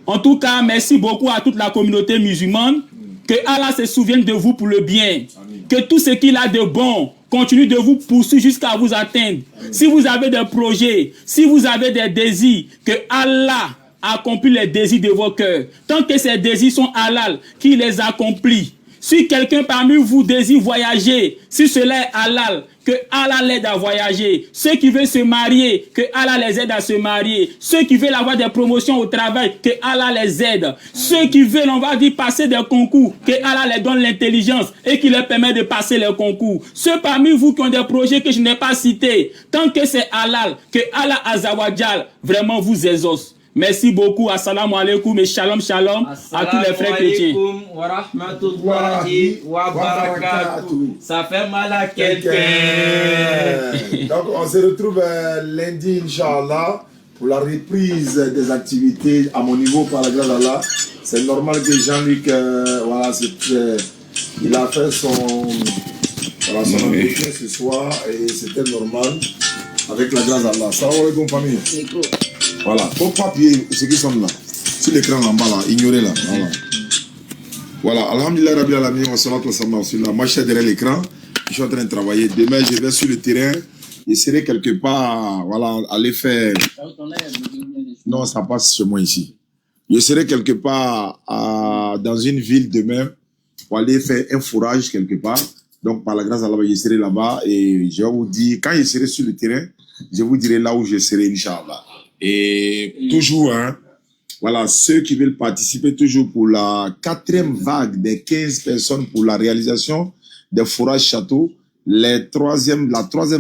En tout cas, merci beaucoup à toute la communauté musulmane. Que Allah se souvienne de vous pour le bien. Que tout ce qu'il a de bon continue de vous poursuivre jusqu'à vous atteindre. Si vous avez des projets, si vous avez des désirs, que Allah accomplit les désirs de vos cœurs. Tant que ces désirs sont halal, qu'il les accomplit. Si quelqu'un parmi vous désire voyager, si cela est halal, que Allah l'aide à voyager. Ceux qui veulent se marier, que Allah les aide à se marier. Ceux qui veulent avoir des promotions au travail, que Allah les aide. Ceux qui veulent, on va dire, passer des concours, que Allah les donne l'intelligence et qui leur permet de passer les concours. Ceux parmi vous qui ont des projets que je n'ai pas cités, tant que c'est halal, que Allah Azawajal vraiment vous exauce. Merci beaucoup. Assalamu alaikum et shalom shalom à tous les frères chrétiens. Wa rahmatullahi wa barakatuh. Ça fait mal à quelqu'un. Donc on se retrouve lundi, Inch'Allah, pour la reprise des activités à mon niveau par la grâce d'Allah. C'est normal que Jean-Luc, voilà, il a fait son entretien ce soir et c'était normal avec la grâce d'Allah. Salam alaikum famille. Voilà, faut pas appuyer ceux qui sont là. Sur l'écran en bas là, ignorez là. Voilà, alhamdulillah rabbil alamin wa salatu wa salam rasulillah. Moi je suis derrière l'écran, je suis en train de travailler. Demain je vais sur le terrain, je serai quelque part, voilà, aller faire. Non, ça passe chez moi ici. Je serai quelque part dans une ville demain pour aller faire un fourrage quelque part. Donc par la grâce d'Allah, je serai là-bas et je vais vous dire, quand je serai sur le terrain, je vous dirai là où je serai, Inch'Allah. Et toujours, voilà, ceux qui veulent participer toujours pour la 4e vague des 15 personnes pour la réalisation des fourrages châteaux. La troisième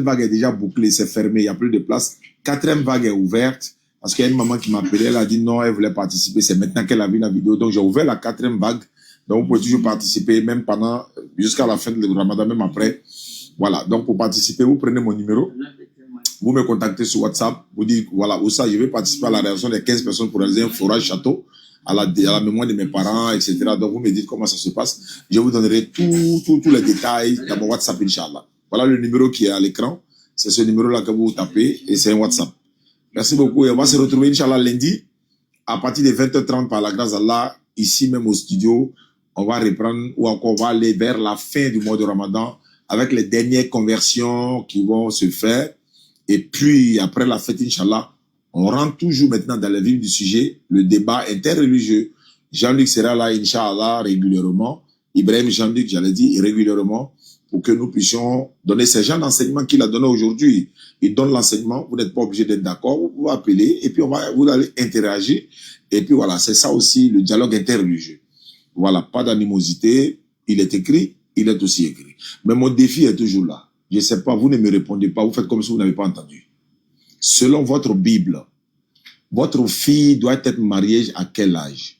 vague est déjà bouclée, c'est fermé, il n'y a plus de place. 4e vague est ouverte. Parce qu'il y a une maman qui m'a appelé, elle a dit non, elle voulait participer. C'est maintenant qu'elle a vu la vidéo. Donc, j'ai ouvert la 4e vague. Donc, vous pouvez toujours participer, même pendant, jusqu'à la fin du Ramadan, même après. Voilà. Donc, pour participer, vous prenez mon numéro. Vous me contactez sur WhatsApp. Vous dites, voilà, où ça, je vais participer à la réaction des 15 personnes pour réaliser un forage château à la mémoire de mes parents, etc. Donc, vous me dites comment ça se passe. Je vous donnerai tous les détails dans mon WhatsApp, Inch'Allah. Voilà le numéro qui est à l'écran. C'est ce numéro-là que vous tapez et c'est un WhatsApp. Merci beaucoup et on va se retrouver, Inch'Allah, lundi à partir de 20h30 par la grâce d'Allah, ici même au studio. On va reprendre ou encore on va aller vers la fin du mois de Ramadan avec les dernières conversions qui vont se faire. Et puis, après la fête, Inch'Allah, on rentre toujours maintenant dans le vif du sujet, le débat interreligieux. Jean-Luc sera là, Inch'Allah, régulièrement. Ibrahim Jean-Luc, j'allais dire, régulièrement, pour que nous puissions donner ces genres d'enseignements qu'il a donné aujourd'hui. Il donne l'enseignement, vous n'êtes pas obligé d'être d'accord, vous pouvez appeler, et puis vous allez interagir. Et puis voilà, c'est ça aussi le dialogue interreligieux. Voilà, pas d'animosité, il est écrit, il est aussi écrit. Mais mon défi est toujours là. Je ne sais pas, vous ne me répondez pas, vous faites comme si vous n'avez pas entendu. Selon votre Bible, votre fille doit être mariée à quel âge?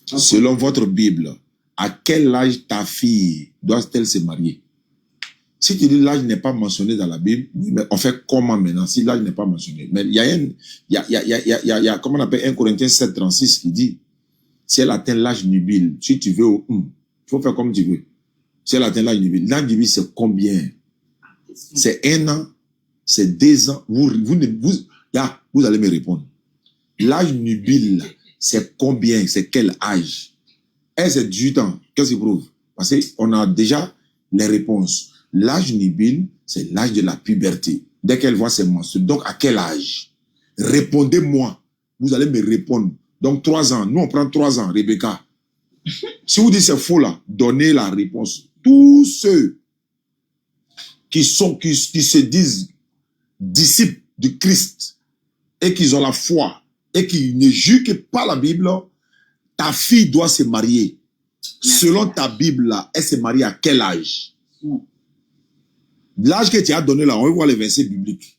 Selon votre Bible, à quel âge ta fille doit-elle se marier? Si tu dis l'âge n'est pas mentionné dans la Bible, mais on fait comment maintenant si l'âge n'est pas mentionné? Mais il y a comment on appelle 1 Corinthiens 7,36 qui dit, si elle atteint l'âge nubile, si tu veux, il faut faire comme tu veux. Si elle atteint l'âge nubile, l'âge nubile c'est combien? C'est 1 an, c'est 2 ans. Vous allez me répondre. L'âge nubile, c'est combien? C'est quel âge? Elle, c'est 18 ans. Qu'est-ce qui prouve? Parce qu'on a déjà les réponses. L'âge nubile, c'est l'âge de la puberté. Dès qu'elle voit ses menstrues. Donc, à quel âge? Répondez-moi. Vous allez me répondre. Donc, 3 ans. Nous, on prend 3 ans, Rebecca. Si vous dites c'est faux là, donnez la réponse. Tous ceux qui se disent disciples du Christ et qui ont la foi et qui ne jugent pas la Bible, ta fille doit se marier. Selon ta Bible là, elle se marie à quel âge? L'âge que tu as donné là, on va voir les versets bibliques.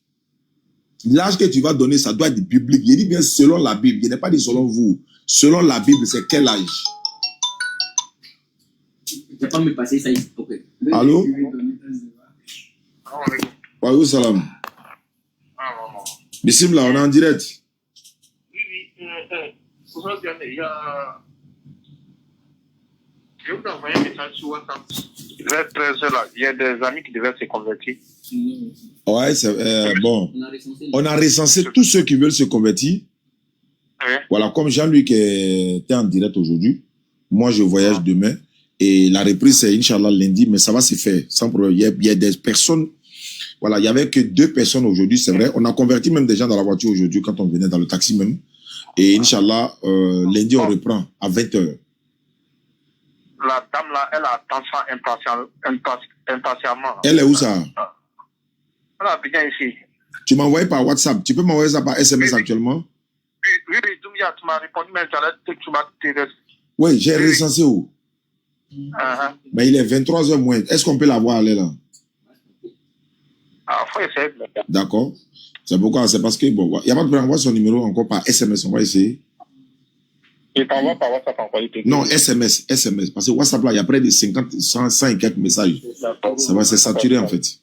L'âge que tu vas donner, ça doit être biblique. Il dit bien selon la Bible. Il n'est pas dit selon vous. Selon la Bible, c'est quel âge? Je ne vais pas me passer ça ici. Okay. Allô? Wa alaikum salam. Bismillah, on est en direct. Aujourd'hui, je vous envoie un message sur WhatsApp. Il y a des amis qui devaient se convertir. Ouais, c'est bon. On a recensé tous ceux qui veulent se convertir. Ouais. Voilà, comme Jean-Luc était en direct aujourd'hui, moi je voyage demain. Et la reprise, c'est Inch'Allah lundi, mais ça va se faire sans problème. Il y a des personnes, voilà, il n'y avait que 2 personnes aujourd'hui, c'est vrai. On a converti même des gens dans la voiture aujourd'hui quand on venait dans le taxi même. Et Inch'Allah, lundi, on reprend à 20h. La dame là, elle attend ça impatiemment. Elle est où ça? Elle a bien ici. Tu m'as envoyé par WhatsApp. Tu peux m'envoyer ça par SMS actuellement? Oui, Doumia, tu m'as répondu, mais tu m'as dit. Oui, j'ai recensé où? Mais il est 23h moins. Est-ce qu'on peut la voir aller là? Ah, faut essayer. D'accord. C'est pourquoi? C'est parce que, bon, il n'y a pas de problème. On voit son numéro encore par SMS. On va essayer. Et t'envoies par WhatsApp encore? Non, SMS. Parce que WhatsApp là, il y a près de 50, 100 et quelques messages. Ça va se saturer en fait.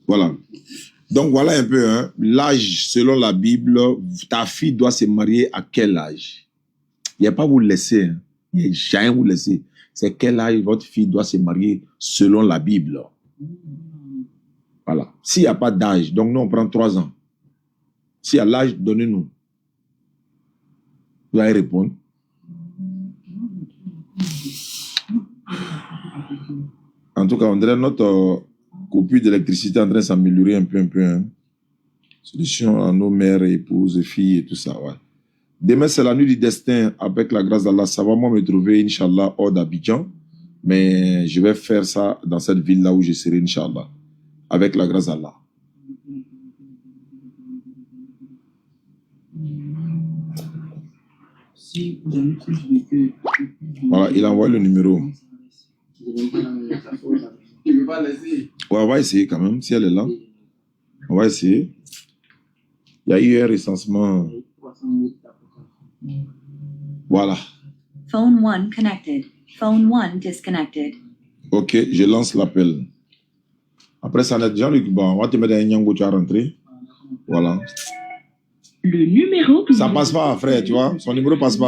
Voilà. Donc voilà un peu, hein, l'âge selon la Bible, ta fille doit se marier à quel âge? Il n'y a pas vous laisser, hein. Il n'y a jamais vous laisser. C'est quel âge votre fille doit se marier selon la Bible. Voilà. S'il n'y a pas d'âge, donc nous on prend 3 ans. S'il y a l'âge, donnez-nous. Vous allez répondre. En tout cas, on dirait notre coupure d'électricité en train de s'améliorer un peu. Hein. Solution à nos mères, épouses, filles et tout ça. Ouais. Demain, c'est la nuit du destin. Avec la grâce d'Allah, ça va moi me trouver, Inch'Allah, hors d'Abidjan. Mais je vais faire ça dans cette ville-là où je serai, Inch'Allah. Avec la grâce d'Allah. Voilà, il envoie le numéro. Ouais, on va essayer quand même, si elle est là. On va essayer. Il y a eu un recensement. Voilà. Phone 1 connected. Phone 1 disconnected. Ok, je lance l'appel. Après ça, Jean-Luc, bon, on va te mettre un Nyango, tu as rentré. Voilà. Le numéro que Ça passe pas, frère, tu vois. Son numéro passe pas.